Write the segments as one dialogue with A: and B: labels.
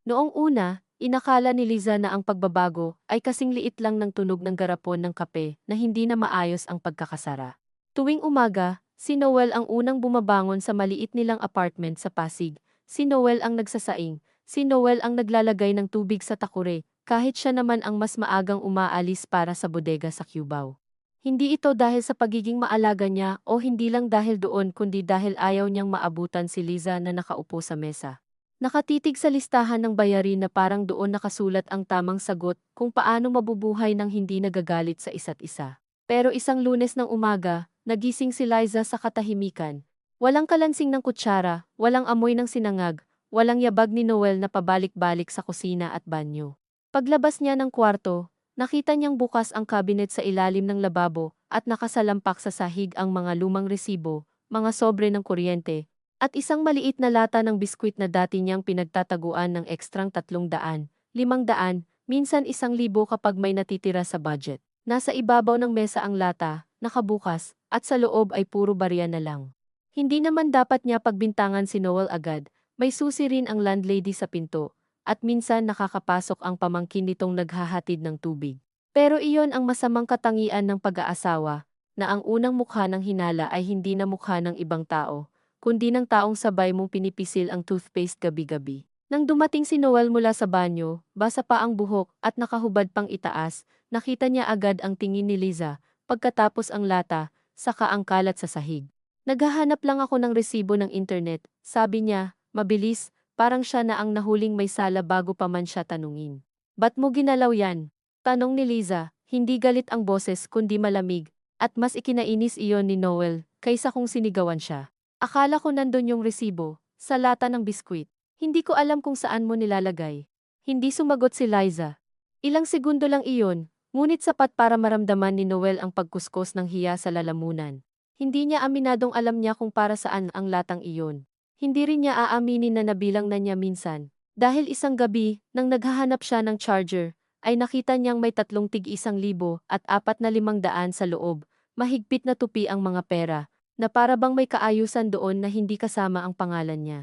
A: Noong una, inakala ni Liza na ang pagbabago ay kasing liit lang ng tunog ng garapon ng kape na hindi na maayos ang pagkakasara. Tuwing umaga, si Noel ang unang bumabangon sa maliit nilang apartment sa Pasig. Si Noel ang nagsasaing. Si Noel ang naglalagay ng tubig sa takure, kahit siya naman ang mas maagang umaalis para sa bodega sa Cubao. Hindi ito dahil sa pagiging maalaga niya o hindi lang dahil doon kundi dahil ayaw niyang maabutan si Liza na nakaupo sa mesa. Nakatitig sa listahan ng bayarin na parang doon nakasulat ang tamang sagot kung paano mabubuhay ng hindi nagagalit sa isa't isa. Pero isang Lunes ng umaga, nagising si Liza sa katahimikan. Walang kalansing ng kutsara, walang amoy ng sinangag, walang yabag ni Noel na pabalik-balik sa kusina at banyo. Paglabas niya ng kwarto, nakita niyang bukas ang cabinet sa ilalim ng lababo at nakasalampak sa sahig ang mga lumang resibo, mga sobre ng kuryente, at isang maliit na lata ng biskwit na dati niyang pinagtataguan ng ekstrang 300, 500, minsan 1,000 kapag may natitira sa budget. Nasa ibabaw ng mesa ang lata, nakabukas, at sa loob ay puro barya na lang. Hindi naman dapat niya pagbintangan si Noel agad, may susi rin ang landlady sa pinto, at minsan nakakapasok ang pamangkin nitong naghahatid ng tubig. Pero iyon ang masamang katangian ng pag-aasawa, na ang unang mukha ng hinala ay hindi na mukha ng ibang tao, kundi ng taong sabay mong pinipisil ang toothpaste gabi-gabi. Nang dumating si Noel mula sa banyo, basa pa ang buhok at nakahubad pang itaas, nakita niya agad ang tingin ni Liza, pagkatapos ang lata, saka ang kalat sa sahig. Naghahanap lang ako ng resibo ng internet, sabi niya, mabilis, parang siya na ang nahuling may sala bago pa man siya tanungin. Ba't mo ginalaw yan? Tanong ni Liza, hindi galit ang boses kundi malamig, at mas ikinainis iyon ni Noel, kaysa kung sinigawan siya. Akala ko nandun yung resibo, sa lata ng biskwit. Hindi ko alam kung saan mo nilalagay. Hindi sumagot si Liza. Ilang segundo lang iyon, ngunit sapat para maramdaman ni Noel ang pagkuskos ng hiya sa lalamunan. Hindi niya aminadong alam niya kung para saan ang latang iyon. Hindi rin niya aaminin na nabilang na niya minsan. Dahil isang gabi, nang naghahanap siya ng charger, ay nakita niyang may 3,100 at 4,500 sa loob. Mahigpit na tupi ang mga pera, na para bang may kaayusan doon na hindi kasama ang pangalan niya.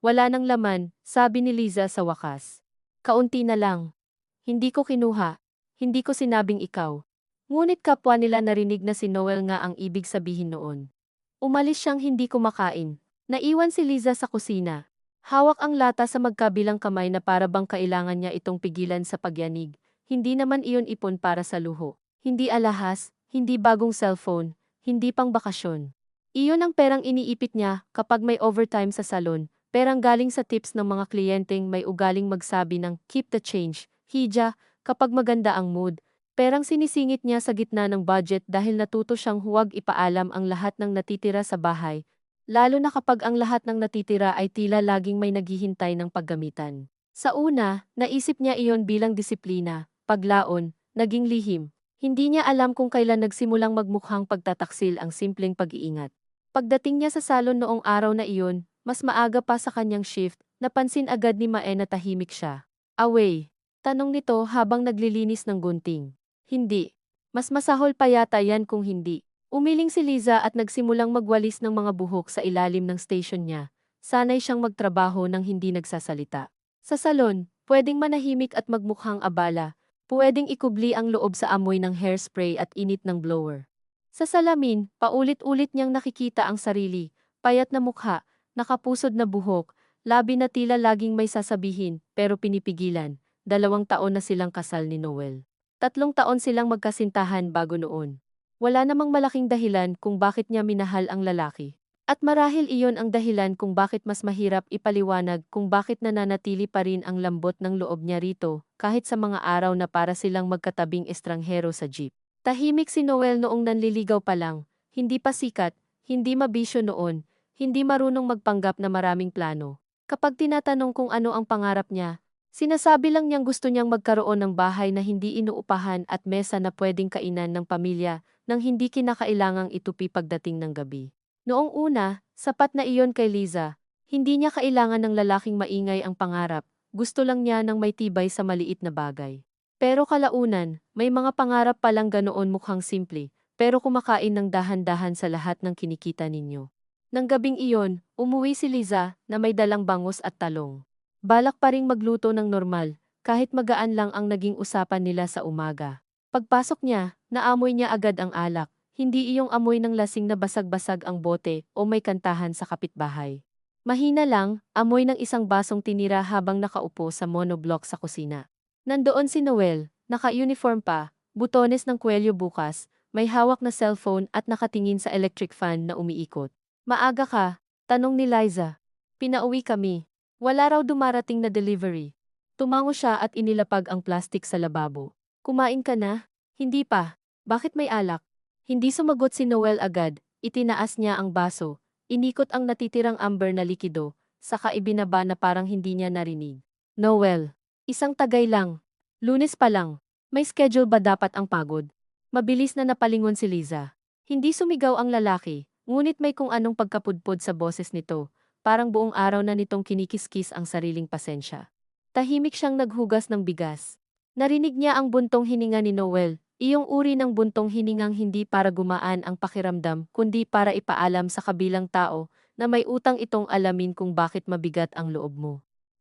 A: Wala nang laman, sabi ni Liza sa wakas. Kaunti na lang. Hindi ko kinuha. Hindi ko sinabing ikaw. Ngunit kapwa nila narinig na si Noel nga ang ibig sabihin noon. Umalis siyang hindi kumakain. Naiwan si Liza sa kusina. Hawak ang lata sa magkabilang kamay na para bang kailangan niya itong pigilan sa pagyanig. Hindi naman iyon ipon para sa luho. Hindi alahas, hindi bagong cellphone, hindi pang bakasyon. Iyon ang perang iniipit niya kapag may overtime sa salon, perang galing sa tips ng mga kliyenteng may ugaling magsabi ng keep the change, hija, kapag maganda ang mood. Perang sinisingit niya sa gitna ng budget dahil natuto siyang huwag ipaalam ang lahat ng natitira sa bahay, lalo na kapag ang lahat ng natitira ay tila laging may naghihintay ng paggamitan. Sa una, naisip niya iyon bilang disiplina, paglaon, naging lihim. Hindi niya alam kung kailan nagsimulang magmukhang pagtataksil ang simpleng pag-iingat. Pagdating niya sa salon noong araw na iyon, mas maaga pa sa kanyang shift, napansin agad ni Mae na tahimik siya. Away? Tanong nito habang naglilinis ng gunting. Hindi. Mas masahol pa yata yan kung hindi. Umiling si Liza at nagsimulang magwalis ng mga buhok sa ilalim ng station niya. Sanay siyang magtrabaho nang hindi nagsasalita. Sa salon, pwedeng manahimik at magmukhang abala. Pwedeng ikubli ang loob sa amoy ng hairspray at init ng blower. Sa salamin, paulit-ulit niyang nakikita ang sarili, payat na mukha, nakapusod na buhok, labi na tila laging may sasabihin, pero pinipigilan. 2 taon na silang kasal ni Noel. 3 taon silang magkasintahan bago noon. Wala namang malaking dahilan kung bakit niya minahal ang lalaki. At marahil iyon ang dahilan kung bakit mas mahirap ipaliwanag kung bakit nananatili pa rin ang lambot ng loob niya rito, kahit sa mga araw na para silang magkatabing estranghero sa jeep. Tahimik si Noel noong nanliligaw pa lang, hindi pa sikat, hindi mabisyo noon, hindi marunong magpanggap na maraming plano. Kapag tinatanong kung ano ang pangarap niya, sinasabi lang niyang gusto niyang magkaroon ng bahay na hindi inuupahan at mesa na pwedeng kainan ng pamilya nang hindi kinakailangang itupi pagdating ng gabi. Noong una, sapat na iyon kay Liza. Hindi niya kailangan ng lalaking maingay ang pangarap, gusto lang niya ng may tibay sa maliit na bagay. Pero kalaunan, may mga pangarap palang ganoon mukhang simple, pero kumakain ng dahan-dahan sa lahat ng kinikita ninyo. Nang gabing iyon, umuwi si Liza na may dalang bangus at talong. Balak pa ring magluto ng normal, kahit magaan lang ang naging usapan nila sa umaga. Pagpasok niya, naamoy niya agad ang alak, hindi iyong amoy ng lasing na basag-basag ang bote o may kantahan sa kapitbahay. Mahina lang, amoy ng isang basong tinira habang nakaupo sa monoblock sa kusina. Nandoon si Noel, naka-uniform pa, butones ng kwelyo bukas, may hawak na cellphone at nakatingin sa electric fan na umiikot. Maaga ka? Tanong ni Liza. Pinauwi kami. Wala raw dumarating na delivery. Tumango siya at inilapag ang plastik sa lababo. Kumain ka na? Hindi pa. Bakit may alak? Hindi sumagot si Noel agad, itinaas niya ang baso, inikot ang natitirang amber na likido, saka ibinaba na parang hindi niya narinig. Noel, isang tagay lang. Lunes pa lang. May schedule ba dapat ang pagod? Mabilis na napalingon si Liza. Hindi sumigaw ang lalaki, ngunit may kung anong pagkapudpod sa boses nito, parang buong araw na nitong kinikiskis ang sariling pasensya. Tahimik siyang naghugas ng bigas. Narinig niya ang buntong hininga ni Noel, iyong uri ng buntong hiningang hindi para gumaan ang pakiramdam kundi para ipaalam sa kabilang tao na may utang itong alamin kung bakit mabigat ang loob mo.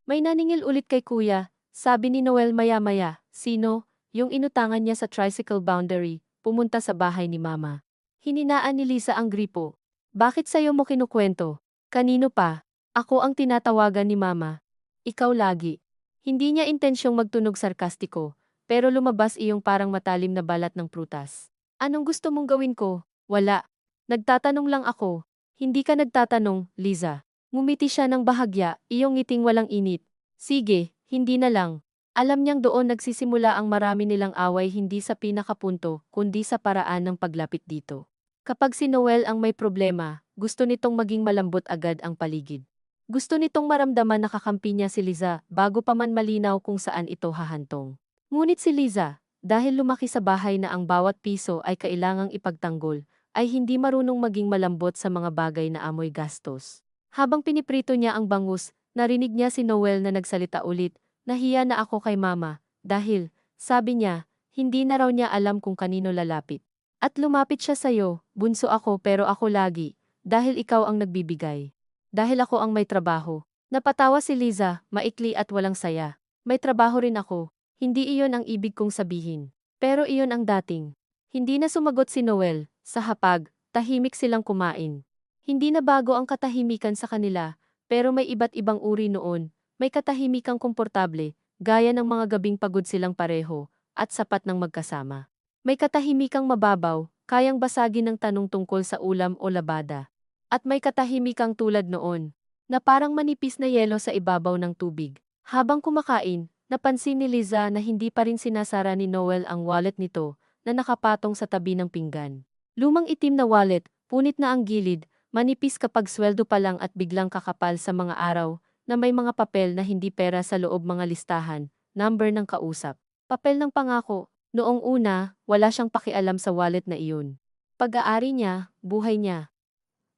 A: May naningil ulit kay kuya, sabi ni Noel maya-maya. Sino? Yung inutangan niya sa tricycle boundary, pumunta sa bahay ni mama. Hininaan ni Lisa ang gripo. Bakit sa'yo mo kinukwento? Kanino pa? Ako ang tinatawagan ni mama. Ikaw lagi. Hindi niya intensyong magtunog sarkastiko, pero lumabas iyong parang matalim na balat ng prutas. Anong gusto mong gawin ko? Wala. Nagtatanong lang ako. Hindi ka nagtatanong, Liza. Ngumiti siya ng bahagya, iyong ngiting walang init. Sige, hindi na lang. Alam niyang doon nagsisimula ang marami nilang away hindi sa pinakapunto, kundi sa paraan ng paglapit dito. Kapag si Noel ang may problema, gusto nitong maging malambot agad ang paligid. Gusto nitong maramdaman na kakampi niya si Liza bago pa man malinaw kung saan ito hahantong. Ngunit si Liza, dahil lumaki sa bahay na ang bawat piso ay kailangang ipagtanggol, ay hindi marunong maging malambot sa mga bagay na amoy gastos. Habang piniprito niya ang bangus, narinig niya si Noel na nagsalita ulit. Nahiya na ako kay mama, dahil, sabi niya, hindi na raw niya alam kung kanino lalapit. At lumapit siya sa'yo, bunso ako pero ako lagi, dahil ikaw ang nagbibigay. Dahil ako ang may trabaho. Napatawa si Liza, maikli at walang saya. May trabaho rin ako, hindi iyon ang ibig kong sabihin. Pero iyon ang dating. Hindi na sumagot si Noel, sa hapag, tahimik silang kumain. Hindi na bago ang katahimikan sa kanila, pero may iba't ibang uri noon. May katahimikang komportable, gaya ng mga gabing pagod silang pareho, at sapat ng magkasama. May katahimikang mababaw, kayang basagin ng tanong tungkol sa ulam o labada. At may katahimikang tulad noon, na parang manipis na yelo sa ibabaw ng tubig. Habang kumakain, napansin ni Liza na hindi pa rin sinasara ni Noel ang wallet nito, na nakapatong sa tabi ng pinggan. Lumang itim na wallet, punit na ang gilid, manipis kapag sweldo pa lang at biglang kakapal sa mga araw, na may mga papel na hindi pera sa loob mga listahan, number ng kausap. Papel ng pangako, noong una, wala siyang pakialam sa wallet na iyon. Pag-aari niya, buhay niya.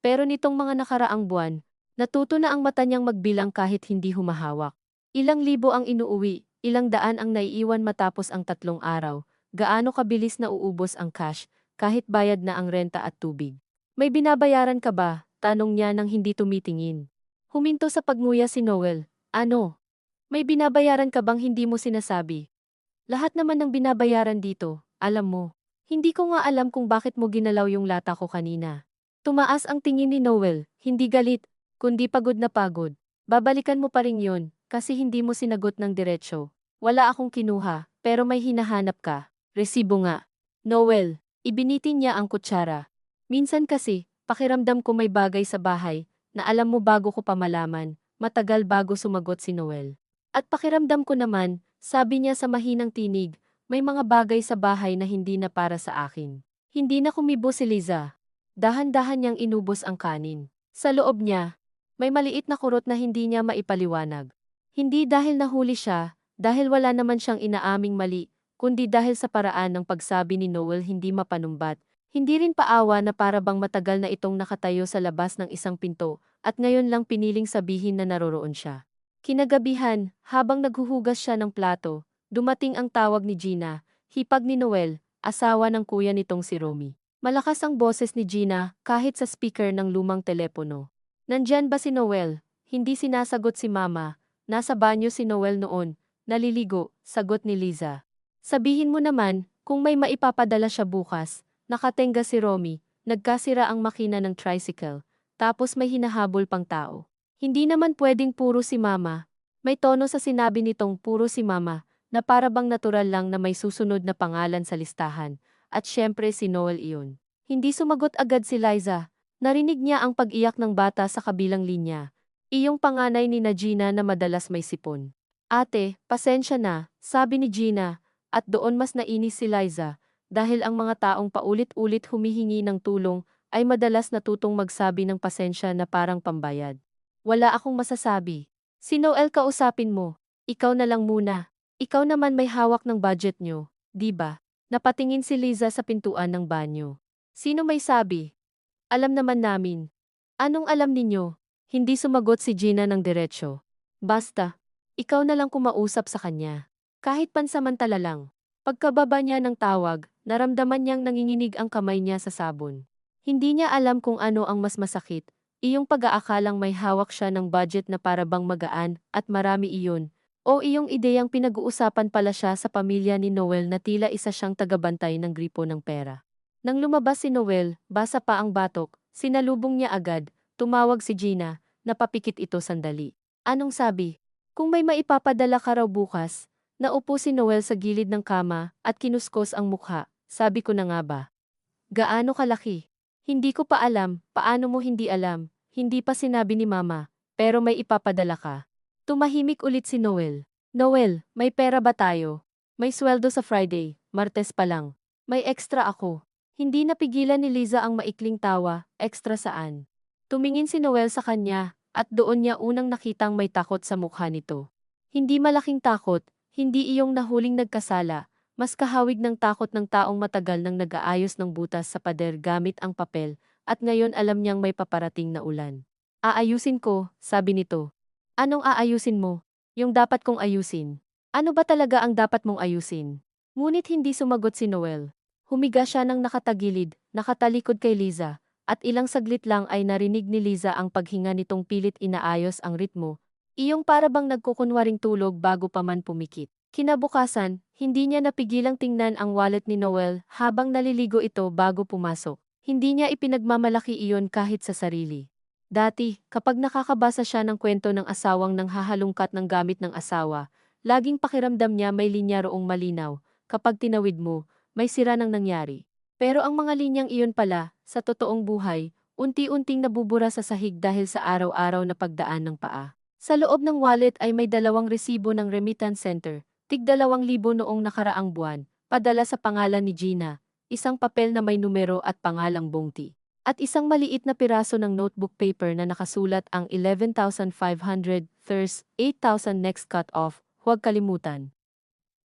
A: Pero nitong mga nakaraang buwan, natuto na ang mata niyang magbilang kahit hindi humahawak. Ilang libo ang inuuwi, ilang daan ang naiiwan matapos ang 3 araw, gaano kabilis na uubos ang cash, kahit bayad na ang renta at tubig. May binabayaran ka ba? Tanong niya nang hindi tumitingin. Huminto sa pagnguya si Noel. Ano? May binabayaran ka bang hindi mo sinasabi? Lahat naman ng binabayaran dito, alam mo. Hindi ko nga alam kung bakit mo ginalaw yung lata ko kanina. Tumaas ang tingin ni Noel, hindi galit, kundi pagod na pagod. Babalikan mo pa rin yun, kasi hindi mo sinagot ng diretsyo. Wala akong kinuha, pero may hinahanap ka. Resibo nga. Noel, ibinitin niya ang kutsara. Minsan kasi, pakiramdam ko may bagay sa bahay, na alam mo bago ko pa malaman, matagal bago sumagot si Noel. At pakiramdam ko naman, sabi niya sa mahinang tinig, may mga bagay sa bahay na hindi na para sa akin. Hindi na kumibo si Liza. Dahan-dahan niyang inubos ang kanin. Sa loob niya, may maliit na kurot na hindi niya maipaliwanag. Hindi dahil nahuli siya, dahil wala naman siyang inaaming mali, kundi dahil sa paraan ng pagsabi ni Noel hindi mapanumbat. Hindi rin paawa na para bang matagal na itong nakatayo sa labas ng isang pinto, at ngayon lang piniling sabihin na naroroon siya. Kinagabihan, habang naghuhugas siya ng plato, dumating ang tawag ni Gina, hipag ni Noel, asawa ng kuya nitong si Romy. Malakas ang boses ni Gina, kahit sa speaker ng lumang telepono. Nandyan ba si Noel? Hindi sinasagot si Mama. Nasa banyo si Noel noon. Naliligo, sagot ni Liza. Sabihin mo naman, kung may maipapadala siya bukas. Nakatenga si Romy, nagkasira ang makina ng tricycle, tapos may hinahabol pang tao. Hindi naman pwedeng puro si Mama. May tono sa sinabi nitong puro si Mama, na para bang natural lang na may susunod na pangalan sa listahan. At syempre si Noel iyon. Hindi sumagot agad si Liza. Narinig niya ang pag-iyak ng bata sa kabilang linya. Iyong panganay ni Gina na madalas may sipon. Ate, pasensya na, sabi ni Gina, at doon mas nainis si Liza, dahil ang mga taong paulit-ulit humihingi ng tulong ay madalas natutong magsabi ng pasensya na parang pambayad. Wala akong masasabi. Si Noel kausapin mo. Ikaw na lang muna. Ikaw naman may hawak ng budget nyo, di ba? Napatingin si Liza sa pintuan ng banyo. Sino may sabi? Alam naman namin. Anong alam ninyo? Hindi sumagot si Gina ng diretsyo. Basta, ikaw na lang kumausap sa kanya. Kahit pansamantala lang. Pagkababa niya ng tawag, naramdaman niyang nanginginig ang kamay niya sa sabon. Hindi niya alam kung ano ang mas masakit, iyong pag-aakalang may hawak siya ng budget na para bang magaan at marami iyon, o iyong ideyang pinag-uusapan pala siya sa pamilya ni Noel na tila isa siyang tagabantay ng gripo ng pera. Nang lumabas si Noel, basa pa ang batok, sinalubong niya agad, tumawag si Gina, napapikit ito sandali. Anong sabi? Kung may maipapadala ka raw bukas, naupo si Noel sa gilid ng kama at kinuskos ang mukha. Sabi ko na nga ba? Gaano kalaki? Hindi ko pa alam, paano mo hindi alam? Hindi pa sinabi ni Mama, pero may ipapadala ka. Tumahimik ulit si Noel. Noel, may pera ba tayo? May sweldo sa Friday, Martes pa lang. May extra ako. Hindi napigilan ni Liza ang maikling tawa, extra saan? Tumingin si Noel sa kanya, at doon niya unang nakitang may takot sa mukha nito. Hindi malaking takot, hindi iyong nahuling nagkasala, mas kahawig ng takot ng taong matagal nang nag-aayos ng butas sa pader gamit ang papel, at ngayon alam niyang may paparating na ulan. Aayusin ko, sabi nito. Anong aayusin mo? Yung dapat kong ayusin. Ano ba talaga ang dapat mong ayusin? Ngunit hindi sumagot si Noel. Humiga siya ng nakatagilid, nakatalikod kay Liza, at ilang saglit lang ay narinig ni Liza ang paghinga nitong pilit inaayos ang ritmo, iyong para bang nagkukunwaring tulog bago pa man pumikit. Kinabukasan, hindi niya napigilang tingnan ang wallet ni Noel habang naliligo ito bago pumasok. Hindi niya ipinagmamalaki iyon kahit sa sarili. Dati, kapag nakakabasa siya ng kwento ng asawang nanghahalungkat ng gamit ng asawa, laging pakiramdam niya may linya roong malinaw, kapag tinawid mo, may sira nang nangyari. Pero ang mga linyang iyon pala, sa totoong buhay, unti-unting nabubura sa sahig dahil sa araw-araw na pagdaan ng paa. Sa loob ng wallet ay may 2 resibo ng remittance center, tig 2,000 noong nakaraang buwan, padala sa pangalan ni Gina, isang papel na may numero at pangalang Bongti, at isang maliit na piraso ng notebook paper na nakasulat ang 11,500, Thurs, 8,000 next cut off, huwag kalimutan.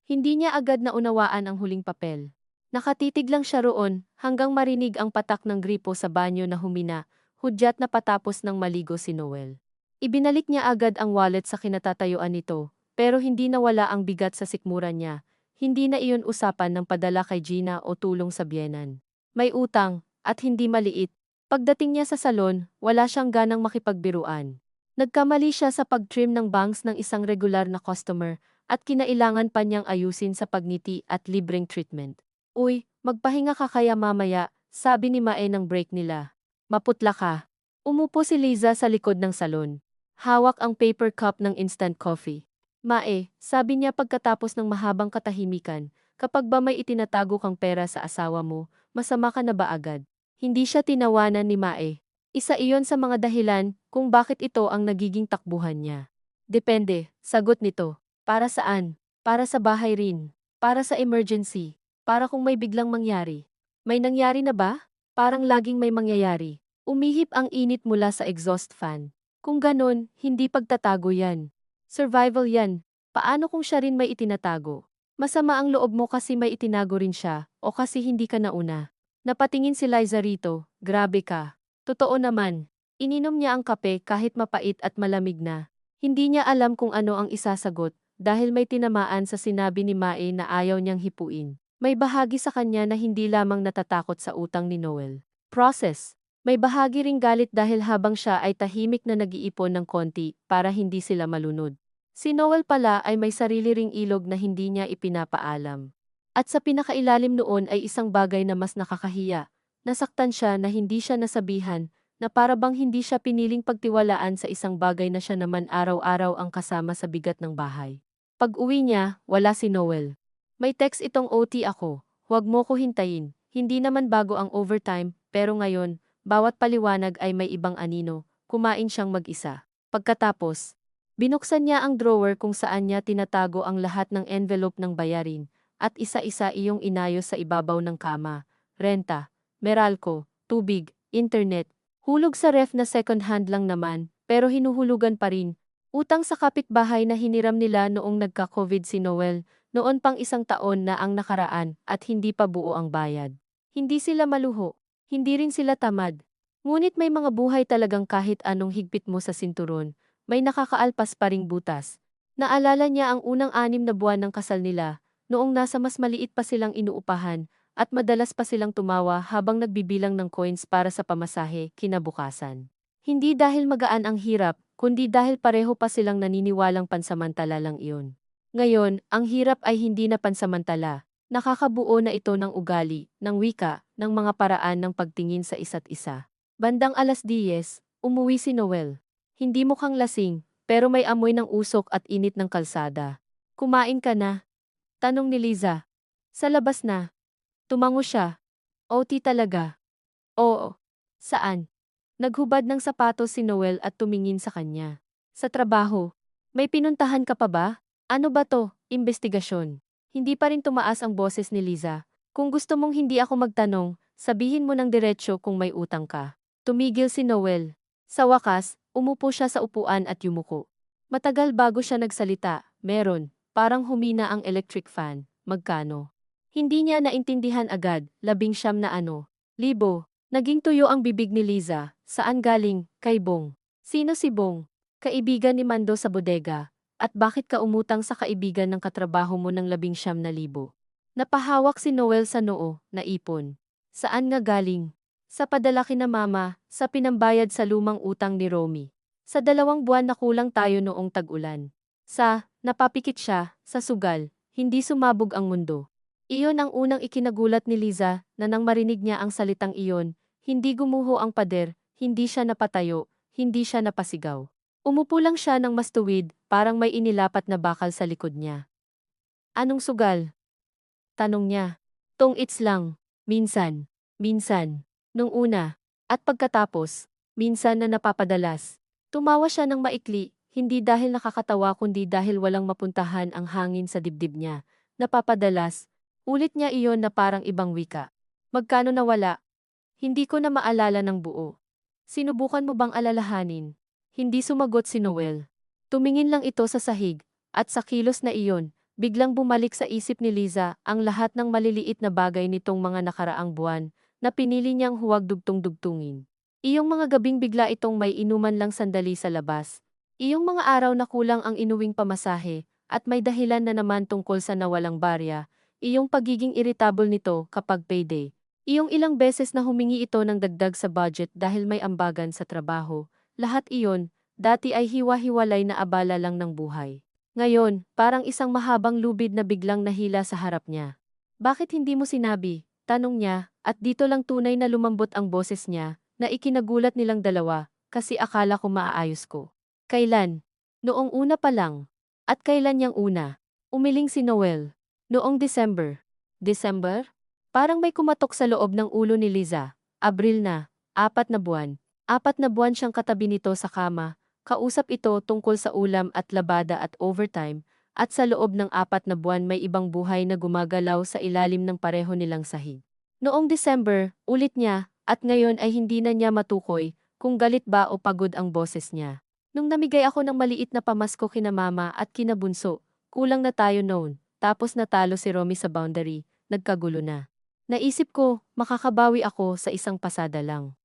A: Hindi niya agad na unawaan ang huling papel. Nakatitig lang siya roon hanggang marinig ang patak ng gripo sa banyo na humina, hudyat na patapos ng maligo si Noel. Ibinalik niya agad ang wallet sa kinatatayuan nito, pero hindi nawala ang bigat sa sikmura niya. Hindi na iyon usapan ng padala kay Gina o tulong sa biyenan. May utang, at hindi maliit. Pagdating niya sa salon, wala siyang ganang makipagbiruan. Nagkamali siya sa pag-trim ng bangs ng isang regular na customer, at kinailangan pa niyang ayusin sa pagngiti at libreng treatment. Uy, magpahinga ka kaya mamaya, sabi ni Mae ng break nila. Maputla ka. Umupo si Liza sa likod ng salon. Hawak ang paper cup ng instant coffee. Mae, sabi niya pagkatapos ng mahabang katahimikan, kapag ba may itinatago kang pera sa asawa mo, masama ka na ba agad? Hindi siya tinawanan ni Mae. Isa iyon sa mga dahilan kung bakit ito ang nagiging takbuhan niya. Depende, sagot nito. Para saan? Para sa bahay rin. Para sa emergency. Para kung may biglang mangyari. May nangyari na ba? Parang laging may mangyayari. Umihip ang init mula sa exhaust fan. Kung ganon, hindi pagtatago yan. Survival yan. Paano kung siya rin may itinatago? Masama ang loob mo kasi may itinago rin siya, o kasi hindi ka nauna. Napatingin si Liza rito, grabe ka. Totoo naman. Ininom niya ang kape kahit mapait at malamig na. Hindi niya alam kung ano ang isasagot, dahil may tinamaan sa sinabi ni Mae na ayaw niyang hipuin. May bahagi sa kanya na hindi lamang natatakot sa utang ni Noel. Process. May bahagi ring galit dahil habang siya ay tahimik na nag-iipon ng konti para hindi sila malunod. Si Noel pala ay may sarili ring ilog na hindi niya ipinapaalam. At sa pinakailalim noon ay isang bagay na mas nakakahiya. Nasaktan siya na hindi siya nasabihan, na para bang hindi siya piniling pagtiwalaan sa isang bagay na siya naman araw-araw ang kasama sa bigat ng bahay. Pag-uwi niya, wala si Noel. May text itong OT ako, huwag mo ko hintayin. Hindi naman bago ang overtime, pero ngayon, bawat paliwanag ay may ibang anino. Kumain siyang mag-isa. Pagkatapos, binuksan niya ang drawer kung saan niya tinatago ang lahat ng envelope ng bayarin, at isa-isa iyong inayos sa ibabaw ng kama. Renta, Meralco, tubig, internet, hulog sa ref na second hand lang naman, pero hinuhulugan pa rin. Utang sa kapitbahay na hiniram nila noong nagka-COVID si Noel, noon pang 1 taon na ang nakaraan at hindi pa buo ang bayad. Hindi sila maluho, hindi rin sila tamad. Ngunit may mga buhay talagang kahit anong higpit mo sa sinturon, may nakakaalpas pa ring butas. Naalala niya ang unang 6 na buwan ng kasal nila, noong nasa mas maliit pa silang inuupahan, at madalas pa silang tumawa habang nagbibilang ng coins para sa pamasahe kinabukasan. Hindi dahil magaan ang hirap, kundi dahil pareho pa silang naniniwalang pansamantala lang iyon. Ngayon, ang hirap ay hindi na pansamantala. Nakakabuo na ito ng ugali, ng wika, ng mga paraan ng pagtingin sa isa't isa. Bandang 10:00, umuwi si Noel. Hindi mukhang lasing, pero may amoy ng usok at init ng kalsada. Kumain ka na? Tanong ni Liza. Sa labas na. Tumango siya. OT talaga. Oo. Saan? Naghubad ng sapatos si Noel at tumingin sa kanya. Sa trabaho. May pinuntahan ka pa ba? Ano ba to? Investigasyon. Hindi pa rin tumaas ang boses ni Liza. Kung gusto mong hindi ako magtanong, sabihin mo ng diretsyo kung may utang ka. Tumigil si Noel. Sa wakas, umupo siya sa upuan at yumuko. Matagal bago siya nagsalita. Meron. Parang humina ang electric fan. Magkano? Hindi niya naintindihan agad. 19 na ano. Libo. Naging tuyo ang bibig ni Liza. Saan galing? Kay Bong. Sino si Bong? Kaibigan ni Mando sa bodega. At bakit ka umutang sa kaibigan ng katrabaho mo ng 19,000? Napahawak si Noel sa noo, naipon. Saan nga galing? Sa padala kina mama, sa pinambayad sa lumang utang ni Romy. Sa 2 buwan na kulang tayo noong tag-ulan. Napapikit siya, sa sugal, hindi sumabog ang mundo. Iyon ang unang ikinagulat ni Liza, na nang marinig niya ang salitang iyon, hindi gumuho ang pader, hindi siya napatayo, hindi siya napasigaw. Umupo lang siya ng mas tuwid, parang may inilapat na bakal sa likod niya. Anong sugal? Tanong niya. Tong-its lang. Minsan. Minsan. Nung una. At pagkatapos. Minsan na napapadalas. Tumawa siya ng maikli, hindi dahil nakakatawa kundi dahil walang mapuntahan ang hangin sa dibdib niya. Napapadalas. Ulit niya iyon na parang ibang wika. Magkano nawala? Hindi ko na maalala ng buo. Sinubukan mo bang alalahanin? Hindi sumagot si Noel. Tumingin lang ito sa sahig, at sa kilos na iyon, biglang bumalik sa isip ni Liza ang lahat ng maliliit na bagay nitong mga nakaraang buwan, na pinili niyang huwag dugtong-dugtungin. Iyong mga gabing bigla itong may inuman lang sandali sa labas. Iyong mga araw na kulang ang inuwing pamasahe, at may dahilan na naman tungkol sa nawalang barya. Iyong pagiging irritable nito kapag payday. Iyong ilang beses na humingi ito ng dagdag sa budget dahil may ambagan sa trabaho. Lahat iyon, dati ay hiwa-hiwalay na abala lang ng buhay. Ngayon, parang isang mahabang lubid na biglang nahila sa harap niya. Bakit hindi mo sinabi? Tanong niya, at dito lang tunay na lumambot ang boses niya, na ikinagulat nilang dalawa, kasi akala ko maaayos ko. Kailan? Noong una pa lang. At kailan yang una? Umiling si Noel. Noong December. December? Parang may kumatok sa loob ng ulo ni Liza. Abril na. 4 na buwan. 4 na buwan siyang katabi nito sa kama. Kausap ito tungkol sa ulam at labada at overtime, at sa loob ng 4 na buwan may ibang buhay na gumagalaw sa ilalim ng pareho nilang sahig. Noong December, ulit niya, at ngayon ay hindi na niya matukoy kung galit ba o pagod ang boses niya. Nung namigay ako ng maliit na pamasko kina mama at kina bunso, kulang na tayo noon, tapos natalo si Romy sa boundary, nagkagulo na. Naisip ko, makakabawi ako sa isang pasada lang.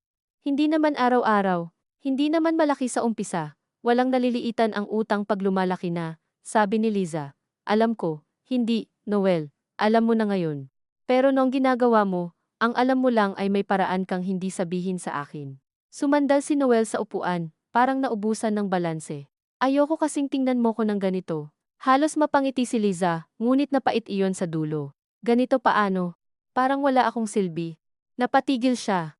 A: Hindi naman araw-araw, hindi naman malaki sa umpisa, walang naliliitan ang utang pag lumalaki na, sabi ni Liza. Alam ko, hindi, Noel, alam mo na ngayon. Pero nung ginagawa mo, ang alam mo lang ay may paraan kang hindi sabihin sa akin. Sumandal si Noel sa upuan, parang naubusan ng balanse. Ayoko kasing tingnan mo ko ng ganito. Halos mapangiti si Liza, ngunit napait iyon sa dulo. Ganito paano? Parang wala akong silbi. Napatigil siya.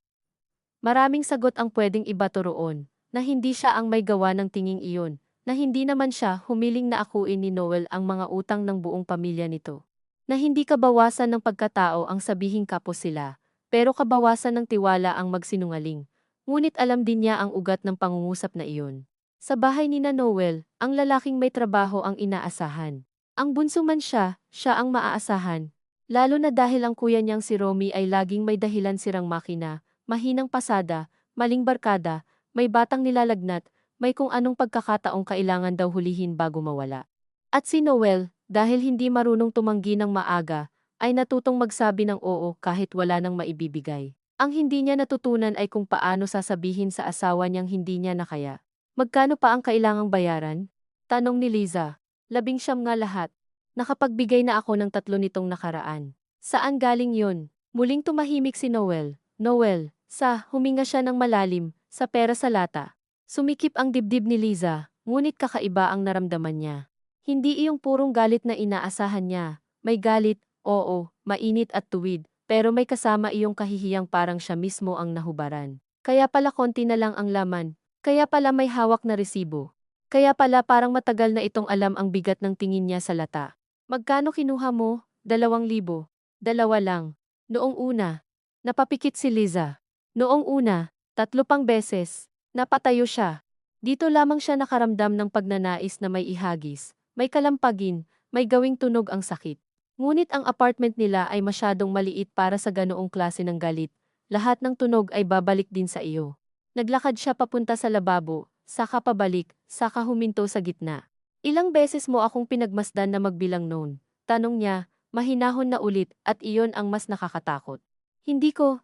A: Maraming sagot ang pwedeng ibato roon, na hindi siya ang may gawa ng tinging iyon, na hindi naman siya humiling na akuin ni Noel ang mga utang ng buong pamilya nito. Na hindi kabawasan ng pagkatao ang sabihing kapos sila, pero kabawasan ng tiwala ang magsinungaling. Ngunit alam din niya ang ugat ng pangungusap na iyon. Sa bahay ni na Noel, ang lalaking may trabaho ang inaasahan. Ang bunso man siya, siya ang maaasahan. Lalo na dahil ang kuya niyang si Romy ay laging may dahilan sirang makina, mahinang pasada, maling barkada, may batang nilalagnat, may kung anong pagkakataong kailangan daw hulihin bago mawala. At si Noel, dahil hindi marunong tumanggi ng maaga, ay natutong magsabi ng oo kahit wala nang maibibigay. Ang hindi niya natutunan ay kung paano sasabihin sa asawa niyang hindi niya na kaya. Magkano pa ang kailangang bayaran? Tanong ni Liza. 19 nga lahat. Nakapagbigay na ako ng 3 nitong nakaraan. Saan galing yon? Muling tumahimik si Noel. Noel, huminga siya ng malalim, sa pera sa lata. Sumikip ang dibdib ni Liza, ngunit kakaiba ang naramdaman niya. Hindi iyong purong galit na inaasahan niya. May galit, oo, mainit at tuwid, pero may kasama iyong kahihiyang parang siya mismo ang nahubaran. Kaya pala konti na lang ang laman, kaya pala may hawak na resibo. Kaya pala parang matagal na itong alam ang bigat ng tingin niya sa lata. Magkano kinuha mo? 2,000. 2 lang. Noong una. Napapikit si Liza. Noong una, 3 pang beses. Napatayo siya. Dito lamang siya nakaramdam ng pagnanais na may ihagis, may kalampagin, may gawing tunog ang sakit. Ngunit ang apartment nila ay masyadong maliit para sa ganoong klase ng galit. Lahat ng tunog ay babalik din sa iyo. Naglakad siya papunta sa lababo, saka pabalik, saka huminto sa gitna. Ilang beses mo akong pinagmasdan na magbilang noon? Tanong niya, mahinahon na ulit, at iyon ang mas nakakatakot. Hindi ko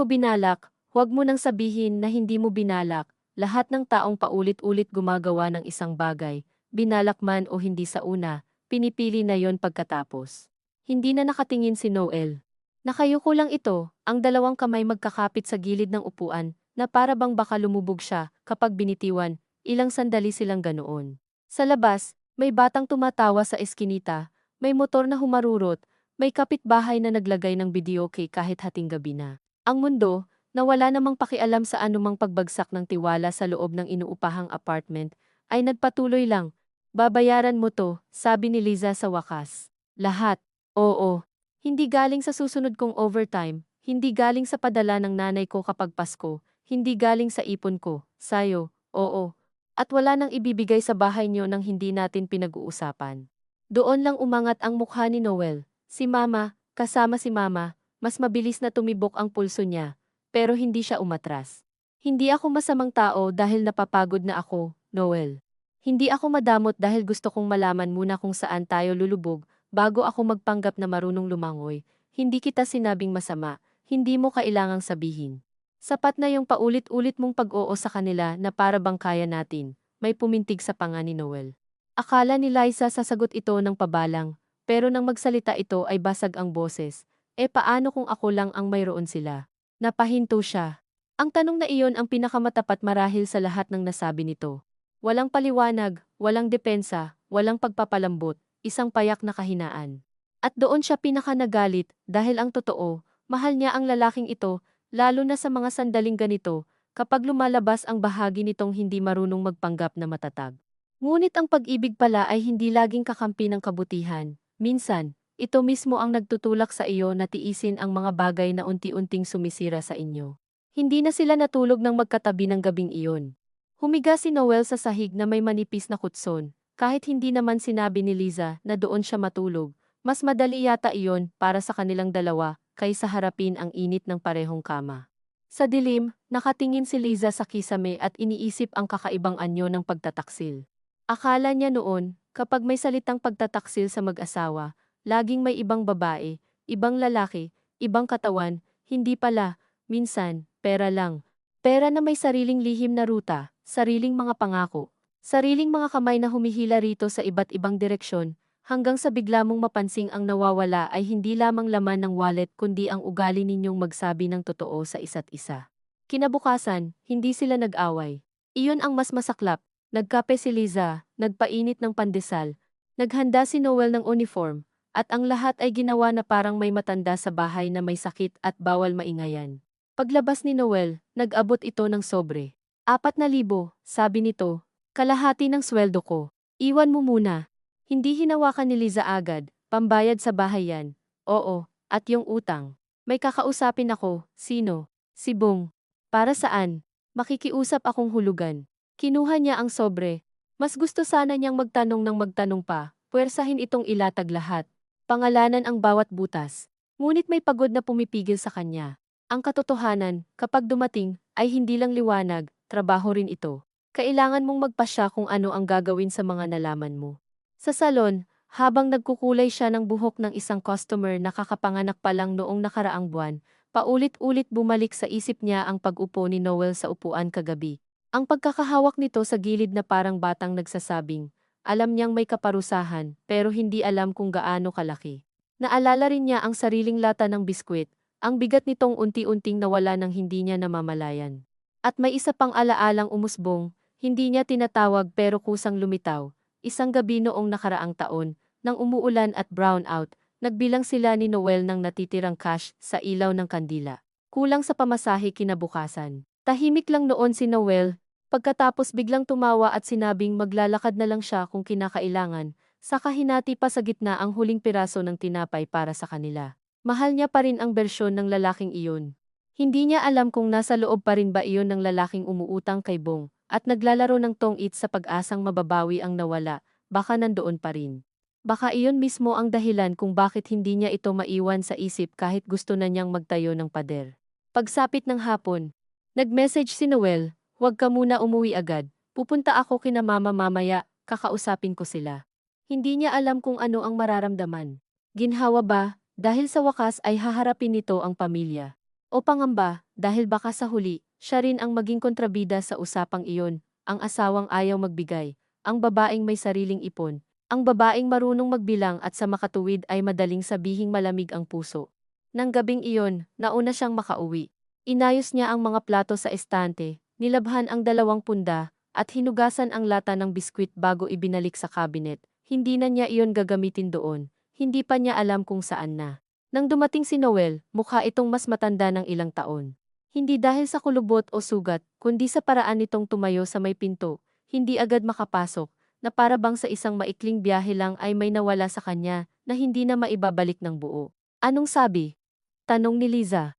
A: binalak, huwag mo nang sabihin na hindi mo binalak. Lahat ng taong paulit-ulit gumagawa ng isang bagay, binalak man o hindi sa una, pinipili na yon pagkatapos. Hindi na nakatingin si Noel. Nakayuko lang ito, ang 2 kamay magkakapit sa gilid ng upuan, na para bang baka lumubog siya kapag binitiwan, ilang sandali silang ganoon. Sa labas, may batang tumatawa sa eskinita, may motor na humarurot, may kapitbahay na naglagay ng videoke kahit hating gabi na. Ang mundo, na wala namang pakialam sa anumang pagbagsak ng tiwala sa loob ng inuupahang apartment, ay nagpatuloy lang. Babayaran mo to, sabi ni Liza sa wakas. Lahat. Oo. Hindi galing sa susunod kong overtime, hindi galing sa padala ng nanay ko kapag Pasko, hindi galing sa ipon ko, sayo, oo. At wala nang ibibigay sa bahay niyo nang hindi natin pinag-uusapan. Doon lang umangat ang mukha ni Noel. Si Mama, kasama si Mama, mas mabilis na tumibok ang pulso niya, pero hindi siya umatras. Hindi ako masamang tao dahil napapagod na ako, Noel. Hindi ako madamot dahil gusto kong malaman muna kung saan tayo lulubog bago ako magpanggap na marunong lumangoy. Hindi kita sinabing masama, hindi mo kailangang sabihin. Sapat na yung paulit-ulit mong pag-oo sa kanila na para bang kaya natin, may pumintig sa panga ni Noel. Akala ni Liza sasagot ito ng pabalang, pero nang magsalita ito ay basag ang boses. Paano kung ako lang ang mayroon sila? Napahinto siya. Ang tanong na iyon ang pinakamatapat marahil sa lahat ng nasabi nito. Walang paliwanag, walang depensa, walang pagpapalambot, isang payak na kahinaan. At doon siya pinakanagalit dahil ang totoo, mahal niya ang lalaking ito, lalo na sa mga sandaling ganito, kapag lumalabas ang bahagi nitong hindi marunong magpanggap na matatag. Ngunit ang pag-ibig pala ay hindi laging kakampi ng kabutihan. Minsan, ito mismo ang nagtutulak sa iyo na tiisin ang mga bagay na unti-unting sumisira sa inyo. Hindi na sila natulog ng magkatabi ng gabing iyon. Humiga si Noel sa sahig na may manipis na kutson, kahit hindi naman sinabi ni Liza na doon siya matulog. Mas madali yata iyon para sa kanilang dalawa kaysa harapin ang init ng parehong kama. Sa dilim, nakatingin si Liza sa kisame at iniisip ang kakaibang anyo ng pagtataksil. Akala niya noon, kapag may salitang pagtataksil sa mag-asawa, laging may ibang babae, ibang lalaki, ibang katawan, hindi pala, minsan, pera lang. Pera na may sariling lihim na ruta, sariling mga pangako, sariling mga kamay na humihila rito sa iba't ibang direksyon, hanggang sa bigla mong mapansing ang nawawala ay hindi lamang laman ng wallet kundi ang ugali ninyong magsabi ng totoo sa isa't isa. Kinabukasan, hindi sila nag-away. Iyon ang mas masaklap. Nagkape si Liza, nagpainit ng pandesal, naghanda si Noel ng uniform, at ang lahat ay ginawa na parang may matanda sa bahay na may sakit at bawal maingayan. Paglabas ni Noel, nag-abot ito ng sobre. 4,000, sabi nito, kalahati ng sweldo ko. Iwan mo muna. Hindi hinawakan ni Liza agad, pambayad sa bahay yan. Oo, at yung utang. May kakausapin ako, sino? Si Bong. Para saan? Makikiusap akong hulugan. Kinuha niya ang sobre. Mas gusto sana niyang magtanong ng magtanong pa, puwersahin itong ilatag lahat. Pangalanan ang bawat butas. Ngunit may pagod na pumipigil sa kanya. Ang katotohanan, kapag dumating, ay hindi lang liwanag, trabaho rin ito. Kailangan mong magpasya kung ano ang gagawin sa mga nalaman mo. Sa salon, habang nagkukulay siya ng buhok ng isang customer na kakapanganak pa lang noong nakaraang buwan, paulit-ulit bumalik sa isip niya ang pag-upo ni Noel sa upuan kagabi. Ang pagkakahawak nito sa gilid na parang batang nagsasabing, alam niyang may kaparusahan pero hindi alam kung gaano kalaki. Naalala rin niya ang sariling lata ng biskwit, ang bigat nitong unti-unting nawala nang hindi niya namamalayan. At may isa pang alaalang umusbong, hindi niya tinatawag pero kusang lumitaw. Isang gabi noong nakaraang taon, nang umuulan at brown out, nagbilang sila ni Noel ng natitirang cash sa ilaw ng kandila. Kulang sa pamasahe kinabukasan. Tahimik lang noon si Noel, pagkatapos biglang tumawa at sinabing maglalakad na lang siya kung kinakailangan, saka hinati pa sa gitna ang huling piraso ng tinapay para sa kanila. Mahal niya pa rin ang bersyon ng lalaking iyon. Hindi niya alam kung nasa loob pa rin ba iyon ng lalaking umuutang kay Bong, at naglalaro ng tong-it sa pag-asang mababawi ang nawala, baka nandoon pa rin. Baka iyon mismo ang dahilan kung bakit hindi niya ito maiwan sa isip kahit gusto na niyang magtayo ng pader. Pagsapit ng hapon, nag-message si Noel, huwag ka muna umuwi agad, pupunta ako kina mama mamaya, kakausapin ko sila. Hindi niya alam kung ano ang mararamdaman. Ginhawa ba, dahil sa wakas ay haharapin nito ang pamilya. O pangamba, dahil baka sa huli, siya rin ang maging kontrabida sa usapang iyon, ang asawang ayaw magbigay, ang babaeng may sariling ipon, ang babaeng marunong magbilang at sa makatuwid ay madaling sabihing malamig ang puso. Nang gabing iyon, nauna siyang makauwi. Inayos niya ang mga plato sa estante, nilabhan ang 2 punda, at hinugasan ang lata ng biskwit bago ibinalik sa cabinet. Hindi na niya iyon gagamitin doon, hindi pa niya alam kung saan na. Nang dumating si Noel, mukha itong mas matanda ng ilang taon. Hindi dahil sa kulubot o sugat, kundi sa paraan nitong tumayo sa may pinto, hindi agad makapasok, na para bang sa isang maikling biyahe lang ay may nawala sa kanya na hindi na maibabalik ng buo. Anong sabi? Tanong ni Liza.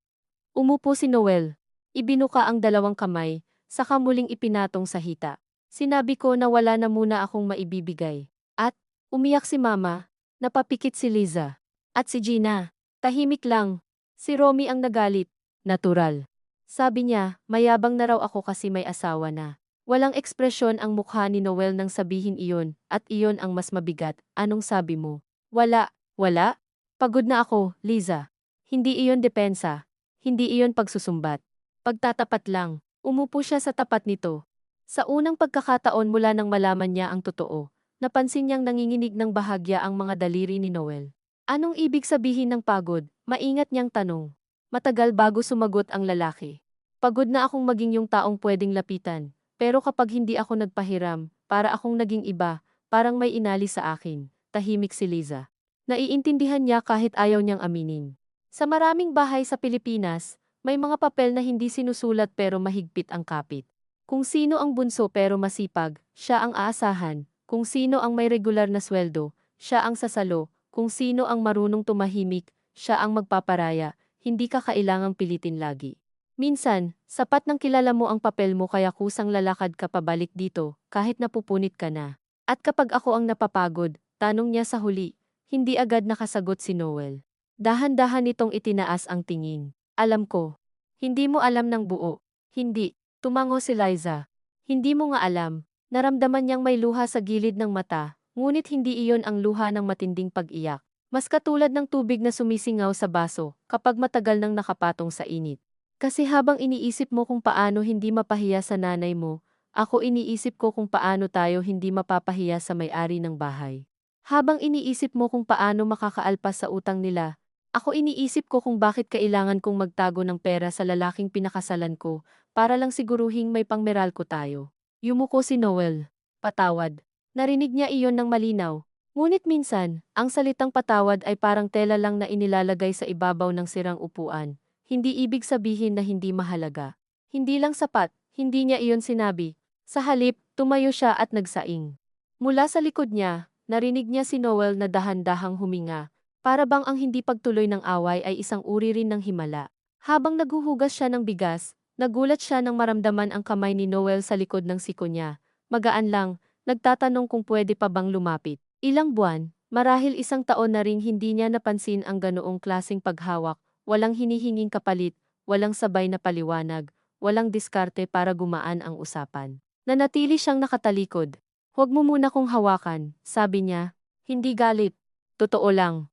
A: Umupo si Noel. Ibinuka ang 2 kamay, saka muling ipinatong sa hita. Sinabi ko na wala na muna akong maibibigay. At, umiyak si Mama, napapikit si Liza. At si Gina, tahimik lang. Si Romy ang nagalit. Natural. Sabi niya, mayabang na raw ako kasi may asawa na. Walang ekspresyon ang mukha ni Noel nang sabihin iyon, at iyon ang mas mabigat. Anong sabi mo? Wala. Wala? Pagod na ako, Liza. Hindi iyon depensa. Hindi iyon pagsusumbat. Pagtatapat lang. Umupo siya sa tapat nito. Sa unang pagkakataon mula nang malaman niya ang totoo, napansin niyang nanginginig ng bahagya ang mga daliri ni Noel. Anong ibig sabihin ng pagod? Maingat niyang tanong. Matagal bago sumagot ang lalaki. Pagod na akong maging yung taong pwedeng lapitan, pero kapag hindi ako nagpahiram, para akong naging iba, parang may inali sa akin. Tahimik si Liza. Naiintindihan niya kahit ayaw niyang aminin. Sa maraming bahay sa Pilipinas, may mga papel na hindi sinusulat pero mahigpit ang kapit. Kung sino ang bunso pero masipag, siya ang aasahan. Kung sino ang may regular na sweldo, siya ang sasalo. Kung sino ang marunong tumahimik, siya ang magpaparaya. Hindi ka kailangang pilitin lagi. Minsan, sapat nang kilala mo ang papel mo kaya kusang lalakad ka pabalik dito, kahit napupunit ka na. At kapag ako ang napapagod, tanong niya sa huli, hindi agad nakasagot si Noel. Dahan-dahan nitong itinaas ang tingin. Alam ko. Hindi mo alam ng buo. Hindi. Tumango si Liza. Hindi mo nga alam. Naramdaman niyang may luha sa gilid ng mata, ngunit hindi iyon ang luha ng matinding pag-iyak. Mas katulad ng tubig na sumisingaw sa baso kapag matagal nang nakapatong sa init. Kasi habang iniisip mo kung paano hindi mapahiya sa nanay mo, ako iniisip ko kung paano tayo hindi mapapahiya sa may-ari ng bahay. Habang iniisip mo kung paano makakaalpas sa utang nila, ako iniisip ko kung bakit kailangan kong magtago ng pera sa lalaking pinakasalan ko, para lang siguruhing may pangmeral ko tayo. Yumuko si Noel. Patawad. Narinig niya iyon ng malinaw. Ngunit minsan, ang salitang patawad ay parang tela lang na inilalagay sa ibabaw ng sirang upuan. Hindi ibig sabihin na hindi mahalaga. Hindi lang sapat, hindi niya iyon sinabi. Sa halip, tumayo siya at nagsaing. Mula sa likod niya, narinig niya si Noel na dahan-dahang huminga. Para bang ang hindi pagtuloy ng away ay isang uri rin ng himala. Habang naghuhugas siya ng bigas, nagulat siya nang maramdaman ang kamay ni Noel sa likod ng siko niya. Magaan lang, nagtatanong kung pwede pa bang lumapit. Ilang buwan, marahil isang taon na ring hindi niya napansin ang ganoong klaseng paghawak, walang hinihinging kapalit, walang sabay na paliwanag, walang diskarte para gumaan ang usapan. Nanatili siyang nakatalikod. Huwag mo muna kong hawakan, sabi niya. Hindi galit. Totoo lang.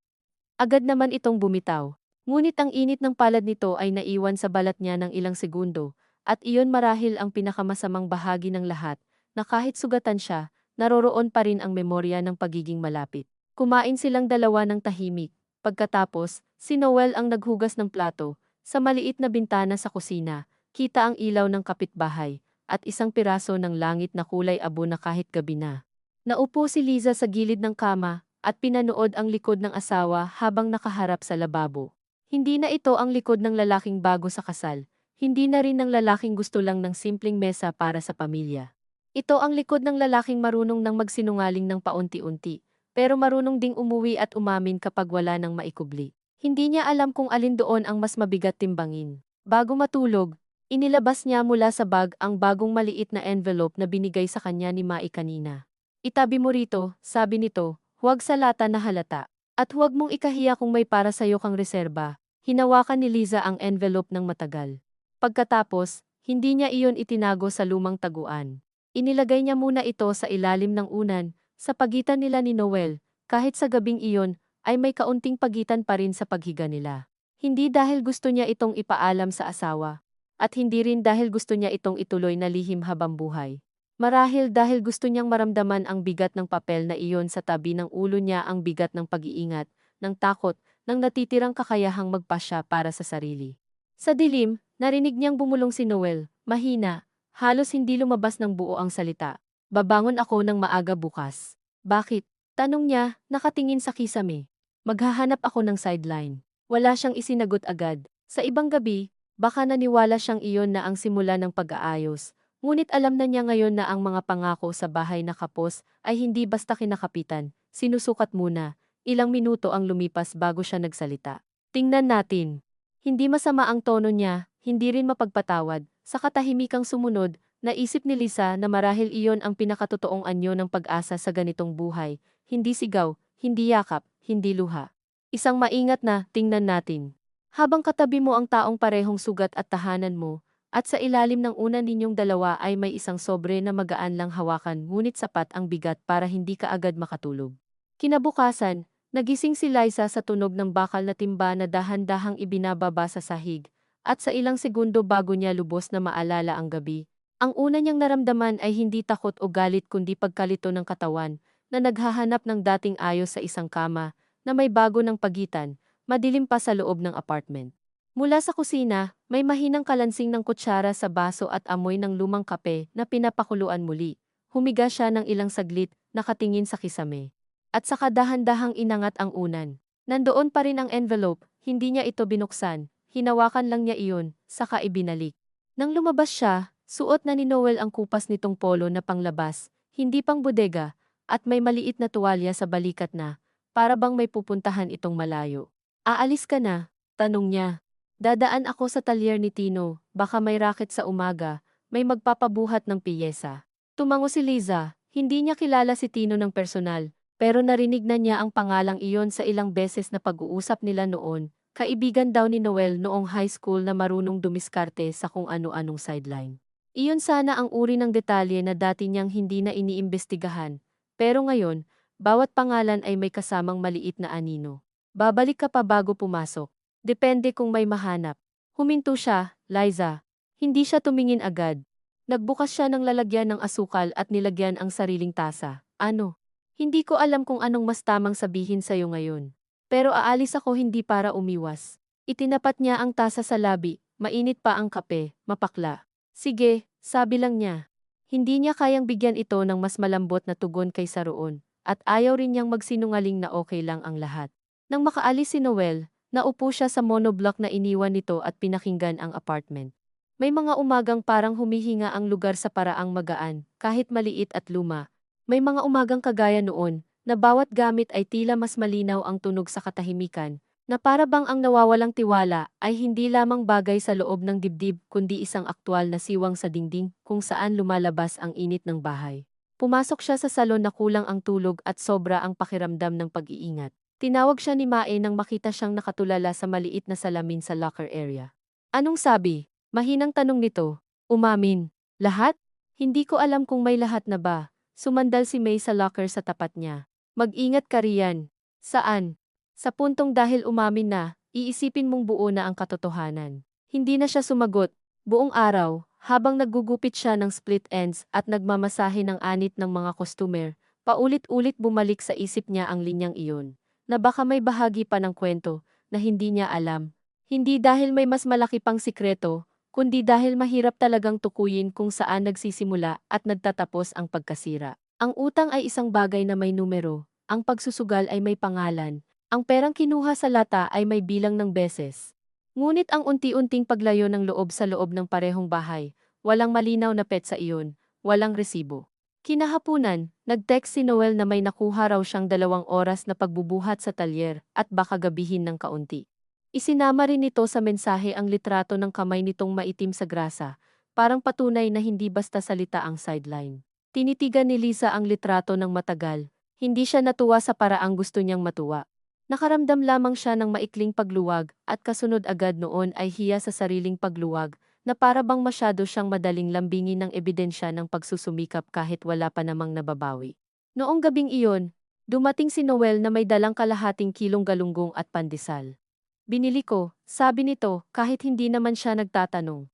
A: Agad naman itong bumitaw. Ngunit ang init ng palad nito ay naiwan sa balat niya ng ilang segundo, at iyon marahil ang pinakamasamang bahagi ng lahat, na kahit sugatan siya, naroroon pa rin ang memorya ng pagiging malapit. Kumain silang dalawa ng tahimik. Pagkatapos, si Noel ang naghugas ng plato. Sa maliit na bintana sa kusina, kita ang ilaw ng kapitbahay, at isang piraso ng langit na kulay abo na kahit gabi na. Naupo si Liza sa gilid ng kama, at pinanood ang likod ng asawa habang nakaharap sa lababo. Hindi na ito ang likod ng lalaking bago sa kasal, hindi na rin ng lalaking gusto lang ng simpleng mesa para sa pamilya. Ito ang likod ng lalaking marunong nang magsinungaling ng paunti-unti, pero marunong ding umuwi at umamin kapag wala nang maikubli. Hindi niya alam kung alin doon ang mas mabigat timbangin. Bago matulog, inilabas niya mula sa bag ang bagong maliit na envelope na binigay sa kanya ni Mai kanina. Itabi mo rito, sabi nito, huwag sa lata na halata. At huwag mong ikahiya kung may para sa'yo kang reserba. Hinawakan ni Liza ang envelope ng matagal. Pagkatapos, hindi niya iyon itinago sa lumang taguan. Inilagay niya muna ito sa ilalim ng unan, sa pagitan nila ni Noel, kahit sa gabing iyon, ay may kaunting pagitan pa rin sa paghiga nila. Hindi dahil gusto niya itong ipaalam sa asawa, at hindi rin dahil gusto niya itong ituloy na lihim habang buhay. Marahil dahil gusto niyang maramdaman ang bigat ng papel na iyon sa tabi ng ulo niya, ang bigat ng pag-iingat, ng takot, ng natitirang kakayahang magpasya para sa sarili. Sa dilim, narinig niyang bumulong si Noel, mahina, halos hindi lumabas ng buo ang salita. Babangon ako ng maaga bukas. Bakit? Tanong niya, nakatingin sa kisame. Maghahanap ako ng sideline. Wala siyang isinagot agad. Sa ibang gabi, baka naniwala siyang iyon na ang simula ng pag-aayos. Ngunit alam na niya ngayon na ang mga pangako sa bahay na kapos ay hindi basta kinakapitan, sinusukat muna. Ilang minuto ang lumipas bago siya nagsalita. Tingnan natin. Hindi masama ang tono niya, hindi rin mapagpatawad. Sa katahimikang sumunod, naisip ni Lisa na marahil iyon ang pinakatotoong anyo ng pag-asa sa ganitong buhay. Hindi sigaw, hindi yakap, hindi luha. Isang maingat na, tingnan natin. Habang katabi mo ang taong parehong sugat at tahanan mo, at sa ilalim ng unan ninyong dalawa ay may isang sobre na magaan lang hawakan, ngunit sapat ang bigat para hindi ka agad makatulog. Kinabukasan, nagising si Liza sa tunog ng bakal na timba na dahan-dahang ibinababa sa sahig, at sa ilang segundo bago niya lubos na maalala ang gabi, ang una niyang naramdaman ay hindi takot o galit kundi pagkalito ng katawan, na naghahanap ng dating ayos sa isang kama, na may bago ng pagitan, madilim pa sa loob ng apartment. Mula sa kusina, may mahinang kalansing ng kutsara sa baso at amoy ng lumang kape na pinapakuluan muli. Humiga siya ng ilang saglit, nakatingin sa kisame. At saka dahan-dahang inangat ang unan. Nandoon pa rin ang envelope, hindi niya ito binuksan, hinawakan lang niya iyon, saka ibinalik. Nang lumabas siya, suot na ni Noel ang kupas nitong polo na panglabas, hindi pang bodega, at may maliit na tuwalya sa balikat na, para bang may pupuntahan itong malayo. Aalis ka na? Tanong niya. Dadaan ako sa talyer ni Tino, baka may racket sa umaga, may magpapabuhat ng piyesa. Tumango si Liza, hindi niya kilala si Tino ng personal, pero narinig na niya ang pangalang iyon sa ilang beses na pag-uusap nila noon. Kaibigan daw ni Noel noong high school na marunong dumiskarte sa kung ano-anong sideline. Iyon sana ang uri ng detalye na dati niyang hindi na iniimbestigahan, pero ngayon, bawat pangalan ay may kasamang maliit na anino. Babalik ka pa bago pumasok. Depende kung may mahanap. Huminto siya, Liza. Hindi siya tumingin agad. Nagbukas siya ng lalagyan ng asukal at nilagyan ang sariling tasa. Ano? Hindi ko alam kung anong mas tamang sabihin sa'yo ngayon. Pero aalis ako hindi para umiwas. Itinapat niya ang tasa sa labi, mainit pa ang kape, mapakla. Sige, sabi lang niya. Hindi niya kayang bigyan ito ng mas malambot na tugon kaysa roon, at ayaw rin niyang magsinungaling na okay lang ang lahat. Nang makaalis si Noel, naupo siya sa monoblock na iniwan nito at pinakinggan ang apartment. May mga umagang parang humihinga ang lugar sa paraang magaan, kahit maliit at luma. May mga umagang kagaya noon, na bawat gamit ay tila mas malinaw ang tunog sa katahimikan, na para bang ang nawawalang tiwala ay hindi lamang bagay sa loob ng dibdib kundi isang aktwal na siwang sa dingding kung saan lumalabas ang init ng bahay. Pumasok siya sa salon na kulang ang tulog at sobra ang pakiramdam ng pag-iingat. Tinawag siya ni Mae nang makita siyang nakatulala sa maliit na salamin sa locker area. Anong sabi? Mahinang tanong nito. Umamin. Lahat? Hindi ko alam kung may lahat na ba. Sumandal si May sa locker sa tapat niya. Mag-ingat ka riyan. Saan? Sa puntong dahil umamin na, iisipin mong buo na ang katotohanan. Hindi na siya sumagot, buong araw, habang naggugupit siya ng split ends at nagmamasahe ng anit ng mga customer, paulit-ulit bumalik sa isip niya ang linyang iyon, na baka may bahagi pa ng kwento na hindi niya alam. Hindi dahil may mas malaki pang sikreto, kundi dahil mahirap talagang tukuyin kung saan nagsisimula at nagtatapos ang pagkasira. Ang utang ay isang bagay na may numero, ang pagsusugal ay may pangalan, ang perang kinuha sa lata ay may bilang ng beses. Ngunit ang unti-unting paglayo ng loob sa loob ng parehong bahay, walang malinaw na petsa iyon, walang resibo. Kinahapunan, nag-text si Noel na may nakuha raw siyang 2 oras na pagbubuhat sa talyer at baka gabihin ng kaunti. Isinama rin nito sa mensahe ang litrato ng kamay nitong maitim sa grasa, parang patunay na hindi basta salita ang sideline. Tinitigan ni Lisa ang litrato ng matagal, hindi siya natuwa sa paraang gusto niyang matuwa. Nakaramdam lamang siya ng maikling pagluwag at kasunod agad noon ay hiya sa sariling pagluwag na para bang masyado siyang madaling lambingin ng ebidensya ng pagsusumikap kahit wala pa namang nababawi. Noong gabing iyon, dumating si Noel na may dalang kalahating kilong galunggong at pandesal. Binili ko, sabi nito kahit hindi naman siya nagtatanong.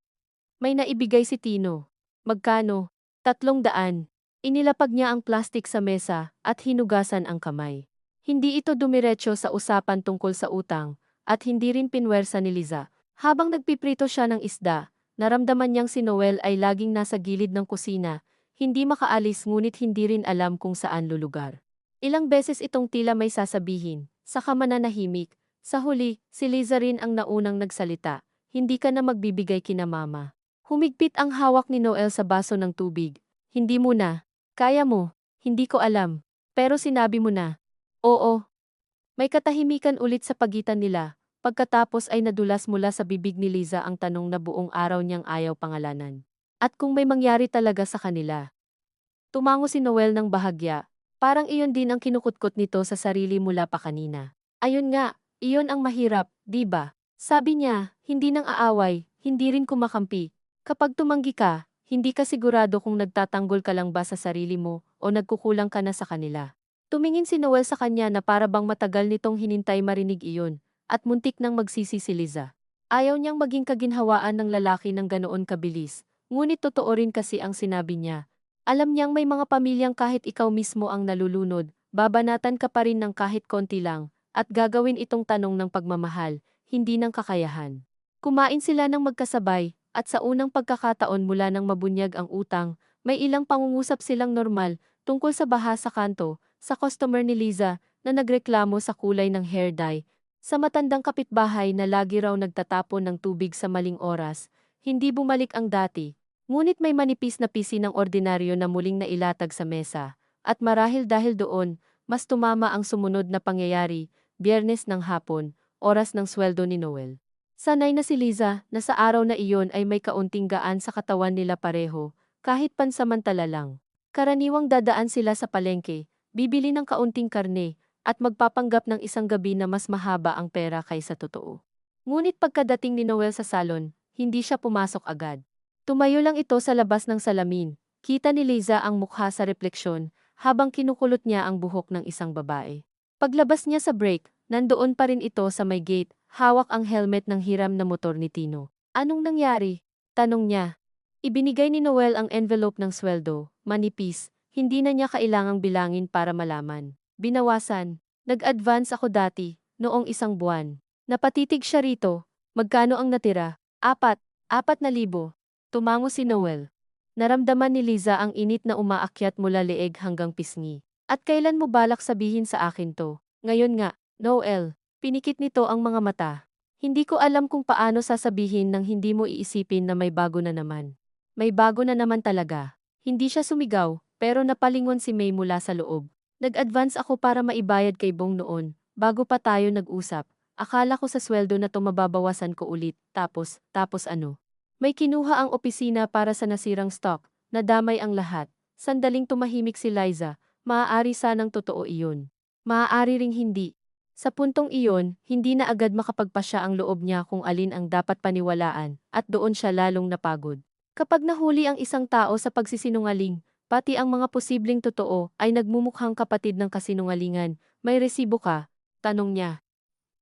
A: May naibigay si Tino. Magkano? 300. Inilapag niya ang plastik sa mesa at hinugasan ang kamay. Hindi ito dumiretso sa usapan tungkol sa utang, at hindi rin pinwersa ni Liza. Habang nagpiprito siya ng isda, naramdaman niyang si Noel ay laging nasa gilid ng kusina, hindi makaalis ngunit hindi rin alam kung saan lulugar. Ilang beses itong tila may sasabihin, saka mananahimik. Sa huli, si Liza rin ang naunang nagsalita, hindi ka na magbibigay kina mama. Humigpit ang hawak ni Noel sa baso ng tubig. Hindi mo na. Kaya mo. Hindi ko alam. Pero sinabi mo na. Oo. May katahimikan ulit sa pagitan nila, pagkatapos ay nadulas mula sa bibig ni Liza ang tanong na buong araw niyang ayaw pangalanan. At kung may mangyari talaga sa kanila. Tumango si Noel ng bahagya, parang iyon din ang kinukutkot nito sa sarili mula pa kanina. Ayun nga, iyon ang mahirap, di ba? Sabi niya, hindi nang aaway, hindi rin kumakampi. Kapag tumanggi ka, hindi ka sigurado kung nagtatanggol ka lang ba sa sarili mo o nagkukulang ka na sa kanila. Tumingin si Noel sa kanya na para bang matagal nitong hinintay marinig iyon, at muntik nang magsisi si Liza. Ayaw niyang maging kaginhawaan ng lalaki ng ganoon kabilis, ngunit totoo rin kasi ang sinabi niya. Alam niyang may mga pamilyang kahit ikaw mismo ang nalulunod, babanatan ka pa rin ng kahit konti lang, at gagawin itong tanong ng pagmamahal, hindi ng kakayahan. Kumain sila ng magkasabay, at sa unang pagkakataon mula nang mabunyag ang utang, may ilang pangungusap silang normal, tungkol sa baha sa kanto, sa customer ni Liza na nagreklamo sa kulay ng hair dye, sa matandang kapitbahay na lagi raw nagtatapon ng tubig sa maling oras, hindi bumalik ang dati, ngunit may manipis na pisi ng ordinaryo na muling nailatag sa mesa, at marahil dahil doon, mas tumama ang sumunod na pangyayari, Biyernes ng hapon, oras ng sweldo ni Noel. Sanay na si Liza na sa araw na iyon ay may kaunting gaan sa katawan nila pareho, kahit pansamantala lang. Karaniwang dadaan sila sa palengke, bibili ng kaunting karne, at magpapanggap ng isang gabi na mas mahaba ang pera kaysa totoo. Ngunit pagkadating ni Noel sa salon, hindi siya pumasok agad. Tumayo lang ito sa labas ng salamin. Kita ni Liza ang mukha sa refleksyon, habang kinukulot niya ang buhok ng isang babae. Paglabas niya sa break, nandoon pa rin ito sa may gate, hawak ang helmet ng hiram na motor ni Tino. Anong nangyari? Tanong niya. Ibinigay ni Noel ang envelope ng sweldo, manipis, hindi na niya kailangang bilangin para malaman. Binawasan. Nag-advance ako dati, noong 1 buwan. Napatitig siya rito. Magkano ang natira? 4,000. Tumango si Noel. Naramdaman ni Liza ang init na umaakyat mula leeg hanggang pisngi. At kailan mo balak sabihin sa akin to? Ngayon nga, Noel. Pinikit nito ang mga mata. Hindi ko alam kung paano sasabihin nang hindi mo iisipin na may bago na naman. May bago na naman talaga. Hindi siya sumigaw, pero napalingon si May mula sa loob. Nag-advance ako para maibayad kay Bong noon, bago pa tayo nag-usap. Akala ko sa sweldo na to mababawasan ko ulit, tapos ano? May kinuha ang opisina para sa nasirang stock, nadamay ang lahat. Sandaling tumahimik si Liza, maaari sanang totoo iyon. Maaari ring hindi. Sa puntong iyon, hindi na agad makapagpasya ang loob niya kung alin ang dapat paniwalaan, at doon siya lalong napagod. Kapag nahuli ang isang tao sa pagsisinungaling, pati ang mga posibleng totoo ay nagmumukhang kapatid ng kasinungalingan, may resibo ka? Tanong niya.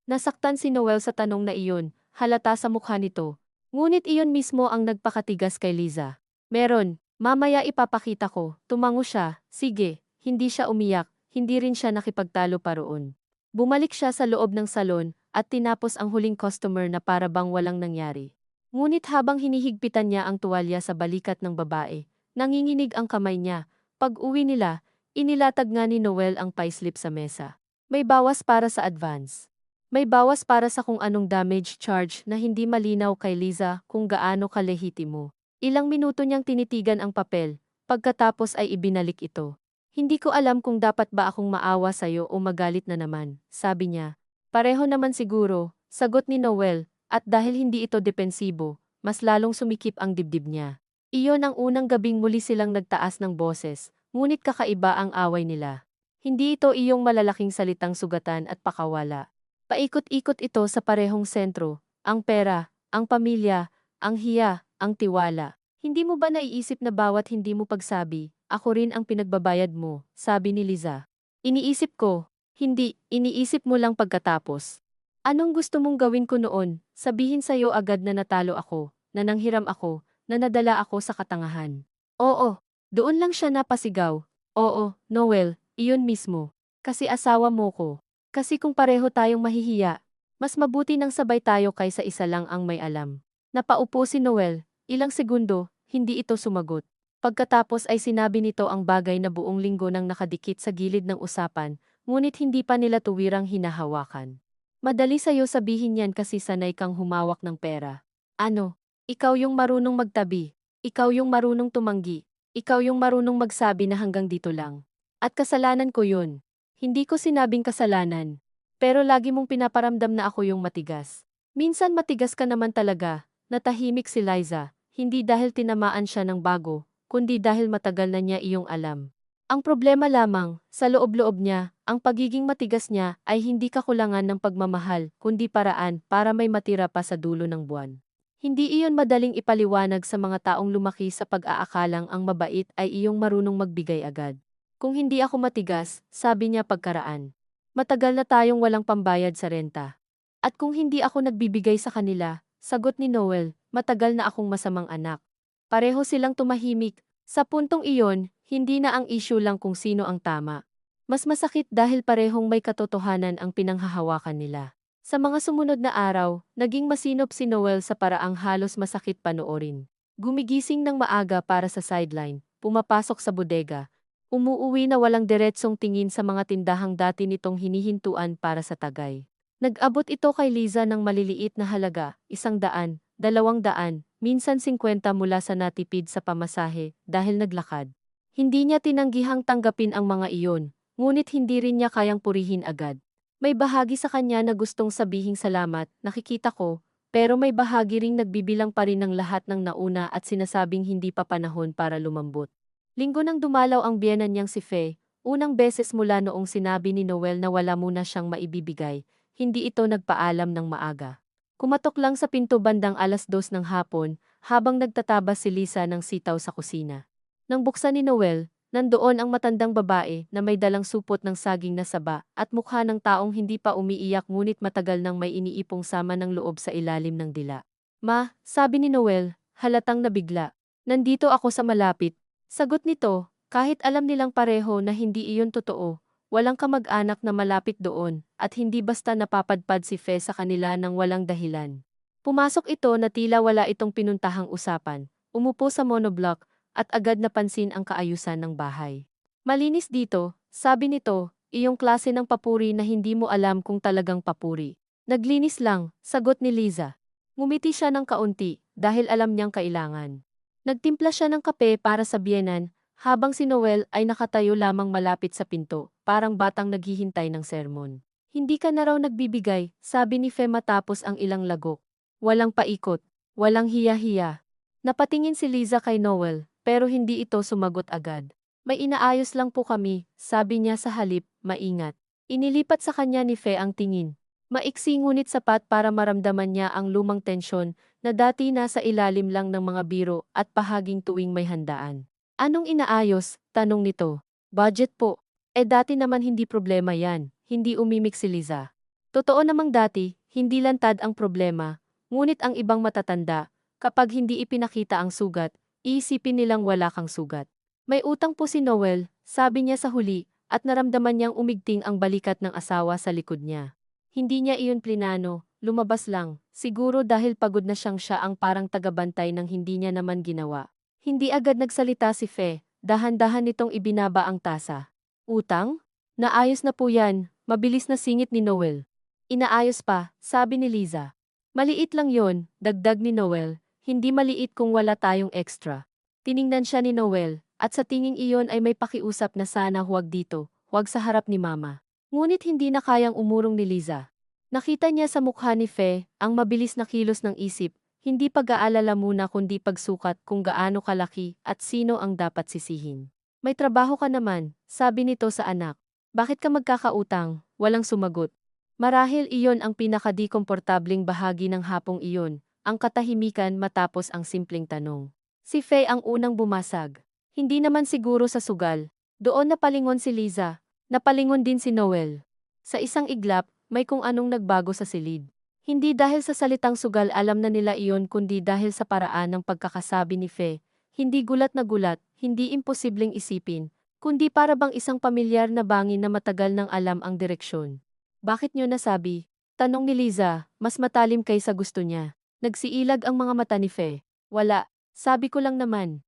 A: Nasaktan si Noel sa tanong na iyon, halata sa mukha nito. Ngunit iyon mismo ang nagpakatigas kay Liza. Meron, mamaya ipapakita ko, tumango siya, sige, hindi siya umiyak, hindi rin siya nakipagtalo pa roon. Bumalik siya sa loob ng salon, at tinapos ang huling customer na para bang walang nangyari. Ngunit habang hinihigpitan niya ang tuwalya sa balikat ng babae, nanginginig ang kamay niya. Pag-uwi nila, inilatag nga ni Noel ang payslip sa mesa. May bawas para sa advance. May bawas para sa kung anong damage charge na hindi malinaw kay Liza kung gaano kalehitimo. Ilang minuto niyang tinitigan ang papel, pagkatapos ay ibinalik ito. Hindi ko alam kung dapat ba akong maawa sa'yo o magalit na naman, sabi niya. Pareho naman siguro, sagot ni Noel, at dahil hindi ito depensibo, mas lalong sumikip ang dibdib niya. Iyon ang unang gabing muli silang nagtaas ng boses, ngunit kakaiba ang away nila. Hindi ito iyong malalaking salitang sugatan at pakawala. Paikot-ikot ito sa parehong sentro, ang pera, ang pamilya, ang hiya, ang tiwala. Hindi mo ba naiisip na bawat hindi mo pagsabi, ako rin ang pinagbabayad mo, sabi ni Liza. Iniisip ko, hindi, iniisip mo lang pagkatapos. Anong gusto mong gawin ko noon? Sabihin sa'yo agad na natalo ako, na nanghiram ako, na nadala ako sa katangahan. Oo, doon lang siya napasigaw. Oo, Noel, iyon mismo. Kasi asawa mo ko. Kasi kung pareho tayong mahihiya, mas mabuti nang sabay tayo kaysa isa lang ang may alam. Napaupo si Noel, ilang segundo, hindi ito sumagot. Pagkatapos ay sinabi nito ang bagay na buong linggo nang nakadikit sa gilid ng usapan, ngunit hindi pa nila tuwirang hinahawakan. Madali sa'yo sabihin yan kasi sanay kang humawak ng pera. Ano? Ikaw yung marunong magtabi. Ikaw yung marunong tumanggi. Ikaw yung marunong magsabi na hanggang dito lang. At kasalanan ko yun. Hindi ko sinabing kasalanan. Pero lagi mong pinaparamdam na ako yung matigas. Minsan matigas ka naman talaga, natahimik si Liza, hindi dahil tinamaan siya ng bago, kundi dahil matagal na niya iyong alam. Ang problema lamang, sa loob-loob niya, ang pagiging matigas niya ay hindi kakulangan ng pagmamahal, kundi paraan para may matira pa sa dulo ng buwan. Hindi iyon madaling ipaliwanag sa mga taong lumaki sa pag-aakalang ang mabait ay iyong marunong magbigay agad. Kung hindi ako matigas, sabi niya pagkaraan. Matagal na tayong walang pambayad sa renta. At kung hindi ako nagbibigay sa kanila, sagot ni Noel, matagal na akong masamang anak. Pareho silang tumahimik. Sa puntong iyon, hindi na ang issue lang kung sino ang tama. Mas masakit dahil parehong may katotohanan ang pinanghahawakan nila. Sa mga sumunod na araw, naging masinop si Noel sa paraang halos masakit panoorin. Gumigising ng maaga para sa sideline, pumapasok sa bodega. Umuuwi na walang diretsong tingin sa mga tindahang dati nitong hinihintuan para sa tagay. Nag-abot ito kay Liza ng maliliit na halaga, 100, 200, minsan 50 mula sa natipid sa pamasahe dahil naglakad. Hindi niya tinanggihang tanggapin ang mga iyon, ngunit hindi rin niya kayang purihin agad. May bahagi sa kanya na gustong sabihing salamat, nakikita ko, pero may bahagi ring nagbibilang pa rin ng lahat ng nauna at sinasabing hindi pa panahon para lumambot. Linggo nang dumalaw ang biyenan niyang si Faye, unang beses mula noong sinabi ni Noel na wala muna siyang maibibigay, hindi ito nagpaalam ng maaga. Kumatok lang sa pinto bandang 2:00 ng hapon, habang nagtatabas si Lisa ng sitaw sa kusina. Nang buksan ni Noel, nandoon ang matandang babae na may dalang supot ng saging na saba at mukha ng taong hindi pa umiiyak ngunit matagal nang may iniipong sama ng loob sa ilalim ng dila. Ma, sabi ni Noel, halatang nabigla. Nandito ako sa malapit. Sagot nito, kahit alam nilang pareho na hindi iyon totoo, walang kamag-anak na malapit doon, at hindi basta napapadpad si Fe sa kanila ng walang dahilan. Pumasok ito na tila wala itong pinuntahang usapan, umupo sa monoblock, at agad napansin ang kaayusan ng bahay. Malinis dito, sabi nito, iyong klase ng papuri na hindi mo alam kung talagang papuri. Naglinis lang, sagot ni Liza. Ngumiti siya ng kaunti dahil alam niyang kailangan. Nagtimpla siya ng kape para sa biyenan, habang si Noel ay nakatayo lamang malapit sa pinto, parang batang naghihintay ng sermon. Hindi ka na raw nagbibigay, sabi ni Fe matapos ang ilang lagok. Walang paikot, walang hiya-hiya. Napatingin si Liza kay Noel, pero hindi ito sumagot agad. May inaayos lang po kami, sabi niya sa halip, maingat. Inilipat sa kanya ni Fe ang tingin. Maiksi ngunit sapat para maramdaman niya ang lumang tensyon na dati nasa ilalim lang ng mga biro at pahaging tuwing may handaan. Anong inaayos? Tanong nito. Budget po. Dati naman hindi problema yan, hindi umimik si Liza. Totoo namang dati, hindi lantad ang problema, ngunit ang ibang matatanda, kapag hindi ipinakita ang sugat, iisipin nilang wala kang sugat. May utang po si Noel, sabi niya sa huli, at naramdaman niyang umigting ang balikat ng asawa sa likod niya. Hindi niya iyon plinano, lumabas lang, siguro dahil pagod na siya ang parang tagabantay ng hindi niya naman ginawa. Hindi agad nagsalita si Fe, dahan-dahan nitong ibinaba ang tasa. Utang? Naayos na po yan, mabilis na singit ni Noel. Inaayos pa, sabi ni Liza. Maliit lang yon, dagdag ni Noel, hindi maliit kung wala tayong extra. Tiningnan siya ni Noel, at sa tinging iyon ay may pakiusap na sana huwag dito, huwag sa harap ni Mama. Ngunit hindi na kayang umurong ni Liza. Nakita niya sa mukha ni Fe ang mabilis na kilos ng isip, hindi pag-aalala muna kundi pagsukat kung gaano kalaki at sino ang dapat sisihin. May trabaho ka naman, sabi nito sa anak. Bakit ka magkakautang? Walang sumagot. Marahil iyon ang pinakadikomportabling bahagi ng hapong iyon, ang katahimikan matapos ang simpleng tanong. Si Fe ang unang bumasag. Hindi naman siguro sa sugal. Doon napalingon si Liza. Napalingon din si Noel. Sa isang iglap, may kung anong nagbago sa silid. Hindi dahil sa salitang sugal alam na nila iyon kundi dahil sa paraan ng pagkakasabi ni Fe. Hindi gulat na gulat, hindi imposibleng isipin, kundi para bang isang pamilyar na bangin na matagal nang alam ang direksyon. Bakit niyo nasabi? Tanong ni Liza, mas matalim kaysa gusto niya. Nagsiilag ang mga mata ni Fe. Wala, sabi ko lang naman.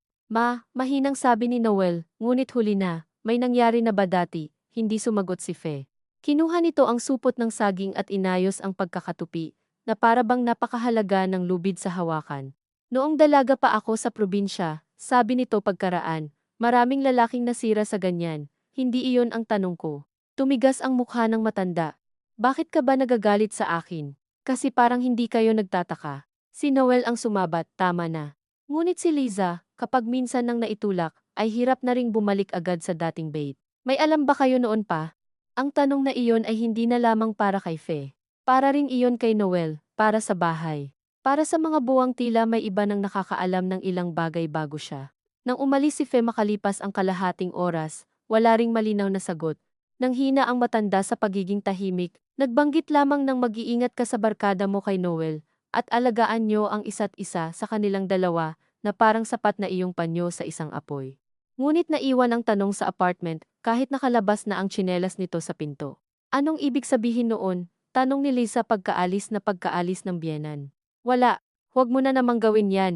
A: Mahinang sabi ni Noel, ngunit huli na, may nangyari na ba dati? Hindi sumagot si Fe. Kinuha nito ang supot ng saging at inayos ang pagkakatupi, na para bang napakahalaga ng lubid sa hawakan. Noong dalaga pa ako sa probinsya, sabi nito pagkaraan, maraming lalaking nasira sa ganyan, hindi iyon ang tanong ko. Tumigas ang mukha ng matanda. Bakit ka ba nagagalit sa akin? Kasi parang hindi kayo nagtataka. Si Noel ang sumabat, tama na. Ngunit si Liza, kapag minsan nang naitulak, ay hirap na ring bumalik agad sa dating bait. May alam ba kayo noon pa? Ang tanong na iyon ay hindi na lamang para kay Fe. Para ring iyon kay Noel, para sa bahay. Para sa mga buwang tila may iba nang nakakaalam ng ilang bagay bago siya. Nang umalis si Fe makalipas ang kalahating oras, wala ring malinaw na sagot. Nang hina ang matanda sa pagiging tahimik, nagbanggit lamang ng mag-iingat ka sa barkada mo kay Noel, at alagaan niyo ang isa't isa sa kanilang dalawa na parang sapat na iyong panyo sa isang apoy. Ngunit naiwan ang tanong sa apartment kahit nakalabas na ang tsinelas nito sa pinto. Anong ibig sabihin noon? Tanong ni Lisa pagkaalis ng biyenan. Wala, huwag mo na namang gawin yan.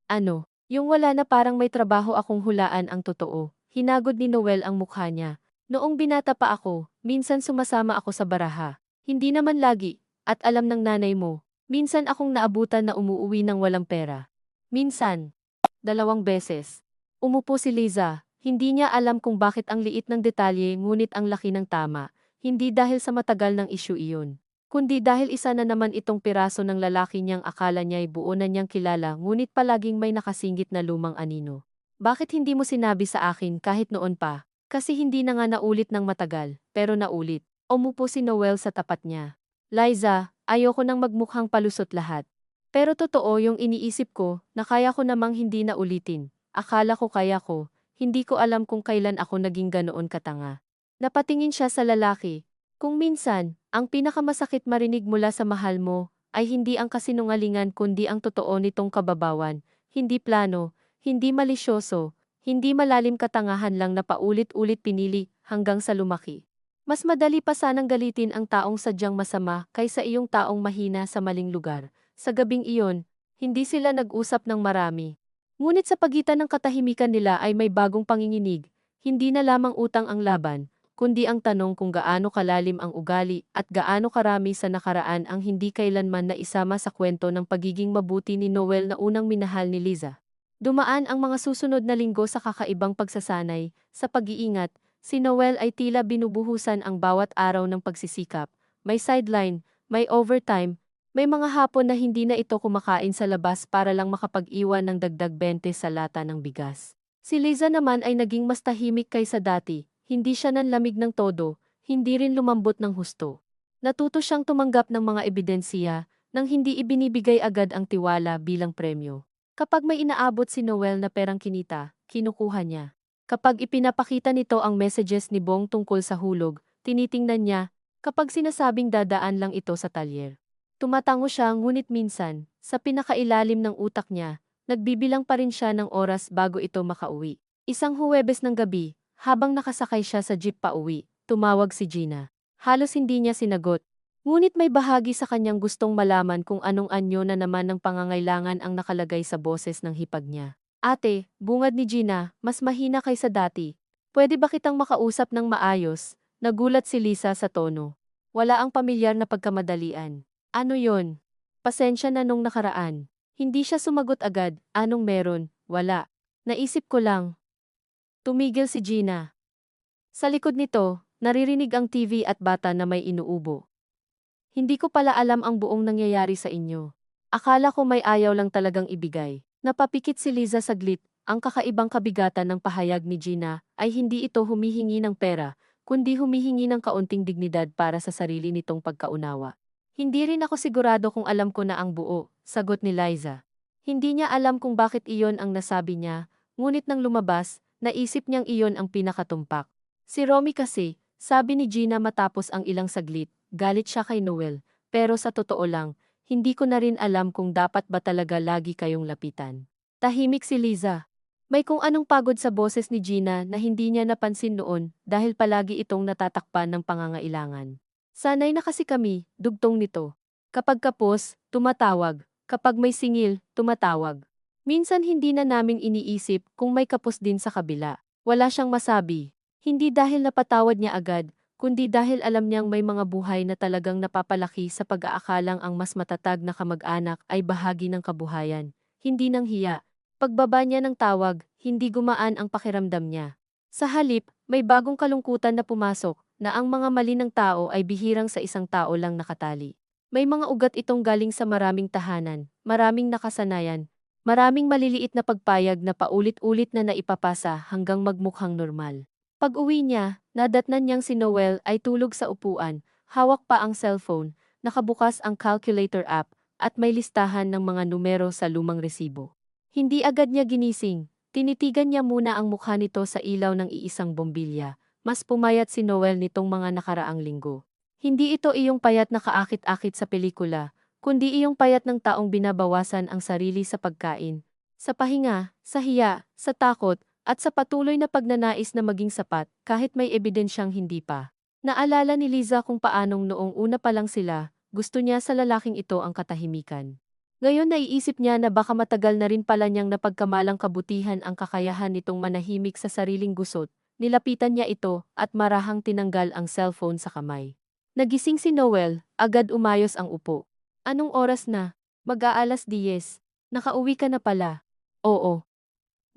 A: Ano? Yung wala na parang may trabaho akong hulaan ang totoo. Hinagod ni Noel ang mukha niya. Noong binata pa ako, minsan sumasama ako sa baraha. Hindi naman lagi, at alam ng nanay mo, minsan akong naabutan na umuuwi ng walang pera. Minsan, 2 beses. Umupo si Liza, hindi niya alam kung bakit ang liit ng detalye ngunit ang laki ng tama, hindi dahil sa matagal ng issue iyon, kundi dahil isa na naman itong piraso ng lalaki niyang akala niya'y buo na niyang kilala ngunit palaging may nakasingit na lumang anino. Bakit hindi mo sinabi sa akin kahit noon pa? Kasi hindi na nga naulit ng matagal, pero naulit. Umupo si Noel sa tapat niya. Liza, ayoko nang magmukhang palusot lahat. Pero totoo yung iniisip ko na kaya ko namang hindi na ulitin. Akala ko kaya ko, hindi ko alam kung kailan ako naging ganoon katanga. Napatingin siya sa lalaki. Kung minsan, ang pinakamasakit marinig mula sa mahal mo, ay hindi ang kasinungalingan kundi ang totoo nitong kababawan, hindi plano, hindi malisyoso, hindi malalim katangahan lang na paulit-ulit pinili hanggang sa lumaki. Mas madali pa sanang galitin ang taong sadyang masama kaysa iyong taong mahina sa maling lugar. Sa gabing iyon, hindi sila nag-usap ng marami. Ngunit sa pagitan ng katahimikan nila ay may bagong panginginig, hindi na lamang utang ang laban, kundi ang tanong kung gaano kalalim ang ugali at gaano karami sa nakaraan ang hindi kailanman na isama sa kwento ng pagiging mabuti ni Noel na unang minahal ni Liza. Dumaan ang mga susunod na linggo sa kakaibang pagsasanay, sa pag-iingat, si Noel ay tila binubuhusan ang bawat araw ng pagsisikap, may sideline, may overtime, may mga hapon na hindi na ito kumakain sa labas para lang makapag-iwan ng dagdag 20 sa lata ng bigas. Si Liza naman ay naging mas tahimik kaysa dati, hindi siya nanlamig ng todo, hindi rin lumambot ng husto. Natuto siyang tumanggap ng mga ebidensiya, nang hindi ibinibigay agad ang tiwala bilang premyo. Kapag may inaabot si Noel na perang kinita, kinukuha niya. Kapag ipinapakita nito ang messages ni Bong tungkol sa hulog, tinitingnan niya, kapag sinasabing dadaan lang ito sa talyer. Tumatango siya ngunit minsan, sa pinakailalim ng utak niya, nagbibilang pa rin siya ng oras bago ito makauwi. Isang Huwebes ng gabi, habang nakasakay siya sa jeep pauwi, tumawag si Gina. Halos hindi niya sinagot. Ngunit may bahagi sa kanyang gustong malaman kung anong anyo na naman ng pangangailangan ang nakalagay sa boses ng hipag niya. Ate, bungad ni Gina, mas mahina kaysa dati. Pwede ba kitang makausap ng maayos? Nagulat si Lisa sa tono. Wala ang pamilyar na pagkamadalian. Ano yon? Pasensya na nung nakaraan. Hindi siya sumagot agad. Anong meron? Wala. Naisip ko lang. Tumigil si Gina. Sa likod nito, naririnig ang TV at bata na may inuubo. Hindi ko pala alam ang buong nangyayari sa inyo. Akala ko may ayaw lang talagang ibigay. Napapikit si Liza saglit, ang kakaibang kabigatan ng pahayag ni Gina ay hindi ito humihingi ng pera, kundi humihingi ng kaunting dignidad para sa sarili nitong pagkaunawa. Hindi rin ako sigurado kung alam ko na ang buo, sagot ni Liza. Hindi niya alam kung bakit iyon ang nasabi niya, ngunit nang lumabas, naisip niyang iyon ang pinakatumpak. Si Romy kasi, sabi ni Gina matapos ang ilang saglit, galit siya kay Noel, pero sa totoo lang, hindi ko na rin alam kung dapat ba talaga lagi kayong lapitan. Tahimik si Liza. May kung anong pagod sa boses ni Gina na hindi niya napansin noon dahil palagi itong natatakpan ng pangangailangan. Sanay na kasi kami, dugtong nito. Kapag kapos, tumatawag. Kapag may singil, tumatawag. Minsan hindi na naming iniisip kung may kapos din sa kabila. Wala siyang masabi. Hindi dahil napatawad niya agad, kundi dahil alam niyang may mga buhay na talagang napapalaki sa pag-aakalang ang mas matatag na kamag-anak ay bahagi ng kabuhayan, hindi ng hiya. Pagbaba niya ng tawag, hindi gumaan ang pakiramdam niya. Sa halip, may bagong kalungkutan na pumasok, na ang mga mali ng tao ay bihirang sa isang tao lang nakatali. May mga ugat itong galing sa maraming tahanan, maraming nakasanayan, maraming maliliit na pagpayag na paulit-ulit na naipapasa hanggang magmukhang normal. Pag-uwi niya, nadatnan niyang si Noel ay tulog sa upuan, hawak pa ang cellphone, nakabukas ang calculator app, at may listahan ng mga numero sa lumang resibo. Hindi agad niya ginising, tinitigan niya muna ang mukha nito sa ilaw ng iisang bombilya. Mas pumayat si Noel nitong mga nakaraang linggo. Hindi ito iyong payat na kaakit-akit sa pelikula, kundi iyong payat ng taong binabawasan ang sarili sa pagkain, sa pahinga, sa hiya, sa takot, at sa patuloy na pagnanais na maging sapat kahit may ebidensyang hindi pa. Naalala ni Liza kung paanong noong una pa lang sila, gusto niya sa lalaking ito ang katahimikan. Ngayon naiisip niya na baka matagal na rin pala niyang napagkamalang kabutihan ang kakayahan nitong manahimik sa sariling gusot. Nilapitan niya ito at marahang tinanggal ang cellphone sa kamay. Nagising si Noel, agad umayos ang upo. Anong oras na? Mag-aalas 10. Nakauwi ka na pala. Oo.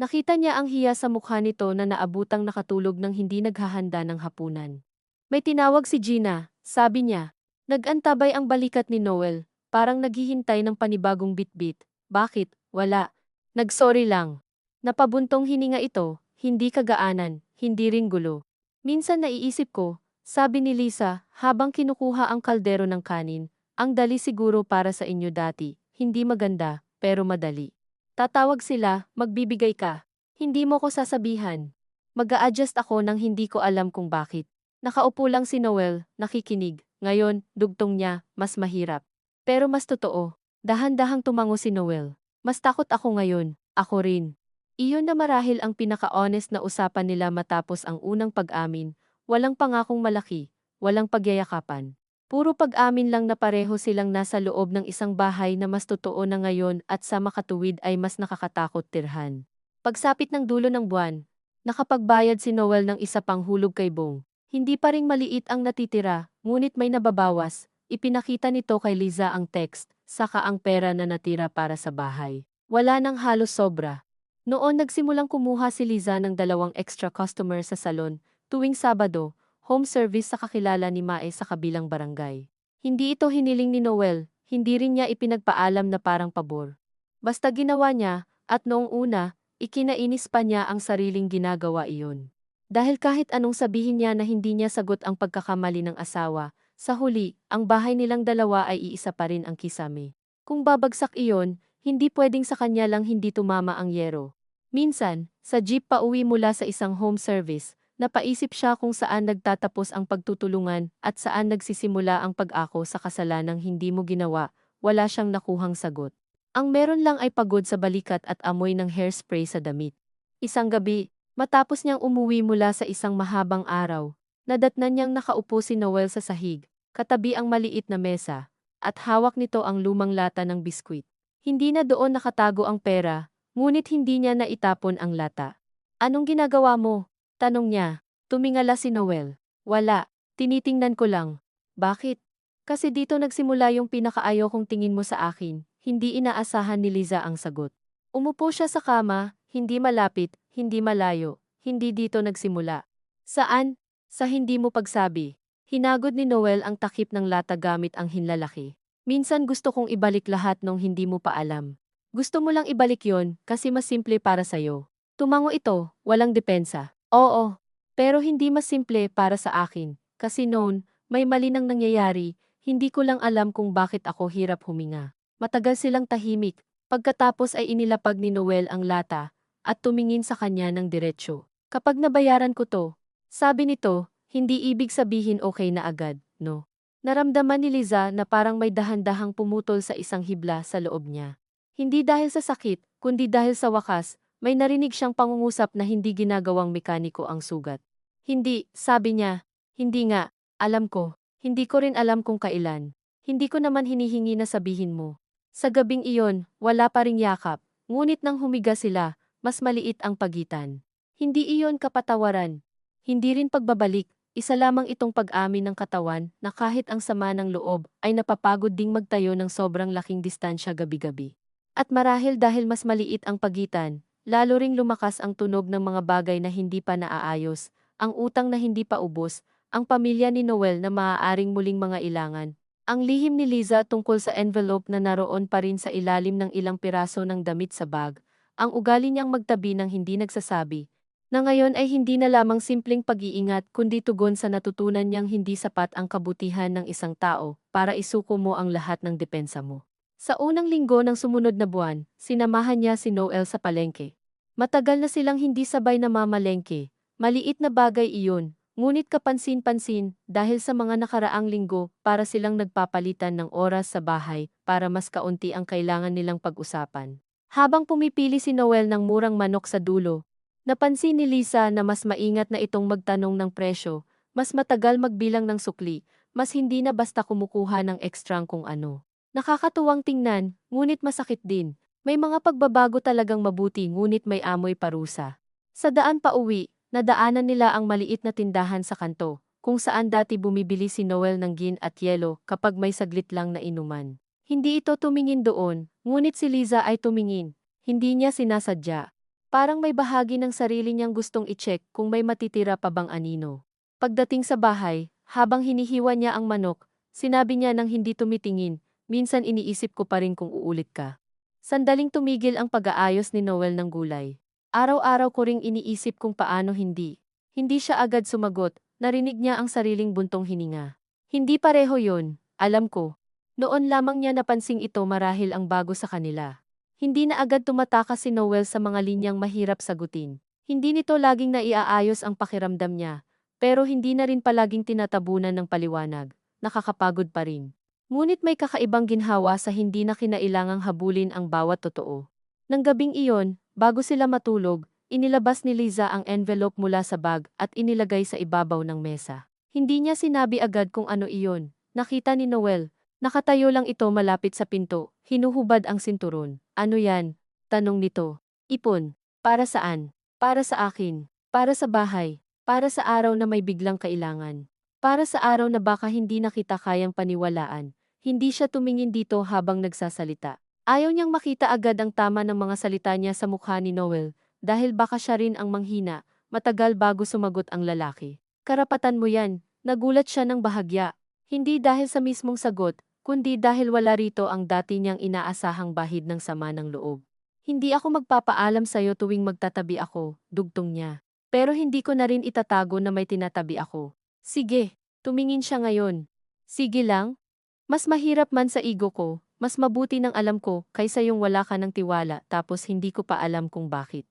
A: Nakita niya ang hiya sa mukha nito na naabutang nakatulog nang hindi naghahanda ng hapunan. May tinawag si Gina, sabi niya. Nag-antabay ang balikat ni Noel, parang naghihintay ng panibagong bitbit. Bakit? Wala. Nag-sorry lang. Napabuntong hininga ito, hindi kagaanan, hindi rin gulo. Minsan naiisip ko, sabi ni Lisa, habang kinukuha ang kaldero ng kanin, ang dali siguro para sa inyo dati, hindi maganda, pero madali. Tatawag sila, magbibigay ka. Hindi mo ko sasabihan. Mag-a-adjust ako nang hindi ko alam kung bakit. Nakaupo lang si Noel, nakikinig. Ngayon, dugtong niya, mas mahirap. Pero mas totoo. Dahan-dahang tumango si Noel. Mas takot ako ngayon, ako rin. Iyon na marahil ang pinaka-honest na usapan nila matapos ang unang pag-amin. Walang pangakong malaki, walang pagyayakapan. Puro pag-amin lang na pareho silang nasa loob ng isang bahay na mas totoo na ngayon at sa makatuwid ay mas nakakatakot tirhan. Pagsapit ng dulo ng buwan, nakapagbayad si Noel ng isa pang hulog kay Bong. Hindi pa ring maliit ang natitira, ngunit may nababawas. Ipinakita nito kay Liza ang text, saka ang pera na natira para sa bahay. Wala nang halos sobra. Noon nagsimulang kumuha si Liza ng 2 extra customer sa salon, tuwing Sabado, home service sa kakilala ni Mae sa kabilang barangay. Hindi ito hiniling ni Noel, hindi rin niya ipinagpaalam na parang pabor. Basta ginawa niya, at noong una, ikinainis pa niya ang sariling ginagawa iyon. Dahil kahit anong sabihin niya na hindi niya sagot ang pagkakamali ng asawa, sa huli, ang bahay nilang dalawa ay iisa pa rin ang kisame. Kung babagsak iyon, hindi pwedeng sa kanya lang hindi tumama ang yero. Minsan, sa jeep pa uwi mula sa isang home service, napaisip siya kung saan nagtatapos ang pagtutulungan at saan nagsisimula ang pag-ako sa kasalanang hindi mo ginawa, wala siyang nakuhang sagot. Ang meron lang ay pagod sa balikat at amoy ng hairspray sa damit. Isang gabi, matapos niyang umuwi mula sa isang mahabang araw, nadatnan niyang nakaupo si Noel sa sahig, katabi ang maliit na mesa, at hawak nito ang lumang lata ng biskwit. Hindi na doon nakatago ang pera, ngunit hindi niya naitapon ang lata. Anong ginagawa mo? Tanong niya. Tumingala si Noel. Wala, tinitingnan ko lang. Bakit? Kasi dito nagsimula yung pinakaayaw kong tingin mo sa akin, hindi inaasahan ni Liza ang sagot. Umupo siya sa kama, hindi malapit, hindi malayo, hindi dito nagsimula. Saan? Sa hindi mo pagsabi. Hinagod ni Noel ang takip ng lata gamit ang hinlalaki. Minsan gusto kong ibalik lahat nung hindi mo pa alam. Gusto mo lang ibalik yon kasi mas simple para sa'yo. Tumango ito, walang depensa. Oo, pero hindi mas simple para sa akin. Kasi noon, may mali nang nangyayari, hindi ko lang alam kung bakit ako hirap huminga. Matagal silang tahimik, pagkatapos ay inilapag ni Noel ang lata, at tumingin sa kanya ng diretsyo. Kapag nabayaran ko to, sabi nito, hindi ibig sabihin okay na agad, no? Naramdaman ni Liza na parang may dahan-dahang pumutol sa isang hibla sa loob niya. Hindi dahil sa sakit, kundi dahil sa wakas, may narinig siyang pangungusap na hindi ginagawang mekaniko ang sugat. Hindi, sabi niya, hindi nga, alam ko, hindi ko rin alam kung kailan. Hindi ko naman hinihingi na sabihin mo. Sa gabing iyon, wala pa ring yakap, ngunit nang humiga sila, mas maliit ang pagitan. Hindi iyon kapatawaran. Hindi rin pagbabalik, isa lamang itong pag-amin ng katawan na kahit ang sama ng loob ay napapagod ding magtayo ng sobrang laking distansya gabi-gabi. At marahil dahil mas maliit ang pagitan, lalo ring lumakas ang tunog ng mga bagay na hindi pa naaayos, ang utang na hindi pa ubos, ang pamilya ni Noel na maaaring muling mga ilangan. Ang lihim ni Liza tungkol sa envelope na naroon pa rin sa ilalim ng ilang piraso ng damit sa bag, ang ugali niyang magtabi ng hindi nagsasabi, na ngayon ay hindi na lamang simpleng pag-iingat kundi tugon sa natutunan niyang hindi sapat ang kabutihan ng isang tao para isuko mo ang lahat ng depensa mo. Sa unang linggo ng sumunod na buwan, sinamahan niya si Noel sa palengke. Matagal na silang hindi sabay na mamalengke. Maliit na bagay iyon, ngunit kapansin-pansin dahil sa mga nakaraang linggo para silang nagpapalitan ng oras sa bahay para mas kaunti ang kailangan nilang pag-usapan. Habang pumipili si Noel ng murang manok sa dulo, napansin ni Lisa na mas maingat na itong magtanong ng presyo, mas matagal magbilang ng sukli, mas hindi na basta kumukuha ng ekstrang kung ano. Nakakatuwang tingnan, ngunit masakit din. May mga pagbabago talagang mabuti ngunit may amoy parusa. Sa daan pa uwi, nadaanan nila ang maliit na tindahan sa kanto, kung saan dati bumibili si Noel ng gin at yelo kapag may saglit lang na inuman. Hindi ito tumingin doon, ngunit si Liza ay tumingin. Hindi niya sinasadya. Parang may bahagi ng sarili niyang gustong i-check kung may matitira pa bang anino. Pagdating sa bahay, habang hinihiwa niya ang manok, sinabi niya nang hindi tumitingin, minsan iniisip ko pa rin kung uulit ka. Sandaling tumigil ang pag-aayos ni Noel ng gulay. Araw-araw ko ring iniisip kung paano hindi. Hindi siya agad sumagot, narinig niya ang sariling buntong hininga. Hindi pareho yon, alam ko. Noon lamang niya napansing ito marahil ang bago sa kanila. Hindi na agad tumatakas si Noel sa mga linyang mahirap sagutin. Hindi nito laging naiaayos ang pakiramdam niya, pero hindi na rin palaging tinatabunan ng paliwanag. Nakakapagod pa rin. Ngunit may kakaibang ginhawa sa hindi na kinailangang habulin ang bawat totoo. Nang gabing iyon, bago sila matulog, inilabas ni Liza ang envelope mula sa bag at inilagay sa ibabaw ng mesa. Hindi niya sinabi agad kung ano iyon. Nakita ni Noel. Nakatayo lang ito malapit sa pinto, hinuhubad ang sinturon. Ano yan? Tanong nito. Ipon. Para saan? Para sa akin. Para sa bahay. Para sa araw na may biglang kailangan. Para sa araw na baka hindi na kita kayang paniwalaan. Hindi siya tumingin dito habang nagsasalita. Ayaw niyang makita agad ang tama ng mga salita niya sa mukha ni Noel, dahil baka siya rin ang manghina. Matagal bago sumagot ang lalaki. Karapatan mo yan. Nagulat siya ng bahagya. Hindi dahil sa mismong sagot, kundi dahil wala rito ang dati niyang inaasahang bahid ng sama ng loob. Hindi ako magpapaalam sa'yo tuwing magtatabi ako, dugtong niya. Pero hindi ko na rin itatago na may tinatabi ako. Sige, tumingin siya ngayon. Sige lang. Mas mahirap man sa ego ko, mas mabuti ng alam ko kaysa yung wala ka ng tiwala tapos hindi ko pa alam kung bakit.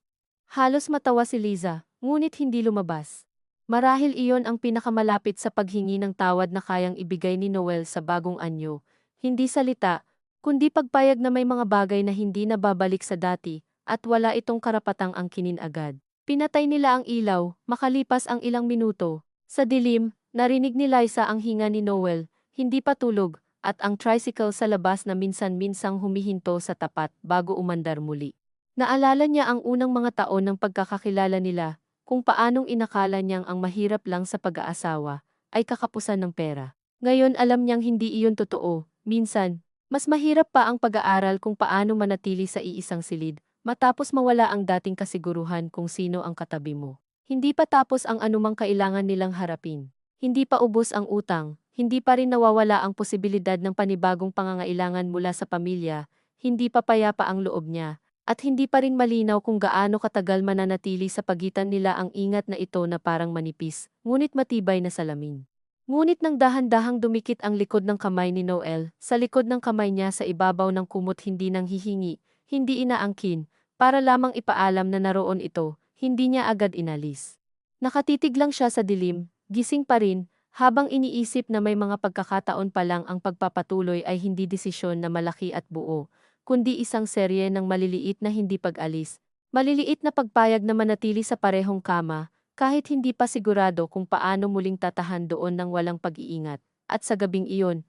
A: Halos matawa si Liza, ngunit hindi lumabas. Marahil iyon ang pinakamalapit sa paghingi ng tawad na kayang ibigay ni Noel sa bagong anyo. Hindi salita, kundi pagpayag na may mga bagay na hindi na babalik sa dati, at wala itong karapatang angkinin agad. Pinatay nila ang ilaw, makalipas ang ilang minuto. Sa dilim, narinig ni Liza ang hinga ni Noel, hindi pa tulog, at ang tricycle sa labas na minsan-minsang humihinto sa tapat bago umandar muli. Naalala niya ang unang mga taon ng pagkakakilala nila, kung paanong inakala niyang ang mahirap lang sa pag-aasawa ay kakapusan ng pera. Ngayon alam niyang hindi iyon totoo. Minsan, mas mahirap pa ang pag-aaral kung paano manatili sa iisang silid, matapos mawala ang dating kasiguruhan kung sino ang katabi mo. Hindi pa tapos ang anumang kailangan nilang harapin. Hindi pa ubos ang utang, hindi pa rin nawawala ang posibilidad ng panibagong pangangailangan mula sa pamilya, hindi pa payapa ang loob niya. At hindi pa rin malinaw kung gaano katagal mananatili sa pagitan nila ang ingat na ito na parang manipis, ngunit matibay na salamin. Ngunit nang dahan-dahang dumikit ang likod ng kamay ni Noel, sa likod ng kamay niya sa ibabaw ng kumot hindi nang hihingi, hindi inaangkin, para lamang ipaalam na naroon ito, hindi niya agad inalis. Nakatitig lang siya sa dilim, gising pa rin, habang iniisip na may mga pagkakataon pa lang ang pagpapatuloy ay hindi desisyon na malaki at buo, kundi isang serye ng maliliit na hindi pag-alis, maliliit na pagpayag na manatili sa parehong kama, kahit hindi pa sigurado kung paano muling tatahan doon ng walang pag-iingat, at sa gabing iyon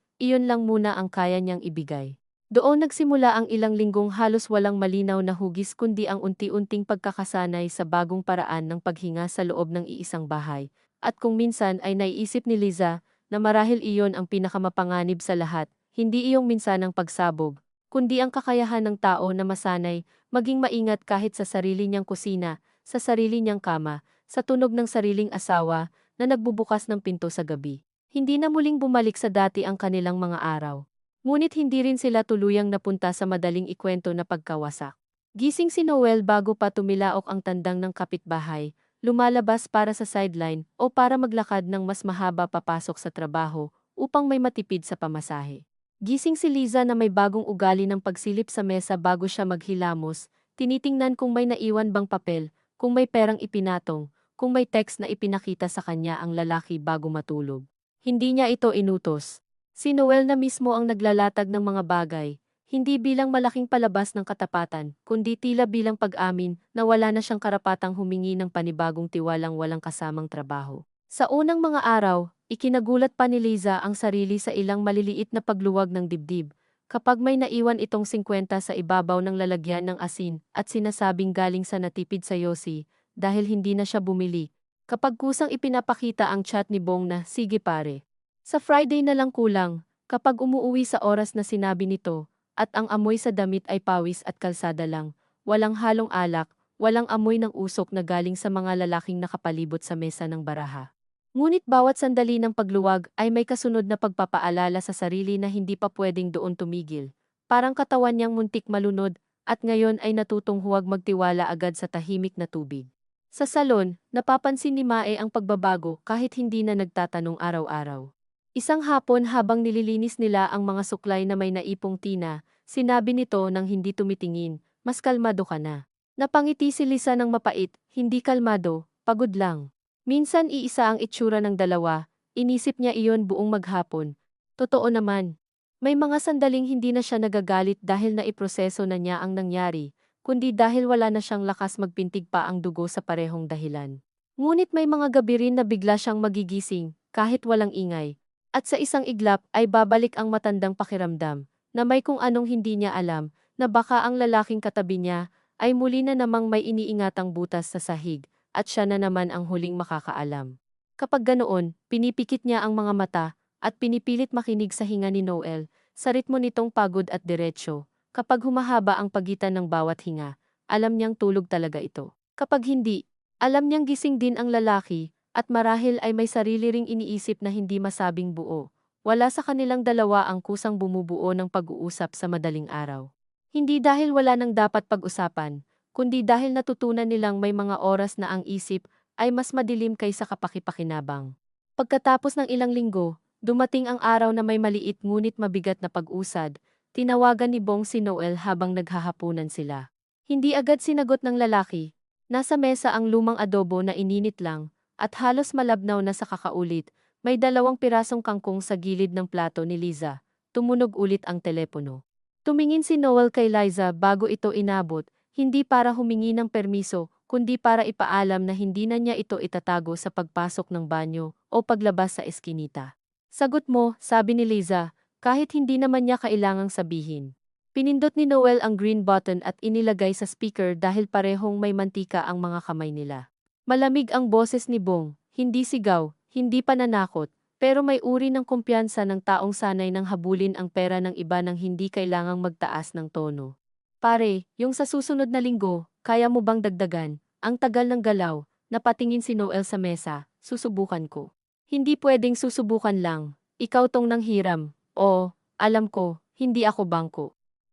A: lang muna ang kaya niyang ibigay. Doon nagsimula ang ilang linggong halos walang malinaw na hugis kundi ang unti-unting pagkakasanay sa bagong paraan ng paghinga sa loob ng iisang bahay, at kung minsan ay naiisip ni Liza na marahil iyon ang pinakamapanganib sa lahat, hindi iyong minsanang pagsabog, kundi ang kakayahan ng tao na masanay, maging maingat kahit sa sarili niyang kusina, sa sarili niyang kama, sa tunog ng sariling asawa na nagbubukas ng pinto sa gabi. Hindi na muling bumalik sa dati ang kanilang mga araw. Ngunit hindi rin sila tuluyang napunta sa madaling ikwento na pagkawasak. Gising si Noel bago pa tumilaok ang tandang ng kapitbahay, lumalabas para sa sideline o para maglakad ng mas mahaba papasok sa trabaho upang may matipid sa pamasahe. Gising si Liza na may bagong ugali ng pagsilip sa mesa bago siya maghilamos, tinitingnan kung may naiwan bang papel, kung may perang ipinatong, kung may text na ipinakita sa kanya ang lalaki bago matulog. Hindi niya ito inutos. Si Noel na mismo ang naglalatag ng mga bagay, hindi bilang malaking palabas ng katapatan, kundi tila bilang pag-amin na wala na siyang karapatang humingi ng panibagong tiwalang walang kasamang trabaho. Sa unang mga araw, ikinagulat pa ni Liza ang sarili sa ilang maliliit na pagluwag ng dibdib, kapag may naiwan itong 50 sa ibabaw ng lalagyan ng asin at sinasabing galing sa natipid sa Yossi, dahil hindi na siya bumili. Kapag kusang ipinapakita ang chat ni Bong na, sige pare. Sa Friday na lang kulang, kapag umuuwi sa oras na sinabi nito, at ang amoy sa damit ay pawis at kalsada lang, walang halong alak, walang amoy ng usok na galing sa mga lalaking nakapalibot sa mesa ng baraha. Ngunit bawat sandali ng pagluwag ay may kasunod na pagpapaalala sa sarili na hindi pa pwedeng doon tumigil. Parang katawan niyang muntik malunod, at ngayon ay natutong huwag magtiwala agad sa tahimik na tubig. Sa salon, napapansin ni Mae ang pagbabago kahit hindi na nagtatanong araw-araw. Isang hapon habang nililinis nila ang mga suklay na may naipong tina, sinabi nito nang hindi tumitingin, mas kalmado ka na. Napangiti si Lisa ng mapait, hindi kalmado, pagod lang. Minsan iisa ang itsura ng dalawa, inisip niya iyon buong maghapon. Totoo naman. May mga sandaling hindi na siya nagagalit dahil naiproseso na niya ang nangyari, kundi dahil wala na siyang lakas magpintig pa ang dugo sa parehong dahilan. Ngunit may mga gabi rin na bigla siyang magigising, kahit walang ingay. At sa isang iglap ay babalik ang matandang pakiramdam na may kung anong hindi niya alam na baka ang lalaking katabi niya ay muli na namang may iniingatang butas sa sahig at siya na naman ang huling makakaalam. Kapag ganoon, pinipikit niya ang mga mata at pinipilit makinig sa hinga ni Noel sa ritmo nitong pagod at diretsyo. Kapag humahaba ang pagitan ng bawat hinga, alam niyang tulog talaga ito. Kapag hindi, alam niyang gising din ang lalaki at marahil ay may sarili ring iniisip na hindi masabing buo. Wala sa kanilang dalawa ang kusang bumubuo ng pag-uusap sa madaling araw. Hindi dahil wala nang dapat pag-usapan, kundi dahil natutunan nilang may mga oras na ang isip ay mas madilim kaysa kapakipakinabang. Pagkatapos ng ilang linggo, dumating ang araw na may maliit ngunit mabigat na pag-usad. Tinawagan ni Bong si Noel habang naghahapunan sila. Hindi agad sinagot ng lalaki. Nasa mesa ang lumang adobo na ininit lang, at halos malabnaw na sa kakaulit, may 2 pirasong kangkong sa gilid ng plato ni Liza. Tumunog ulit ang telepono. Tumingin si Noel kay Liza bago ito inabot, hindi para humingi ng permiso, kundi para ipaalam na hindi na niya ito itatago sa pagpasok ng banyo o paglabas sa eskinita. Sagot mo, sabi ni Liza, kahit hindi naman niya kailangang sabihin. Pinindot ni Noel ang green button at inilagay sa speaker dahil parehong may mantika ang mga kamay nila. Malamig ang boses ni Bong, hindi sigaw, hindi pananakot, pero may uri ng kumpiyansa ng taong sanay nang habulin ang pera ng iba nang hindi kailangang magtaas ng tono. Pare, yung sa susunod na linggo, kaya mo bang dagdagan? Ang tagal ng galaw, napatingin si Noel sa mesa, susubukan ko. Hindi pwedeng susubukan lang, ikaw tong nanghiram. O, alam ko, hindi ako bangko.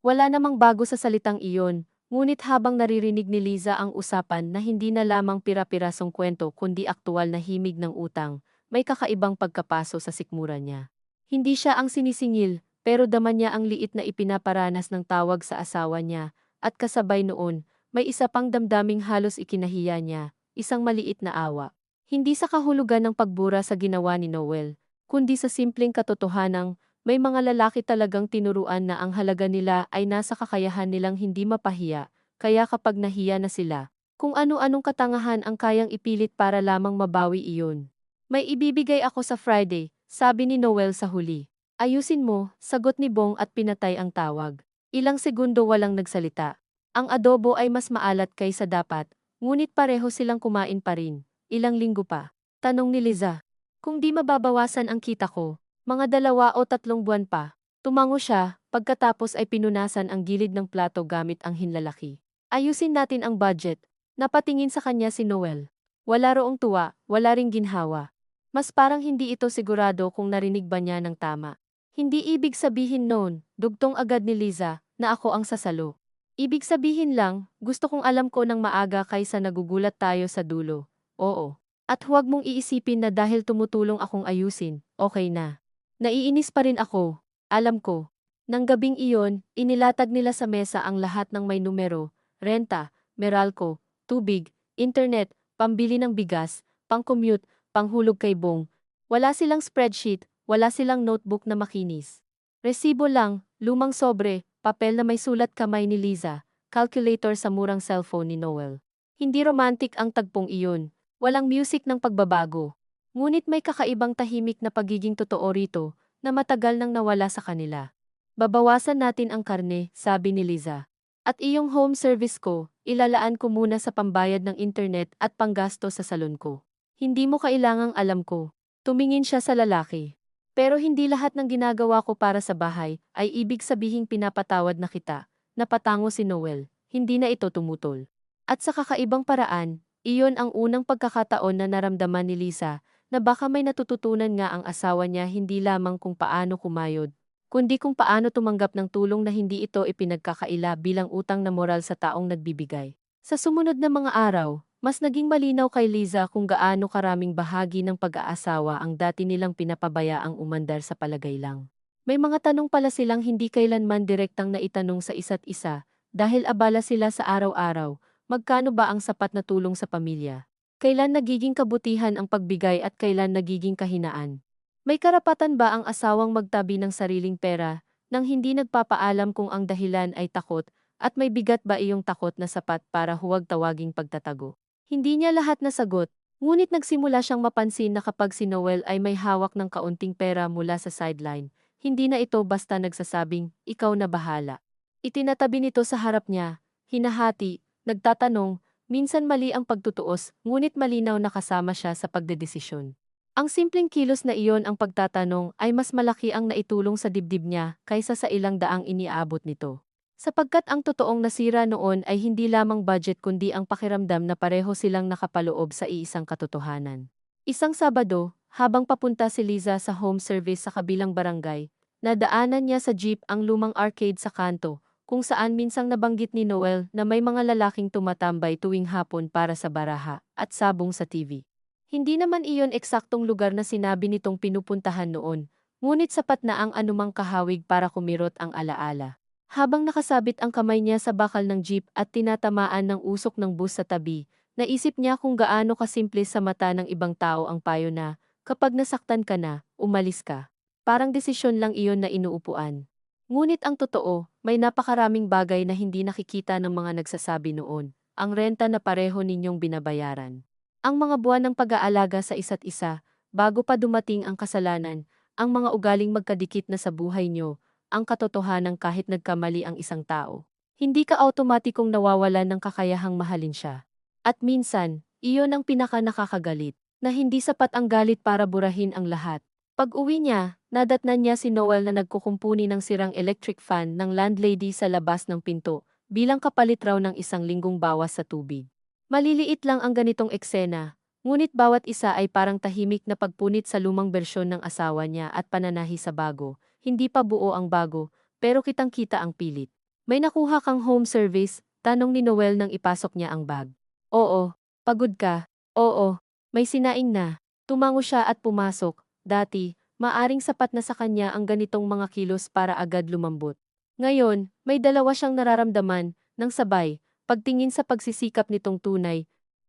A: Wala namang bago sa salitang iyon, ngunit habang naririnig ni Liza ang usapan na hindi na lamang pira-pirasong kwento kundi aktual na himig ng utang, may kakaibang pagkapaso sa sikmura niya. Hindi siya ang sinisingil, pero dama niya ang liit na ipinaparanas ng tawag sa asawa niya, at kasabay noon, may isa pang damdaming halos ikinahiya niya, isang maliit na awa. Hindi sa kahulugan ng pagbura sa ginawa ni Noel, kundi sa simpleng katotohanang may mga lalaki talagang tinuruan na ang halaga nila ay nasa kakayahan nilang hindi mapahiya, kaya kapag nahiya na sila, kung ano-anong katangahan ang kayang ipilit para lamang mabawi iyon. May ibibigay ako sa Friday, sabi ni Noel sa huli. Ayusin mo, sagot ni Bong at pinatay ang tawag. Ilang segundo walang nagsalita. Ang adobo ay mas maalat kaysa dapat, ngunit pareho silang kumain pa rin. Ilang linggo pa. Tanong ni Liza. Kung di mababawasan ang kita ko, mga 2 o 3 buwan pa. Tumango siya, pagkatapos ay pinunasan ang gilid ng plato gamit ang hinlalaki. Ayusin natin ang budget. Napatingin sa kanya si Noel. Wala roong tuwa, wala ring ginhawa. Mas parang hindi ito sigurado kung narinig ba niya ng tama. Hindi ibig sabihin noon, dugtong agad ni Liza, na ako ang sasalo. Ibig sabihin lang, gusto kong alam ko ng maaga kaysa nagugulat tayo sa dulo. Oo. At huwag mong iisipin na dahil tumutulong akong ayusin, okay na. Naiinis pa rin ako, alam ko. Nang gabing iyon, inilatag nila sa mesa ang lahat ng may numero, renta, Meralco, tubig, internet, pambili ng bigas, pang-commute, panghulog kay Bong. Wala silang spreadsheet, wala silang notebook na makinis. Resibo lang, lumang sobre, papel na may sulat kamay ni Liza, calculator sa murang cellphone ni Noel. Hindi romantic ang tagpong iyon, walang music ng pagbabago. Ngunit may kakaibang tahimik na pagiging totoo rito, na matagal nang nawala sa kanila. Babawasan natin ang karne, sabi ni Liza. At iyong home service ko, ilalaan ko muna sa pambayad ng internet at panggasto sa salon ko. Hindi mo kailangang alam ko. Tumingin siya sa lalaki. Pero hindi lahat ng ginagawa ko para sa bahay ay ibig sabihing pinapatawad na kita. Napatango si Noel. Hindi na ito tumutol. At sa kakaibang paraan, iyon ang unang pagkakataon na naramdaman ni Liza na baka may natututunan nga ang asawa niya hindi lamang kung paano kumayod, kundi kung paano tumanggap ng tulong na hindi ito ipinagkakaila bilang utang na moral sa taong nagbibigay. Sa sumunod na mga araw, mas naging malinaw kay Liza kung gaano karaming bahagi ng pag-aasawa ang dati nilang pinapabayaang umandar sa palagay lang. May mga tanong pala silang hindi kailanman direktang naitanong sa isa't isa, dahil abala sila sa araw-araw, magkano ba ang sapat na tulong sa pamilya? Kailan nagiging kabutihan ang pagbigay at kailan nagiging kahinaan? May karapatan ba ang asawang magtabi ng sariling pera nang hindi nagpapaalam kung ang dahilan ay takot at may bigat ba iyong takot na sapat para huwag tawaging pagtatago? Hindi niya lahat nasagot, Ngunit nagsimula siyang mapansin na kapag si Noel ay may hawak ng kaunting pera mula sa sideline, hindi na ito basta nagsasabing, ikaw na bahala. Itinatabi nito sa harap niya, hinahati, nagtatanong, minsan mali ang pagtutuos, ngunit malinaw na kasama siya sa pagdedesisyon. Ang simpleng kilos na iyon ang pagtatanong ay mas malaki ang naitulong sa dibdib niya kaysa sa ilang daang iniabot nito. Sapagkat ang totoong nasira noon ay hindi lamang budget kundi ang pakiramdam na pareho silang nakapaloob sa iisang katotohanan. Isang Sabado, habang papunta si Liza sa home service sa kabilang barangay, nadaanan niya sa jeep ang lumang arcade sa kanto, kung saan minsang nabanggit ni Noel na may mga lalaking tumatambay tuwing hapon para sa baraha at sabong sa TV. Hindi naman iyon eksaktong lugar na sinabi nitong pinupuntahan noon, ngunit sapat na ang anumang kahawig para kumirot ang alaala. Habang nakasabit ang kamay niya sa bakal ng jeep at tinatamaan ng usok ng bus sa tabi, naisip niya kung gaano kasimple sa mata ng ibang tao ang payo na, kapag nasaktan ka na, umalis ka. Parang desisyon lang iyon na inuupuan. Ngunit ang totoo, may napakaraming bagay na hindi nakikita ng mga nagsasabi noon, ang renta na pareho ninyong binabayaran. Ang mga buwan ng pag-aalaga sa isa't isa, bago pa dumating ang kasalanan, ang mga ugaling magkadikit na sa buhay niyo, ang katotohanan kahit nagkamali ang isang tao. Hindi ka automatikong nawawalan ng kakayahang mahalin siya. At minsan, iyon ang pinaka-nakakagalit, na hindi sapat ang galit para burahin ang lahat. Pag-uwi niya, nadatnan niya si Noel na nagkukumpuni ng sirang electric fan ng landlady sa labas ng pinto, bilang kapalit raw ng isang linggong bawas sa tubig. Maliliit lang ang ganitong eksena, ngunit bawat isa ay parang tahimik na pagpunit sa lumang bersyon ng asawa niya at pananahi sa bago. Hindi pa buo ang bago, pero kitang-kita ang pilit. May nakuha kang home service? Tanong ni Noel nang ipasok niya ang bag. Oo. Pagod ka? Oo. May sinaing na. Tumango siya at pumasok. Dati, maaring sapat na sa kanya ang ganitong mga kilos para agad lumambot. Ngayon, may dalawa siyang nararamdaman, nang sabay, pagtingin sa pagsisikap nitong tunay,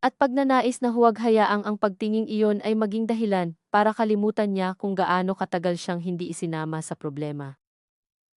A: at pagnanais na huwag hayaang ang pagtinging iyon ay maging dahilan para kalimutan niya kung gaano katagal siyang hindi isinama sa problema.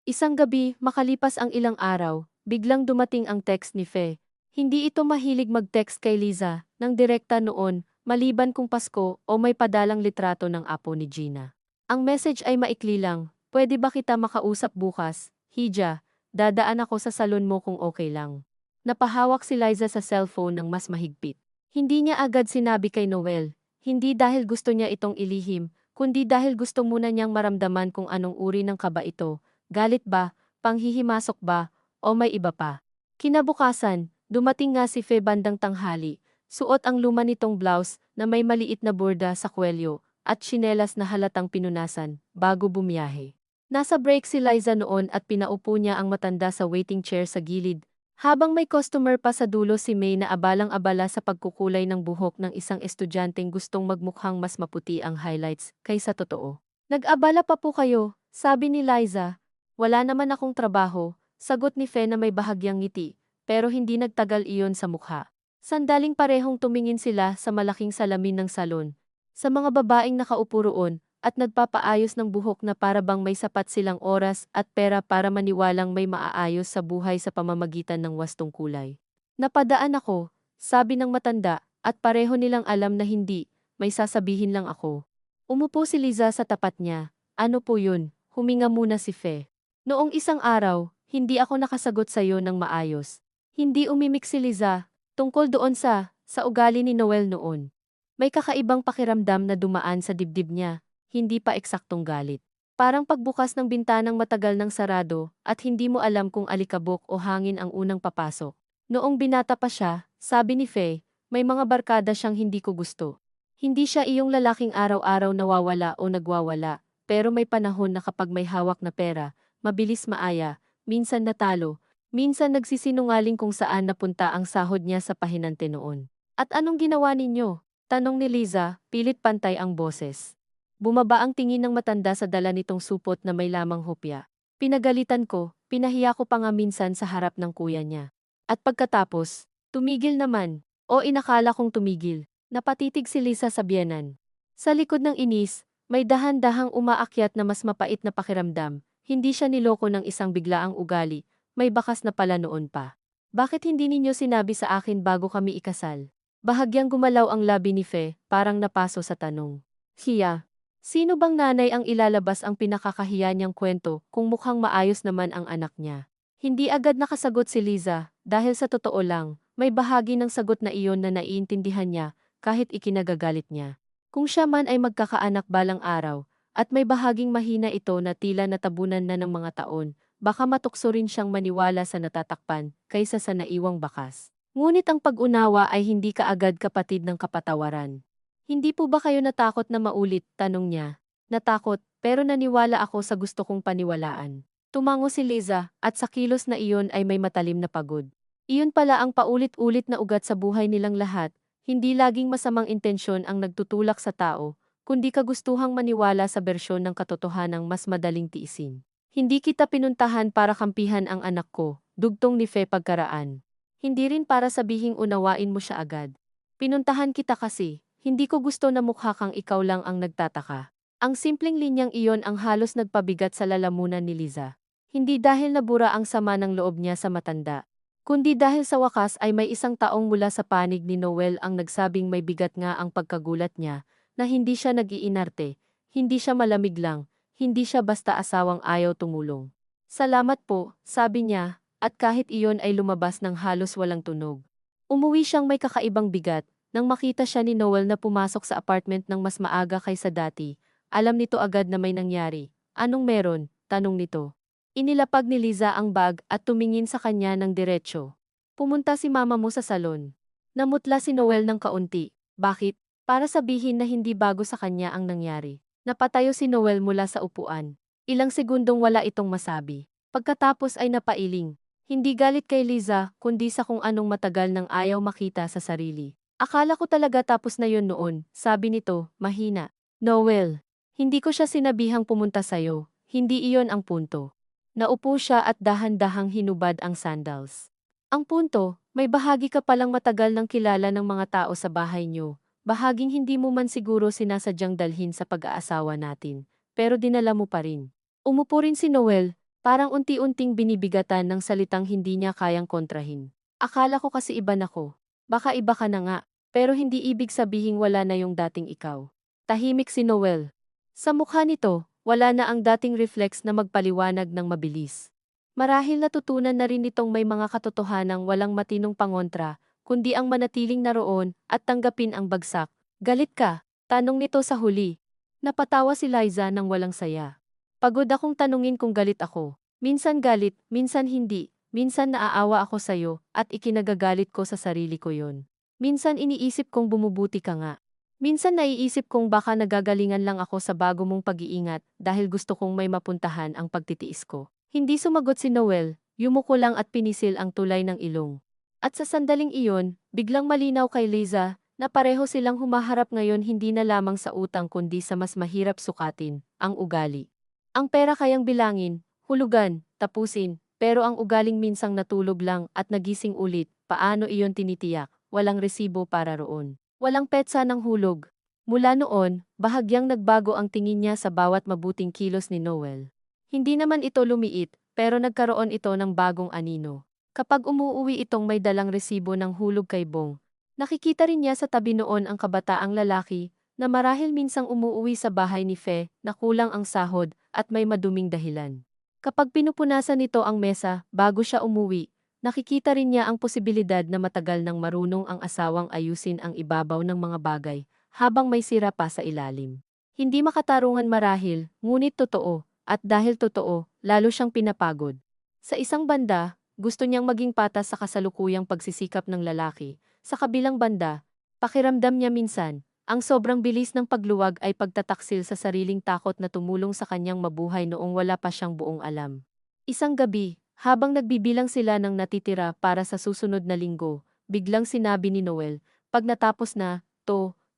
A: Isang gabi, makalipas ang ilang araw, biglang dumating ang text ni Fe. Hindi ito mahilig mag-text kay Liza, nang direkta noon, maliban kung Pasko o may padalang litrato ng apo ni Gina. Ang message ay maikli lang, pwede ba kita makausap bukas, Hija, dadaan ako sa salon mo kung okay lang. Napahawak si Liza sa cellphone ng mas mahigpit. Hindi niya agad sinabi kay Noel, hindi dahil gusto niya itong ilihim, kundi dahil gusto muna niyang maramdaman kung anong uri ng kaba ito, galit ba, panghihimasok ba, o may iba pa. Kinabukasan, dumating nga si Fe bandang tanghali, suot ang luma nitong blouse na may maliit na borda sa kwelyo, at tsinelas na halatang pinunasan, bago bumiyahe. Nasa break si Liza noon at pinaupo niya ang matanda sa waiting chair sa gilid, habang may customer pa sa dulo si May na abalang-abala sa pagkukulay ng buhok ng isang estudyanteng gustong magmukhang mas maputi ang highlights kaysa totoo. Nag-abala pa po kayo, sabi ni Liza. Wala naman akong trabaho, sagot ni Fe na may bahagyang ngiti, pero hindi nagtagal iyon sa mukha. Sandaling parehong tumingin sila sa malaking salamin ng salon, sa mga babaeng nakaupo roon, at nagpapaayos ng buhok na para bang may sapat silang oras at pera para maniwalang may maaayos sa buhay sa pamamagitan ng wastong kulay. Napadaan ako, sabi ng matanda, at pareho nilang alam na hindi, may sasabihin lang ako. Umupo si Liza sa tapat niya. Ano po yun? Huminga muna si Fe. Noong isang araw, hindi ako nakasagot sa iyo ng maayos. Hindi umimik si Liza, tungkol doon sa ugali ni Noel noon. May kakaibang pakiramdam na dumaan sa dibdib niya. Hindi pa eksaktong galit. Parang pagbukas ng bintanang matagal ng sarado at hindi mo alam kung alikabok o hangin ang unang papasok. Noong binata pa siya, sabi ni Faye, may mga barkada siyang hindi ko gusto. Hindi siya iyong lalaking araw-araw nawawala o nagwawala, pero may panahon na kapag may hawak na pera, mabilis maaya, minsan natalo, minsan nagsisinungaling kung saan napunta ang sahod niya sa pahinante noon. At anong ginawa ninyo? Tanong ni Liza, pilit pantay ang boses. Bumaba ang tingin ng matanda sa dala nitong supot na may lamang hopya. Pinagalitan ko, pinahiya ko pa nga minsan sa harap ng kuya niya. At pagkatapos, tumigil naman, o inakala kong tumigil, napatitig si Lisa sa biyenan. Sa likod ng inis, may dahan-dahang umaakyat na mas mapait na pakiramdam, hindi siya niloko ng isang biglaang ugali, may bakas na pala noon pa. Bakit hindi ninyo sinabi sa akin bago kami ikasal? Bahagyang gumalaw ang labi ni Fe, parang napaso sa tanong. Hiya. Sino bang nanay ang ilalabas ang pinakakahiya niyang kwento kung mukhang maayos naman ang anak niya? Hindi agad nakasagot si Liza, dahil sa totoo lang, may bahagi ng sagot na iyon na naiintindihan niya, kahit ikinagagalit niya. Kung siya man ay magkakaanak balang araw, at may bahaging mahina ito na tila natabunan na ng mga taon, baka matukso rin siyang maniwala sa natatakpan, kaysa sa naiwang bakas. Ngunit ang pag-unawa ay hindi kaagad kapatid ng kapatawaran. Hindi po ba kayo natakot na maulit? Tanong niya. Natakot, pero naniwala ako sa gusto kong paniwalaan. Tumango si Liza, at sa kilos na iyon ay may matalim na pagod. Iyon pala ang paulit-ulit na ugat sa buhay nilang lahat, hindi laging masamang intensyon ang nagtutulak sa tao, kundi kagustuhang maniwala sa bersyon ng katotohanang mas madaling tiisin. Hindi kita pinuntahan para kampihan ang anak ko, dugtong ni Fe pagkaraan. Hindi rin para sabihing unawain mo siya agad. Pinuntahan kita kasi, hindi ko gusto na mukha kang ikaw lang ang nagtataka. Ang simpleng linyang iyon ang halos nagpabigat sa lalamunan ni Liza. Hindi dahil nabura ang sama ng loob niya sa matanda, kundi dahil sa wakas ay may isang taong mula sa panig ni Noel ang nagsabing may bigat nga ang pagkagulat niya, na hindi siya nag-iinarte, hindi siya malamig lang, hindi siya basta asawang ayaw tumulong. Salamat po, sabi niya, at kahit iyon ay lumabas ng halos walang tunog. Umuwi siyang may kakaibang bigat, nang makita siya ni Noel na pumasok sa apartment ng mas maaga kaysa dati. Alam nito agad na may nangyari. Anong meron? Tanong nito. Inilapag ni Liza ang bag at tumingin sa kanya ng diretsyo. Pumunta si mama mo sa salon. Namutla si Noel ng kaunti. Bakit? Para sabihin na hindi bago sa kanya ang nangyari. Napatayo si Noel mula sa upuan. Ilang segundong wala itong masabi. Pagkatapos ay napailing. Hindi galit kay Liza, kundi sa kung anong matagal nang ayaw makita sa sarili. Akala ko talaga tapos na yun noon, sabi nito, mahina. Noel, hindi ko siya sinabihang pumunta sa'yo, hindi iyon ang punto. Naupo siya at dahan-dahang hinubad ang sandals. Ang punto, may bahagi ka palang matagal nang kilala ng mga tao sa bahay niyo, bahaging hindi mo man siguro sinasadyang dalhin sa pag-aasawa natin, pero dinala mo pa rin. Umupo rin si Noel, parang unti-unting binibigatan ng salitang hindi niya kayang kontrahin. Akala ko kasi iba na ko. Baka iba ka na nga, pero hindi ibig sabihing wala na yung dating ikaw. Tahimik si Noel. Sa mukha nito, wala na ang dating reflex na magpaliwanag ng mabilis. Marahil natutunan na rin nitong may mga katotohanang walang matinong pangontra, kundi ang manatiling naroon at tanggapin ang bagsak. Galit ka? Tanong nito sa huli. Napatawa si Liza nang walang saya. Pagod akong tanungin kung galit ako. Minsan galit, minsan hindi. Minsan naaawa ako sa'yo, at ikinagagalit ko sa sarili ko yon. Minsan iniisip kong bumubuti ka nga. Minsan naiisip kong baka nagagalingan lang ako sa bago mong pag-iingat dahil gusto kong may mapuntahan ang pagtitiis ko. Hindi sumagot si Noel, yumuko lang at pinisil ang tulay ng ilong. At sa sandaling iyon, biglang malinaw kay Liza na pareho silang humaharap ngayon hindi na lamang sa utang kundi sa mas mahirap sukatin, ang ugali. Ang pera kayang bilangin, hulugan, tapusin, pero ang ugaling minsang natulog lang at nagising ulit, paano iyon tinitiyak? Walang resibo para roon. Walang petsa ng hulog. Mula noon, bahagyang nagbago ang tingin niya sa bawat mabuting kilos ni Noel. Hindi naman ito lumiit, pero nagkaroon ito ng bagong anino. Kapag umuuwi itong may dalang resibo ng hulog kay Bong, nakikita rin niya sa tabi noon ang kabataang lalaki, na marahil minsang umuuwi sa bahay ni Fe, na kulang ang sahod, at may maduming dahilan. Kapag pinupunasan nito ang mesa, bago siya umuwi, nakikita rin niya ang posibilidad na matagal nang marunong ang asawang ayusin ang ibabaw ng mga bagay, habang may sira pa sa ilalim. Hindi makatarungan marahil, ngunit totoo, at dahil totoo, lalo siyang pinapagod. Sa isang banda, gusto niyang maging patas sa kasalukuyang pagsisikap ng lalaki. Sa kabilang banda, pakiramdam niya minsan, ang sobrang bilis ng pagluwag ay pagtataksil sa sariling takot na tumulong sa kanyang mabuhay noong wala pa siyang buong alam. Isang gabi, habang nagbibilang sila ng natitira para sa susunod na linggo, biglang sinabi ni Noel, pag natapos na,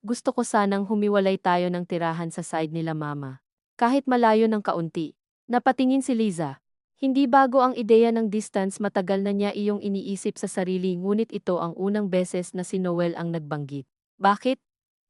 A: gusto ko sanang humiwalay tayo ng tirahan sa side nila mama. Kahit malayo ng kaunti. Napatingin si Liza. Hindi bago ang ideya ng distance, matagal na niya iyong iniisip sa sarili, ngunit ito ang unang beses na si Noel ang nagbanggit. Bakit?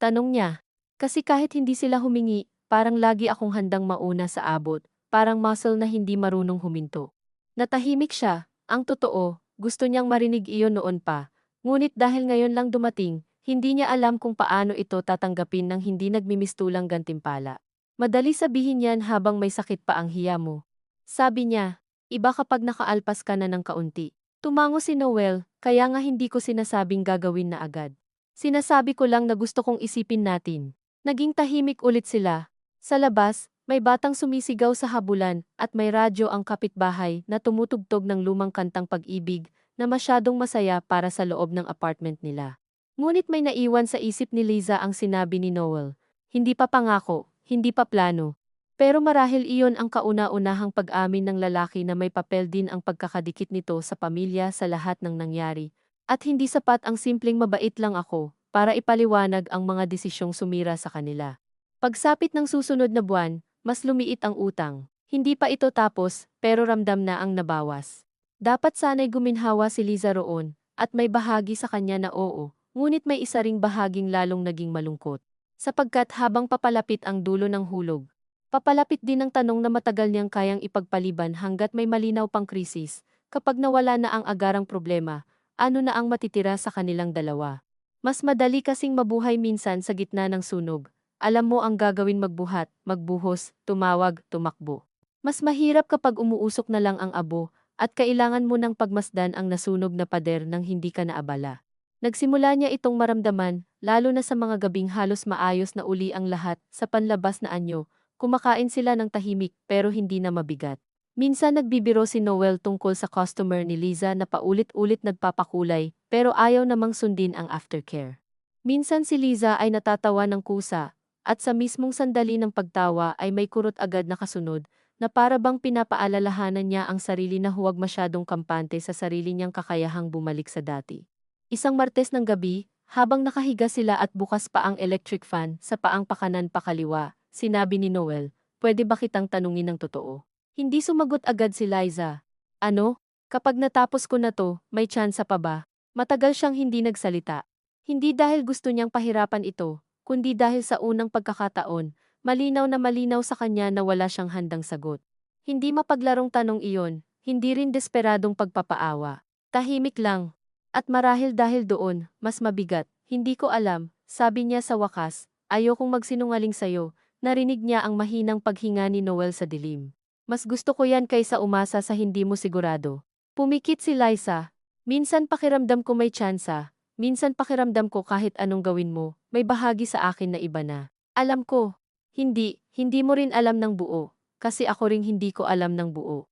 A: Tanong niya. Kasi kahit hindi sila humingi, parang lagi akong handang mauna sa abot, parang muscle na hindi marunong huminto. Natahimik siya, ang totoo, gusto niyang marinig iyon noon pa, ngunit dahil ngayon lang dumating, hindi niya alam kung paano ito tatanggapin ng hindi nagmimistulang gantimpala. Madali sabihin yan habang may sakit pa ang hiya mo. Sabi niya, iba kapag nakaalpas ka na ng kaunti. Tumango si Noel, kaya nga hindi ko sinasabing gagawin na agad. Sinasabi ko lang na gusto kong isipin natin. Naging tahimik ulit sila. Sa labas, may batang sumisigaw sa habulan at may radyo ang kapitbahay na tumutugtog ng lumang kantang pag-ibig na masyadong masaya para sa loob ng apartment nila. Ngunit may naiwan sa isip ni Liza ang sinabi ni Noel. Hindi pa pangako, hindi pa plano. Pero marahil iyon ang kauna-unahang pag-amin ng lalaki na may papel din ang pagkakadikit nito sa pamilya sa lahat ng nangyari. At hindi sapat ang simpleng mabait lang ako para ipaliwanag ang mga desisyong sumira sa kanila. Pagsapit ng susunod na buwan, mas lumiit ang utang. Hindi pa ito tapos, pero ramdam na ang nabawas. Dapat sana'y guminhawa si Liza roon, at may bahagi sa kanya na oo, ngunit may isa ring bahaging lalong naging malungkot. Sapagkat habang papalapit ang dulo ng hulog, papalapit din ang tanong na matagal niyang kayang ipagpaliban hanggat may malinaw pang krisis. Kapag nawala na ang agarang problema, ano na ang matitira sa kanilang dalawa? Mas madali kasing mabuhay minsan sa gitna ng sunog. Alam mo ang gagawin magbuhat, magbuhos, tumawag, tumakbo. Mas mahirap kapag umuusok na lang ang abo at kailangan mo ng pagmasdan ang nasunog na pader nang hindi ka naabala. Nagsimula niya itong maramdaman, lalo na sa mga gabing halos maayos na uli ang lahat sa panlabas na anyo. Kumakain sila ng tahimik pero hindi na mabigat. Minsan nagbibiro si Noel tungkol sa customer ni Liza na paulit-ulit nagpapakulay pero ayaw namang sundin ang aftercare. Minsan si Liza ay natatawa ng kusa at sa mismong sandali ng pagtawa ay may kurot agad na kasunod na para bang pinapaalalahanan niya ang sarili na huwag masyadong kampante sa sarili niyang kakayahang bumalik sa dati. Isang Martes ng gabi, habang nakahiga sila at bukas pa ang electric fan sa paang pakanan pakaliwa, sinabi ni Noel, pwede ba kitang tanungin ng totoo? Hindi sumagot agad si Liza. Ano? Kapag natapos ko na to, may tsansa pa ba? Matagal siyang hindi nagsalita. Hindi dahil gusto niyang pahirapan ito, kundi dahil sa unang pagkakataon, malinaw na malinaw sa kanya na wala siyang handang sagot. Hindi mapaglarong tanong iyon, hindi rin desperadong pagpapaawa. Tahimik lang. At marahil dahil doon, mas mabigat, hindi ko alam, sabi niya sa wakas, ayokong magsinungaling sayo, narinig niya ang mahinang paghinga ni Noel sa dilim. Mas gusto ko yan kaysa umasa sa hindi mo sigurado. Pumikit si Liza, minsan pakiramdam ko may tsansa, minsan pakiramdam ko kahit anong gawin mo, may bahagi sa akin na iba na. Alam ko, hindi mo rin alam ng buo, kasi ako ring hindi ko alam ng buo.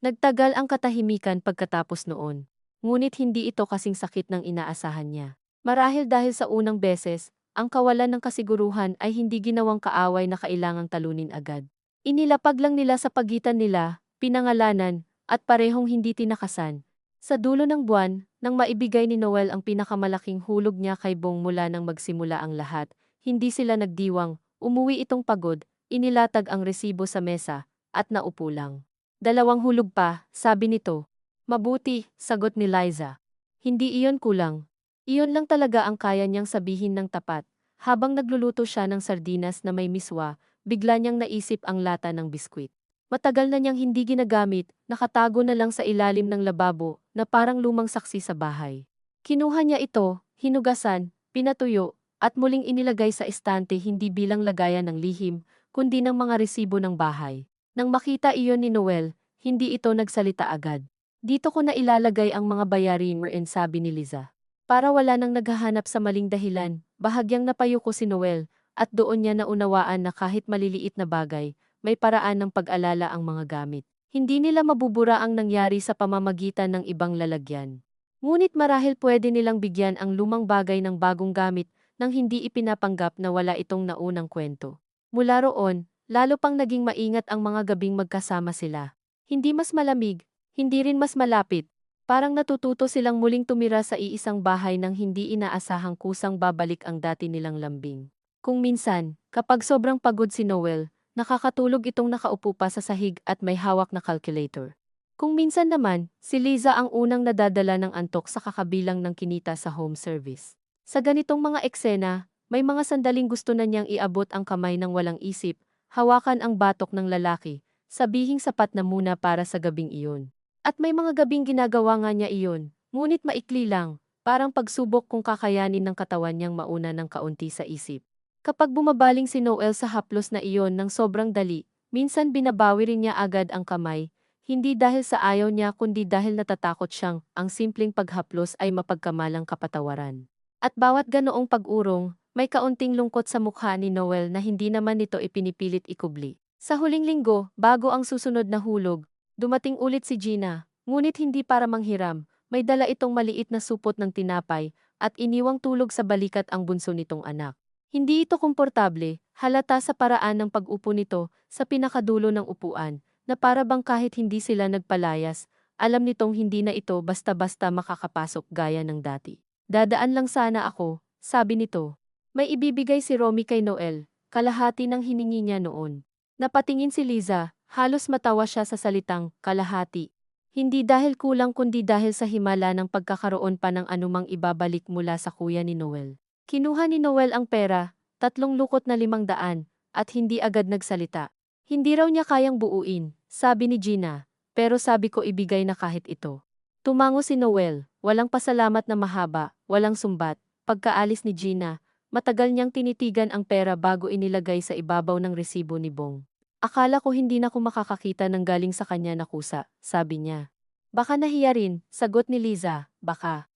A: Nagtagal ang katahimikan pagkatapos noon. Ngunit hindi ito kasing sakit ng inaasahan niya. Marahil dahil sa unang beses, ang kawalan ng kasiguruhan ay hindi ginawang kaaway na kailangang talunin agad. Inilapag lang nila sa pagitan nila, pinangalanan, at parehong hindi tinakasan. Sa dulo ng buwan, nang maibigay ni Noel ang pinakamalaking hulog niya kay Bong mula nang magsimula ang lahat, hindi sila nagdiwang, umuwi itong pagod, inilatag ang resibo sa mesa, at naupo lang. 2 hulog pa, sabi nito. Mabuti, sagot ni Liza. Hindi iyon kulang. Iyon lang talaga ang kaya niyang sabihin ng tapat. Habang nagluluto siya ng sardinas na may miswa, bigla niyang naisip ang lata ng biskwit. Matagal na niyang hindi ginagamit, nakatago na lang sa ilalim ng lababo na parang lumang saksi sa bahay. Kinuha niya ito, hinugasan, pinatuyo, at muling inilagay sa estante hindi bilang lagayan ng lihim, kundi ng mga resibo ng bahay. Nang makita iyon ni Noel, hindi ito nagsalita agad. Dito ko na ilalagay ang mga bayarin sabi ni Liza. Para wala nang naghahanap sa maling dahilan, bahagyang napayuko si Noel, at doon niya naunawaan na kahit maliliit na bagay, may paraan ng pag-alala ang mga gamit. Hindi nila mabubura ang nangyari sa pamamagitan ng ibang lalagyan. Ngunit marahil pwede nilang bigyan ang lumang bagay ng bagong gamit nang hindi ipinapanggap na wala itong naunang kwento. Mula roon, lalo pang naging maingat ang mga gabing magkasama sila. Hindi mas malamig, hindi rin mas malapit. Parang natututo silang muling tumira sa iisang bahay nang hindi inaasahang kusang babalik ang dati nilang lambing. Kung minsan, kapag sobrang pagod si Noel, nakakatulog itong nakaupo pa sa sahig at may hawak na calculator. Kung minsan naman, si Liza ang unang nadadala ng antok sa kakabilang ng kinita sa home service. Sa ganitong mga eksena, may mga sandaling gusto na niyang iabot ang kamay ng walang isip, hawakan ang batok ng lalaki, sabihing sapat na muna para sa gabing iyon. At may mga gabing ginagawa nga niya iyon, ngunit maikli lang, parang pagsubok kung kakayanin ng katawan niyang mauna ng kaunti sa isip. Kapag bumabaling si Noel sa haplos na iyon ng sobrang dali, minsan binabawi rin niya agad ang kamay, hindi dahil sa ayaw niya kundi dahil natatakot siyang ang simpleng paghaplos ay mapagkamalang kapatawaran. At bawat ganoong pag-urong, may kaunting lungkot sa mukha ni Noel na hindi naman nito ipinipilit ikubli. Sa huling linggo, bago ang susunod na hulog, dumating ulit si Gina, ngunit hindi para manghiram. May dala itong maliit na supot ng tinapay at iniwang tulog sa balikat ang bunso nitong anak. Hindi ito komportable, halata sa paraan ng pag-upo nito sa pinakadulo ng upuan, na para bang kahit hindi sila nagpalayas, alam nitong hindi na ito basta-basta makakapasok gaya ng dati. Dadaan lang sana ako, sabi nito. May ibibigay si Romy kay Noel, kalahati ng hiningi niya noon. Napatingin si Liza, halos matawa siya sa salitang kalahati. Hindi dahil kulang kundi dahil sa himala ng pagkakaroon pa ng anumang ibabalik mula sa kuya ni Noel. Kinuha ni Noel ang pera, 3 lukot na 500, at hindi agad nagsalita. Hindi raw niya kayang buuin, sabi ni Gina, pero sabi ko ibigay na kahit ito. Tumango si Noel, walang pasalamat na mahaba, walang sumbat. Pagkaalis ni Gina, matagal niyang tinitigan ang pera bago inilagay sa ibabaw ng resibo ni Bong. Akala ko hindi na ako makakakita ng galing sa kanya na kusa, sabi niya. Baka nahiya rin, sagot ni Liza, baka.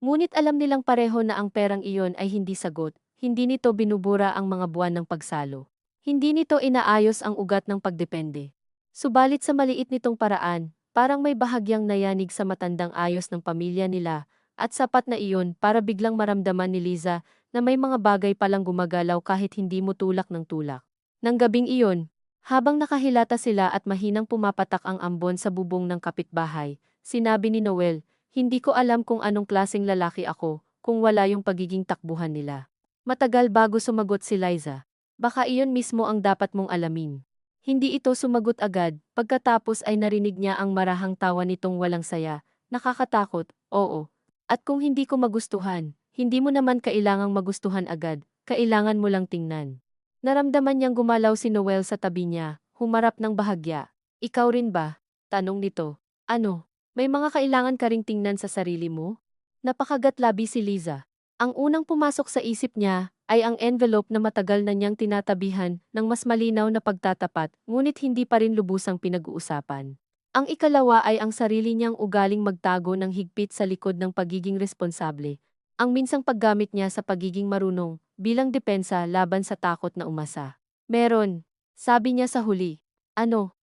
A: Ngunit alam nilang pareho na ang perang iyon ay hindi sagot, hindi nito binubura ang mga buwan ng pagsalo. Hindi nito inaayos ang ugat ng pagdepende. Subalit sa maliit nitong paraan, parang may bahagyang nayanig sa matandang ayos ng pamilya nila, at sapat na iyon para biglang maramdaman ni Liza na may mga bagay palang gumagalaw kahit hindi mo tulak ng tulak. Nang gabing iyon, habang nakahilata sila at mahinang pumapatak ang ambon sa bubong ng kapitbahay, sinabi ni Noel, hindi ko alam kung anong klaseng lalaki ako, kung wala yung pagiging takbuhan nila. Matagal bago sumagot si Liza. Baka iyon mismo ang dapat mong alamin. Hindi ito sumagot agad, pagkatapos ay narinig niya ang marahang tawa nitong walang saya. Nakakatakot, oo. At kung hindi ko magustuhan, hindi mo naman kailangang magustuhan agad, kailangan mo lang tingnan. Naramdaman niyang gumalaw si Noel sa tabi niya, humarap ng bahagya. Ikaw rin ba? Tanong nito. Ano? May mga kailangan ka ring tingnan sa sarili mo? Napakagatlabi si Liza. Ang unang pumasok sa isip niya ay ang envelope na matagal na niyang tinatabihan ng mas malinaw na pagtatapat, ngunit hindi pa rin lubusang pinag-uusapan. Ang ikalawa ay ang sarili niyang ugaling magtago ng higpit sa likod ng pagiging responsable. Ang minsang paggamit niya sa pagiging marunong, bilang depensa laban sa takot na umasa. Meron, sabi niya sa huli. Ano?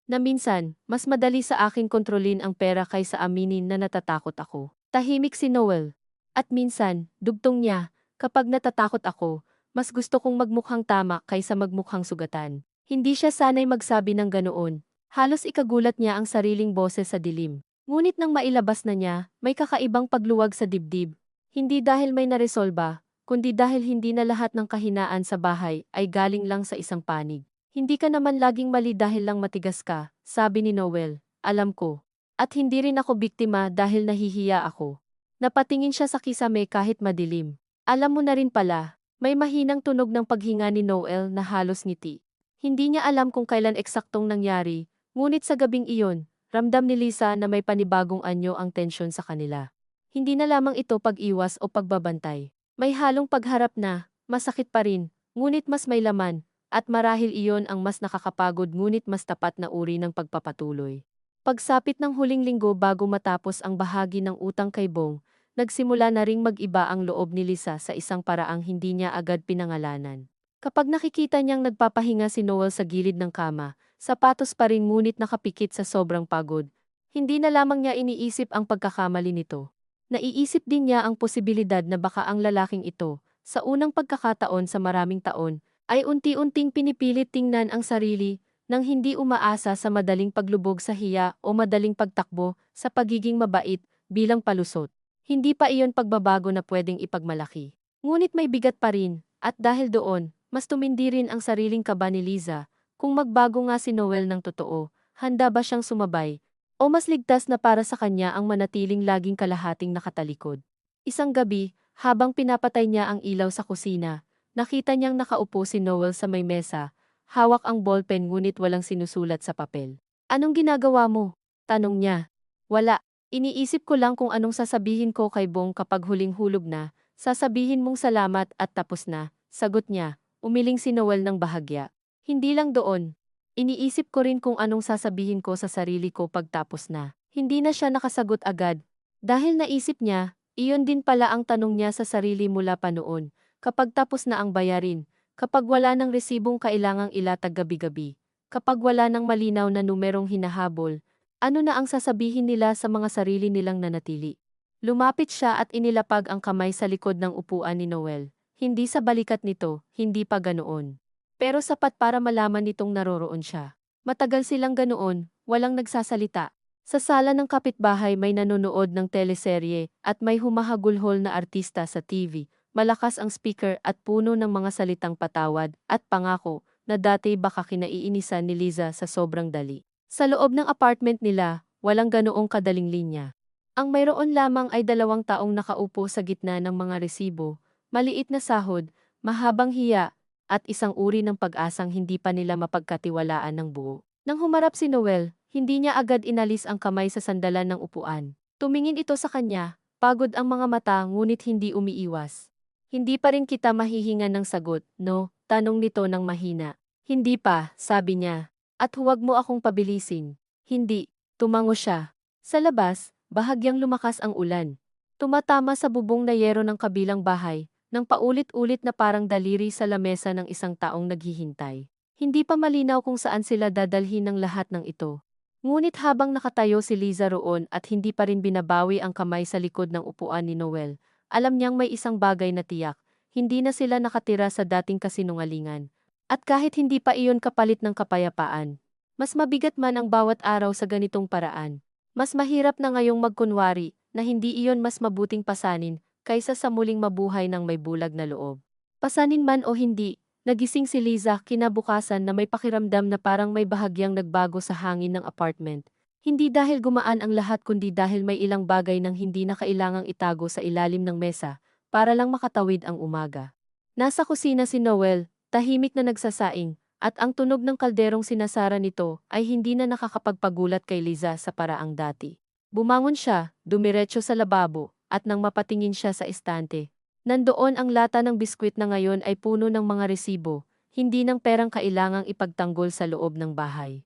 A: Na minsan, mas madali sa akin kontrolin ang pera kaysa aminin na natatakot ako. Tahimik si Noel. At minsan, dugtong niya, kapag natatakot ako, mas gusto kong magmukhang tama kaysa magmukhang sugatan. Hindi siya sanay magsabi ng ganoon. Halos ikagulat niya ang sariling boses sa dilim. Ngunit nang mailabas na niya, may kakaibang pagluwag sa dibdib. Hindi dahil may naresolba, kundi dahil hindi na lahat ng kahinaan sa bahay ay galing lang sa isang panig. Hindi ka naman laging mali dahil lang matigas ka, sabi ni Noel. Alam ko. At hindi rin ako biktima dahil nahihiya ako. Napatingin siya sa kisame kahit madilim. Alam mo na rin pala, may mahinang tunog ng paghinga ni Noel na halos ngiti. Hindi niya alam kung kailan eksaktong nangyari, ngunit sa gabing iyon, ramdam ni Lisa na may panibagong anyo ang tensyon sa kanila. Hindi na lamang ito pag-iwas o pagbabantay. May halong pagharap na, masakit pa rin, ngunit mas may laman, at marahil iyon ang mas nakakapagod ngunit mas tapat na uri ng pagpapatuloy. Pagsapit ng huling linggo bago matapos ang bahagi ng utang kay Bong, nagsimula na ring mag-iba ang loob ni Lisa sa isang paraang hindi niya agad pinangalanan. Kapag nakikita niyang nagpapahinga si Noel sa gilid ng kama, sapatos pa rin ngunit nakapikit sa sobrang pagod, hindi na lamang niya iniisip ang pagkakamali nito. Naiisip din niya ang posibilidad na baka ang lalaking ito, sa unang pagkakataon sa maraming taon, ay unti-unting pinipilit tingnan ang sarili, nang hindi umaasa sa madaling paglubog sa hiya o madaling pagtakbo sa pagiging mabait bilang palusot. Hindi pa iyon pagbabago na pwedeng ipagmalaki. Ngunit may bigat pa rin, at dahil doon, mas tumindi rin ang sariling kaba ni Liza, kung magbago nga si Noel ng totoo, handa ba siyang sumabay? O mas ligtas na para sa kanya ang manatiling laging kalahating nakatalikod. Isang gabi, habang pinapatay niya ang ilaw sa kusina, nakita niyang nakaupo si Noel sa may mesa, hawak ang ballpen ngunit walang sinusulat sa papel. Anong ginagawa mo? Tanong niya. Wala. Iniisip ko lang kung anong sasabihin ko kay Bong kapag huling hulog na. Sasabihin mong salamat at tapos na, sagot niya, umiling si Noel ng bahagya. Hindi lang doon. Iniisip ko rin kung anong sasabihin ko sa sarili ko pagtapos na. Hindi na siya nakasagot agad. Dahil naisip niya, iyon din pala ang tanong niya sa sarili mula pa noon. Kapag tapos na ang bayarin, kapag wala ng resibong kailangang ilatag gabi-gabi, kapag wala ng malinaw na numerong hinahabol, ano na ang sasabihin nila sa mga sarili nilang nanatili? Lumapit siya at inilapag ang kamay sa likod ng upuan ni Noel. Hindi sa balikat nito, hindi pa ganoon. Pero sapat para malaman nitong naroroon siya. Matagal silang ganoon, walang nagsasalita. Sa sala ng kapitbahay may nanonood ng teleserye at may humahagulhol na artista sa TV. Malakas ang speaker at puno ng mga salitang patawad at pangako na dati baka kinaiinisan ni Liza sa sobrang dali. Sa loob ng apartment nila, walang ganoong kadaling linya. Ang mayroon lamang ay 2 taong nakaupo sa gitna ng mga resibo, maliit na sahod, mahabang hiya, at isang uri ng pag-asang hindi pa nila mapagkatiwalaan ng buo. Nang humarap si Noel, hindi niya agad inalis ang kamay sa sandalan ng upuan. Tumingin ito sa kanya, pagod ang mga mata ngunit hindi umiiwas. Hindi pa rin kita mahihingan ng sagot, no? Tanong nito ng mahina. Hindi pa, sabi niya. At huwag mo akong pabilisin. Hindi, tumango siya. Sa labas, bahagyang lumakas ang ulan. Tumatama sa bubong na yero ng kabilang bahay, nang paulit-ulit na parang daliri sa lamesa ng isang taong naghihintay. Hindi pa malinaw kung saan sila dadalhin ng lahat ng ito. Ngunit habang nakatayo si Liza roon at hindi pa rin binabawi ang kamay sa likod ng upuan ni Noel, alam niyang may isang bagay na tiyak, hindi na sila nakatira sa dating kasinungalingan. At kahit hindi pa iyon kapalit ng kapayapaan, mas mabigat man ang bawat araw sa ganitong paraan. Mas mahirap na ngayong magkunwari na hindi iyon mas mabuting pasanin kaysa sa muling mabuhay ng may bulag na loob. Pasanin man o hindi, nagising si Liza kinabukasan na may pakiramdam na parang may bahagyang nagbago sa hangin ng apartment. Hindi dahil gumaan ang lahat kundi dahil may ilang bagay nang hindi na kailangang itago sa ilalim ng mesa para lang makatawid ang umaga. Nasa kusina si Noel, tahimik na nagsasaing, at ang tunog ng kalderong sinasara nito ay hindi na nakakapagpagulat kay Liza sa paraang dati. Bumangon siya, dumiretso sa lababo, at nang mapatingin siya sa estante, nandoon ang lata ng biskwit na ngayon ay puno ng mga resibo, hindi ng perang kailangang ipagtanggol sa loob ng bahay.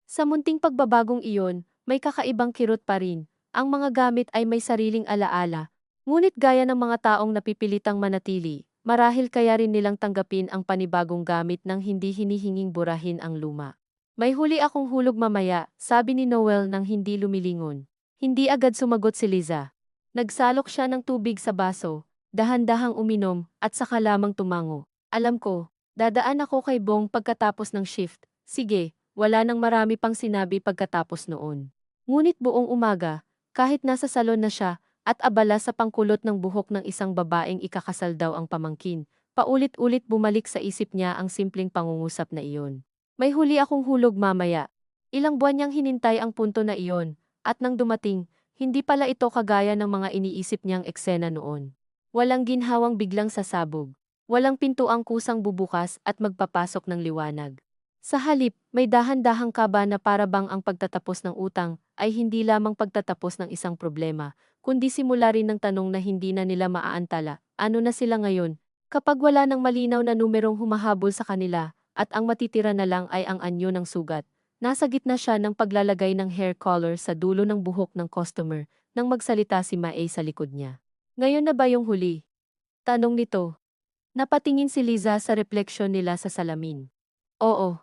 A: Sa munting pagbabagong iyon, may kakaibang kirot pa rin. Ang mga gamit ay may sariling alaala, ngunit gaya ng mga taong napipilitang manatili. Marahil kaya rin nilang tanggapin ang panibagong gamit nang hindi hinihinging burahin ang luma. May huli akong hulog mamaya, sabi ni Noel nang hindi lumilingon. Hindi agad sumagot si Liza. Nagsalok siya ng tubig sa baso, dahan-dahang uminom, at saka lamang tumango. Alam ko, dadaan ako kay Bong pagkatapos ng shift. Sige, wala nang marami pang sinabi pagkatapos noon. Ngunit buong umaga, kahit nasa salon na siya, at abala sa pangkulot ng buhok ng isang babaeng ikakasal daw ang pamangkin, paulit-ulit bumalik sa isip niya ang simpleng pangungusap na iyon. May huli akong hulog mamaya. Ilang buwan niyang hinintay ang punto na iyon, at nang dumating, hindi pala ito kagaya ng mga iniisip niyang eksena noon. Walang ginhawang biglang sasabog. Walang pintuang kusang bubukas at magpapasok ng liwanag. Sa halip, may dahan-dahang kaba na para bang ang pagtatapos ng utang ay hindi lamang pagtatapos ng isang problema, kundi simula rin ng tanong na hindi na nila maaantala, ano na sila ngayon, kapag wala ng malinaw na numerong humahabol sa kanila, at ang matitira na lang ay ang anyo ng sugat. Nasa gitna siya ng paglalagay ng hair color sa dulo ng buhok ng customer, nang magsalita si Mae sa likod niya. Ngayon na ba yung huli? Tanong nito. Napatingin si Liza sa refleksyon nila sa salamin. Oo.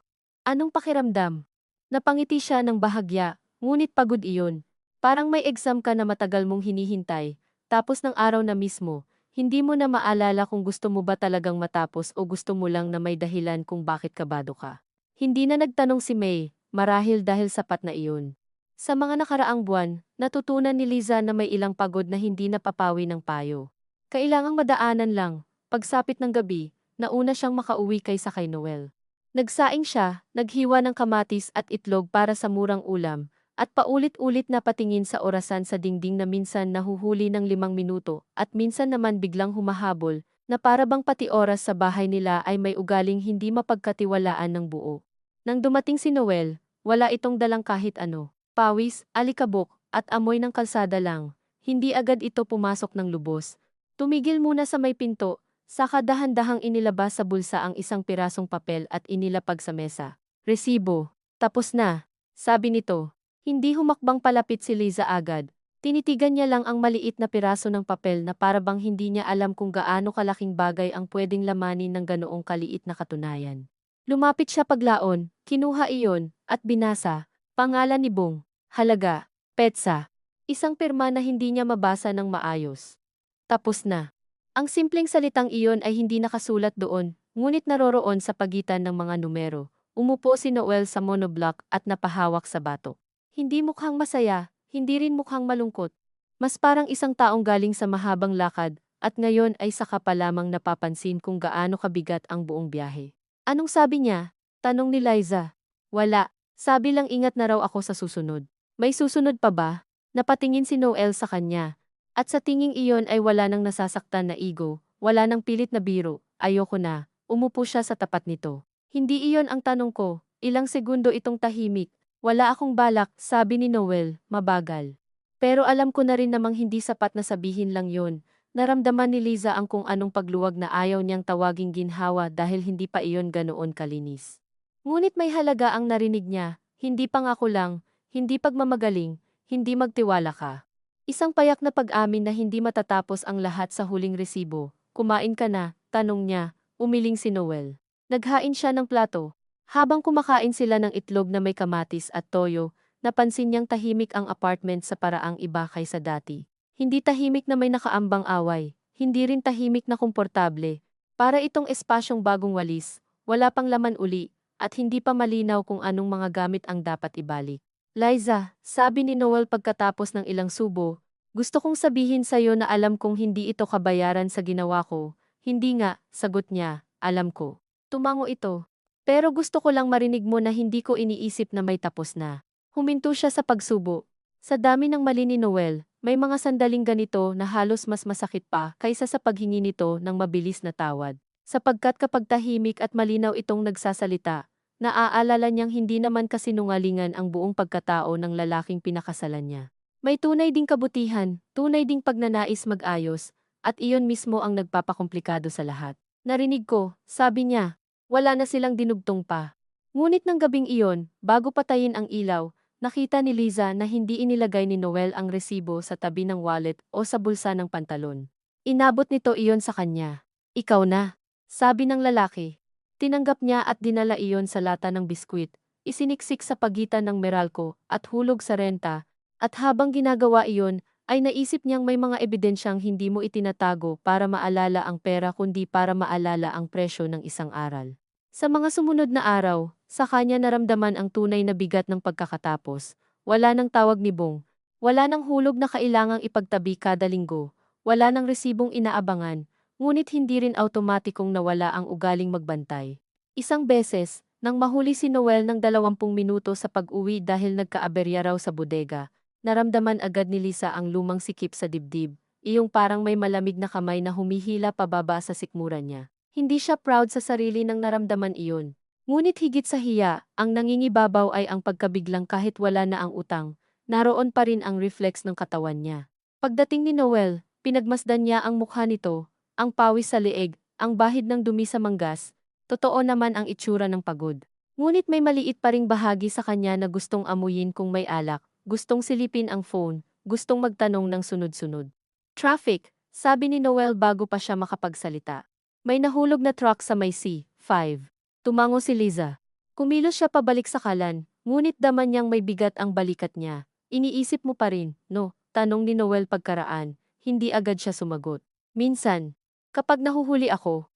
A: Anong pakiramdam? Napangiti siya ng bahagya, ngunit pagod iyon. Parang may exam ka na matagal mong hinihintay, tapos ng araw na mismo, hindi mo na maalala kung gusto mo ba talagang matapos o gusto mo lang na may dahilan kung bakit kabado ka. Hindi na nagtanong si May, marahil dahil sapat na iyon. Sa mga nakaraang buwan, natutunan ni Liza na may ilang pagod na hindi napapawi ng payo. Kailangang madaanan lang, pagsapit ng gabi, nauna siyang makauwi kaysa kay Noel. Nagsaing siya, naghiwa ng kamatis at itlog para sa murang ulam, at paulit-ulit na patingin sa orasan sa dingding na minsan nahuhuli ng 5 minuto at minsan naman biglang humahabol, na para bang pati oras sa bahay nila ay may ugaling hindi mapagkatiwalaan ng buo. Nang dumating si Noel, wala itong dalang kahit ano, pawis, alikabok, at amoy ng kalsada lang. Hindi agad ito pumasok ng lubos. Tumigil muna sa may pinto, saka dahan-dahang inilabas sa bulsa ang isang pirasong papel at inilapag sa mesa. Resibo. Tapos na. Sabi nito. Hindi humakbang palapit si Liza agad. Tinitigan niya lang ang maliit na piraso ng papel na para bang hindi niya alam kung gaano kalaking bagay ang pwedeng lamanin ng ganoong kaliit na katunayan. Lumapit siya paglaon, kinuha iyon, at binasa. Pangalan ni Bong. Halaga. Petsa. Isang pirma na hindi niya mabasa ng maayos. Tapos na. Ang simpleng salitang iyon ay hindi nakasulat doon, ngunit naroroon sa pagitan ng mga numero. Umupo si Noel sa monoblock at napahawak sa batok. Hindi mukhang masaya, hindi rin mukhang malungkot. Mas parang isang taong galing sa mahabang lakad, at ngayon ay saka pa lamang napapansin kung gaano kabigat ang buong biyahe. Anong sabi niya? Tanong ni Liza. Wala. Sabi lang ingat na raw ako sa susunod. May susunod pa ba? Napatingin si Noel sa kanya. At sa tinging iyon ay wala nang nasasaktan na ego, wala nang pilit na biro, ayoko na. Umupo siya sa tapat nito. Hindi iyon ang tanong ko, ilang segundo itong tahimik. Wala akong balak, sabi ni Noel, mabagal. Pero alam ko na rin namang hindi sapat na sabihin lang yon. Naramdaman ni Liza ang kung anong pagluwag na ayaw niyang tawaging ginhawa dahil hindi pa iyon ganoon kalinis. Ngunit may halaga ang narinig niya, hindi pangako lang, hindi pagmamagaling, hindi magtiwala ka. Isang payak na pag-amin na hindi matatapos ang lahat sa huling resibo. Kumain ka na, tanong niya, umiling si Noel. Naghain siya ng plato. Habang kumakain sila ng itlog na may kamatis at toyo, napansin niyang tahimik ang apartment sa paraang iba kaysa dati. Hindi tahimik na may nakaambang away, hindi rin tahimik na komportable. Para itong espasyong bagong walis, wala pang laman uli, at hindi pa malinaw kung anong mga gamit ang dapat ibalik. Liza, sabi ni Noel pagkatapos ng ilang subo, gusto kong sabihin sa'yo na alam kong hindi ito kabayaran sa ginawa ko. Hindi nga, sagot niya, alam ko. Tumango ito. Pero gusto ko lang marinig mo na hindi ko iniisip na may tapos na. Huminto siya sa pagsubo. Sa dami ng mali ni Noel, may mga sandaling ganito na halos mas masakit pa kaysa sa paghingi nito ng mabilis na tawad. Sapagkat kapag tahimik at malinaw itong nagsasalita, naaalala niyang hindi naman kasinungalingan ang buong pagkatao ng lalaking pinakasalan niya. May tunay ding kabutihan, tunay ding pagnanais mag-ayos, at iyon mismo ang nagpapakomplikado sa lahat. Narinig ko, sabi niya, wala na silang dinugtong pa. Ngunit ng gabing iyon, bago patayin ang ilaw, nakita ni Liza na hindi inilagay ni Noel ang resibo sa tabi ng wallet o sa bulsa ng pantalon. Inabot nito iyon sa kanya. Ikaw na, sabi ng lalaki. Tinanggap niya at dinala iyon sa lata ng biskwit, isiniksik sa pagitan ng Meralco at hulog sa renta, at habang ginagawa iyon, ay naisip niyang may mga ebidensyang hindi mo itinatago para maalala ang pera kundi para maalala ang presyo ng isang aral. Sa mga sumunod na araw, sa kanya naramdaman ang tunay na bigat ng pagkakatapos. Wala nang tawag ni Bong. Wala nang hulog na kailangang ipagtabi kada linggo. Wala nang resibong inaabangan. Ngunit hindi rin automatikong nawala ang ugaling magbantay. Isang beses, nang mahuli si Noel ng 20 minuto sa pag-uwi dahil nagkaaberya raw sa bodega, naramdaman agad ni Lisa ang lumang sikip sa dibdib, iyong parang may malamig na kamay na humihila pababa sa sikmura niya. Hindi siya proud sa sarili nang naramdaman iyon. Ngunit higit sa hiya, ang nangingibabaw ay ang pagkabiglang kahit wala na ang utang, naroon pa rin ang reflex ng katawan niya. Pagdating ni Noel, pinagmasdan niya ang mukha nito, ang pawis sa leeg, ang bahid ng dumi sa manggas, totoo naman ang itsura ng pagod. Ngunit may maliit pa ring bahagi sa kanya na gustong amuyin kung may alak, gustong silipin ang phone, gustong magtanong ng sunod-sunod. Traffic, sabi ni Noel bago pa siya makapagsalita. May nahulog na truck sa may C5. Tumango si Liza. Kumilos siya pabalik sa kalan, ngunit daman niyang may bigat ang balikat niya. Iniisip mo pa rin, no? Tanong ni Noel pagkaraan. Hindi agad siya sumagot. Minsan, kapag nahuhuli ako.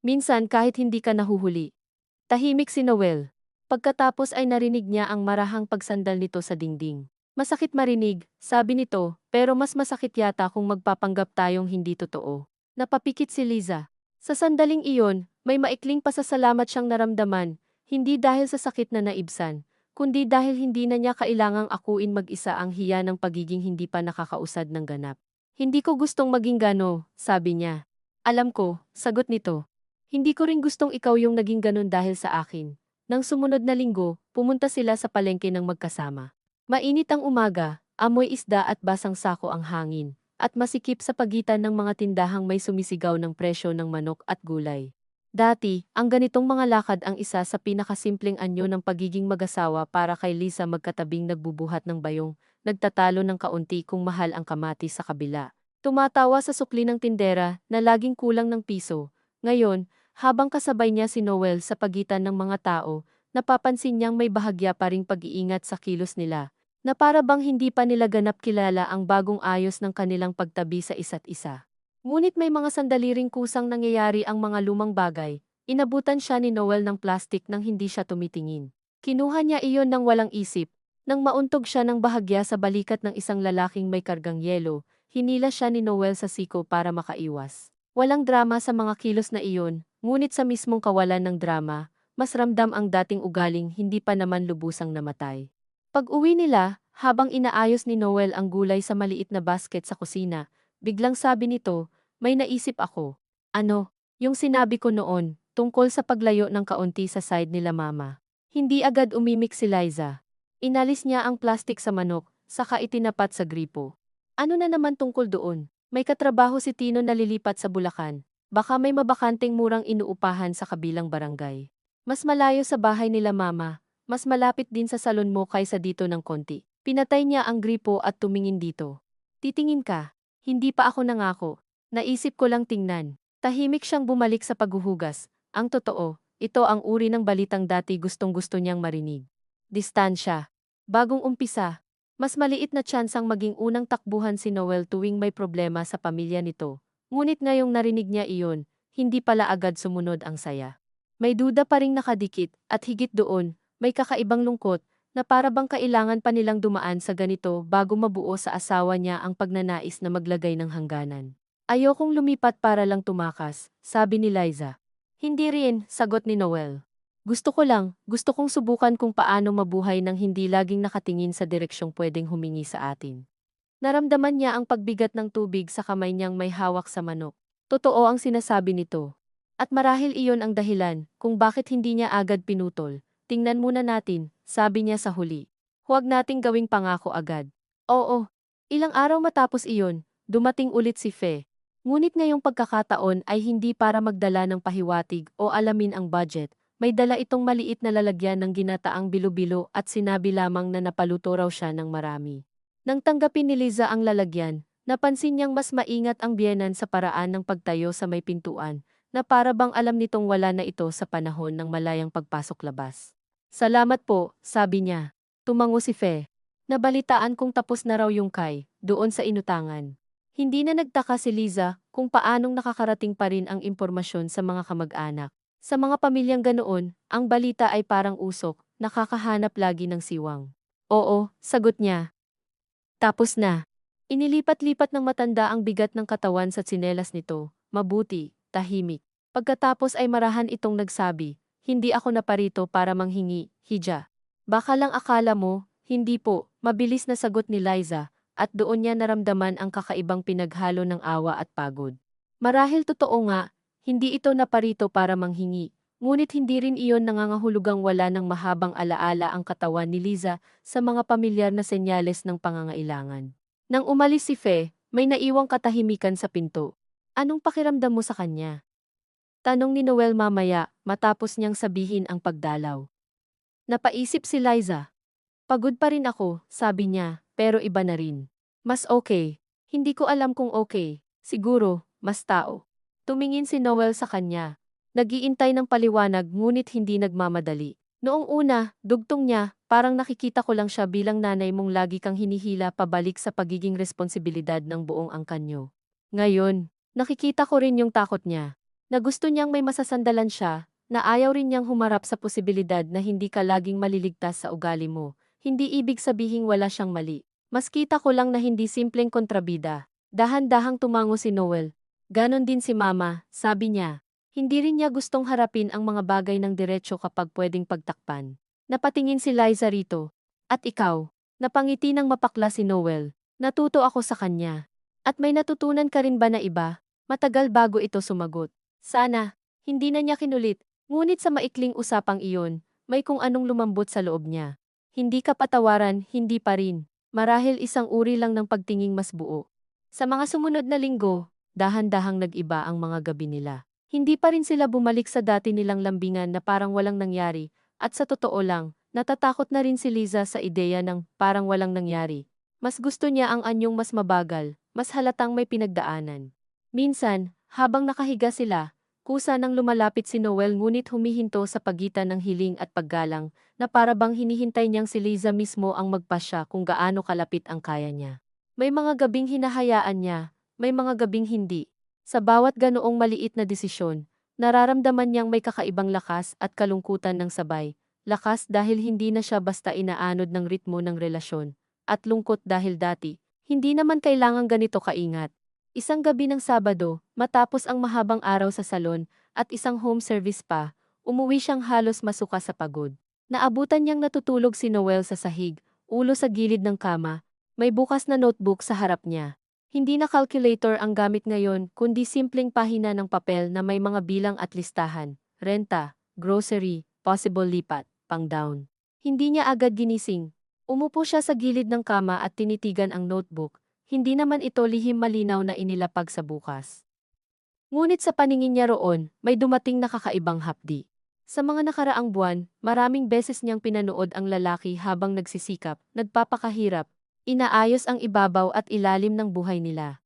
A: Minsan kahit hindi ka nahuhuli. Tahimik si Noel. Pagkatapos ay narinig niya ang marahang pagsandal nito sa dingding. Masakit marinig, sabi nito, pero mas masakit yata kung magpapanggap tayong hindi totoo. Napapikit si Liza. Sa sandaling iyon, may maikling pasasalamat siyang naramdaman, hindi dahil sa sakit na naibsan, kundi dahil hindi na niya kailangang akuin mag-isa ang hiya ng pagiging hindi pa nakakausad ng ganap. Hindi ko gustong maging gano, sabi niya. Alam ko, sagot nito. Hindi ko rin gustong ikaw yung naging ganon dahil sa akin. Nang sumunod na linggo, pumunta sila sa palengke ng magkasama. Mainit ang umaga, Amoy isda at basang sako ang hangin, at masikip sa pagitan ng mga tindahang may sumisigaw ng presyo ng manok at gulay. Dati, ang ganitong mga lakad ang isa sa pinakasimpleng anyo ng pagiging mag-asawa para kay Lisa magkatabing nagbubuhat ng bayong, nagtatalo ng kaunti kung mahal ang kamatis sa kabila. Tumatawa sa sukli ng tindera na laging kulang ng piso. Ngayon, habang kasabay niya si Noel sa pagitan ng mga tao, napapansin niyang may bahagya pa ring pag-iingat sa kilos nila, na para bang hindi pa nila ganap kilala ang bagong ayos ng kanilang pagtabi sa isa't isa. Ngunit may mga sandali ring kusang nangyayari ang mga lumang bagay. Inabutan siya ni Noel ng plastik nang hindi siya tumitingin. Kinuha niya iyon ng walang isip. Nang mauntog siya ng bahagya sa balikat ng isang lalaking may kargang yelo, hinila siya ni Noel sa siko para makaiwas. Walang drama sa mga kilos na iyon, ngunit sa mismong kawalan ng drama, mas ramdam ang dating ugaling hindi pa naman lubusang namatay. Pag-uwi nila, habang inaayos ni Noel ang gulay sa maliit na basket sa kusina, biglang sabi nito, may naisip ako. Ano? Yung sinabi ko noon, tungkol sa paglayo ng kaunti sa side nila mama. Hindi agad umimik si Liza. Inalis niya ang plastik sa manok, saka itinapat sa gripo. Ano na naman tungkol doon? May katrabaho si Tino na lilipat sa Bulacan. Baka may mabakanteng murang inuupahan sa kabilang barangay. Mas malayo sa bahay nila mama, mas malapit din sa salon mo kaysa dito ng konti. Pinatay niya ang gripo at tumingin dito. Titingin ka. Hindi pa ako nangako. Naisip ko lang tingnan. Tahimik siyang bumalik sa paghuhugas. Ang totoo, ito ang uri ng balitang dati gustong-gusto niyang marinig. Distansya. Bagong umpisa. Mas maliit na tsansang maging unang takbuhan si Noel tuwing may problema sa pamilya nito. Ngunit ngayong narinig niya iyon, hindi pala agad sumunod ang saya. May duda pa ring nakadikit, at higit doon, may kakaibang lungkot, na para bang kailangan pa nilang dumaan sa ganito bago mabuo sa asawa niya ang pagnanais na maglagay ng hangganan. Ayokong lumipat para lang tumakas, sabi ni Liza. Hindi rin, sagot ni Noel. Gusto kong subukan kung paano mabuhay nang hindi laging nakatingin sa direksyong pwedeng humingi sa atin. Naramdaman niya ang pagbigat ng tubig sa kamay niyang may hawak sa manok. Totoo ang sinasabi nito. At marahil iyon ang dahilan kung bakit hindi niya agad pinutol. Tingnan muna natin, sabi niya sa huli. Huwag nating gawing pangako agad. Oo. Ilang araw matapos iyon, dumating ulit si Fe. Ngunit ngayong pagkakataon ay hindi para magdala ng pahiwatig o alamin ang budget. May dala itong maliit na lalagyan ng ginataang bilo-bilo at sinabi lamang na napaluto raw siya ng marami. Nang tanggapin ni Liza ang lalagyan, napansin niyang mas maingat ang biyenan sa paraan ng pagtayo sa may pintuan, na para bang alam nitong wala na ito sa panahon ng malayang pagpasok-labas. Salamat po, sabi niya. Tumango si Fe. Nabalitaan kong tapos na raw yung Kai, doon sa inutangan. Hindi na nagtaka si Liza kung paanong nakakarating pa rin ang impormasyon sa mga kamag-anak. Sa mga pamilyang ganoon, ang balita ay parang usok, nakakahanap lagi ng siwang. Oo, sagot niya. Tapos na. Inilipat-lipat ng matanda ang bigat ng katawan sa tsinelas nito, mabuti, tahimik. Pagkatapos ay marahan itong nagsabi, hindi ako naparito para manghingi, Hija. Baka lang akala mo, hindi po, mabilis na sagot ni Liza, at doon niya naramdaman ang kakaibang pinaghalo ng awa at pagod. Marahil totoo nga, hindi ito naparito para manghingi, ngunit hindi rin iyon nangangahulugang wala ng mahabang alaala ang katawan ni Liza sa mga pamilyar na senyales ng pangangailangan. Nang umalis si Fe, may naiwang katahimikan sa pinto. Anong pakiramdam mo sa kanya? Tanong ni Noel mamaya, matapos niyang sabihin ang pagdalaw. Napaisip si Liza. Pagod pa rin ako, sabi niya, pero iba na rin. Mas okay. Hindi ko alam kung okay. Siguro, mas tao. Tumingin si Noel sa kanya. Nag-iintay ng paliwanag ngunit hindi nagmamadali. Noong una, dugtong niya, parang nakikita ko lang siya bilang nanay mong lagi kang hinihila pabalik sa pagiging responsibilidad ng buong angkan niyo. Ngayon, nakikita ko rin yung takot niya. Na gusto niyang may masasandalan siya, na ayaw rin niyang humarap sa posibilidad na hindi ka laging maliligtas sa ugali mo. Hindi ibig sabihing wala siyang mali. Mas kita ko lang na hindi simpleng kontrabida. Dahan-dahang tumango si Noel. Ganon din si Mama, sabi niya. Hindi rin niya gustong harapin ang mga bagay ng diretsyo kapag pwedeng pagtakpan. Napatingin si Liza rito. At ikaw? Napangiti ng mapakla si Noel. Natuto ako sa kanya. At may natutunan ka rin ba na iba? Matagal bago ito sumagot. Sana, hindi na niya kinulit, ngunit sa maikling usapang iyon, may kung anong lumambot sa loob niya. Hindi ka patawaran, hindi pa rin. Marahil isang uri lang ng pagtinging mas buo. Sa mga sumunod na linggo, dahan-dahang nag-iba ang mga gabi nila. Hindi pa rin sila bumalik sa dati nilang lambingan na parang walang nangyari, at sa totoo lang, natatakot na rin si Liza sa ideya ng parang walang nangyari. Mas gusto niya ang anyong mas mabagal, mas halatang may pinagdaanan. Minsan, habang nakahiga sila, kusa nang lumalapit si Noel ngunit humihinto sa pagitan ng hiling at paggalang na para bang hinihintay niyang si Liza mismo ang magpasya kung gaano kalapit ang kaya niya. May mga gabing hinahayaan niya, may mga gabing hindi. Sa bawat ganoong maliit na desisyon, nararamdaman niyang may kakaibang lakas at kalungkutan ng sabay. Lakas dahil hindi na siya basta inaanod ng ritmo ng relasyon, at lungkot dahil dati, hindi naman kailangang ganito kaingat. Isang gabi ng Sabado, matapos ang mahabang araw sa salon at isang home service pa, umuwi siyang halos masuka sa pagod. Naabutan niyang natutulog si Noel sa sahig, ulo sa gilid ng kama, may bukas na notebook sa harap niya. Hindi na calculator ang gamit ngayon, kundi simpleng pahina ng papel na may mga bilang at listahan, renta, grocery, possible lipat, pang-down. Hindi niya agad ginising. Umupo siya sa gilid ng kama at tinitigan ang notebook. Hindi naman ito lihim malinaw na inilapag sa bukas. Ngunit sa paningin niya roon, may dumating na kakaibang hapdi. Sa mga nakaraang buwan, maraming beses niyang pinanood ang lalaki habang nagsisikap, nagpapakahirap, inaayos ang ibabaw at ilalim ng buhay nila.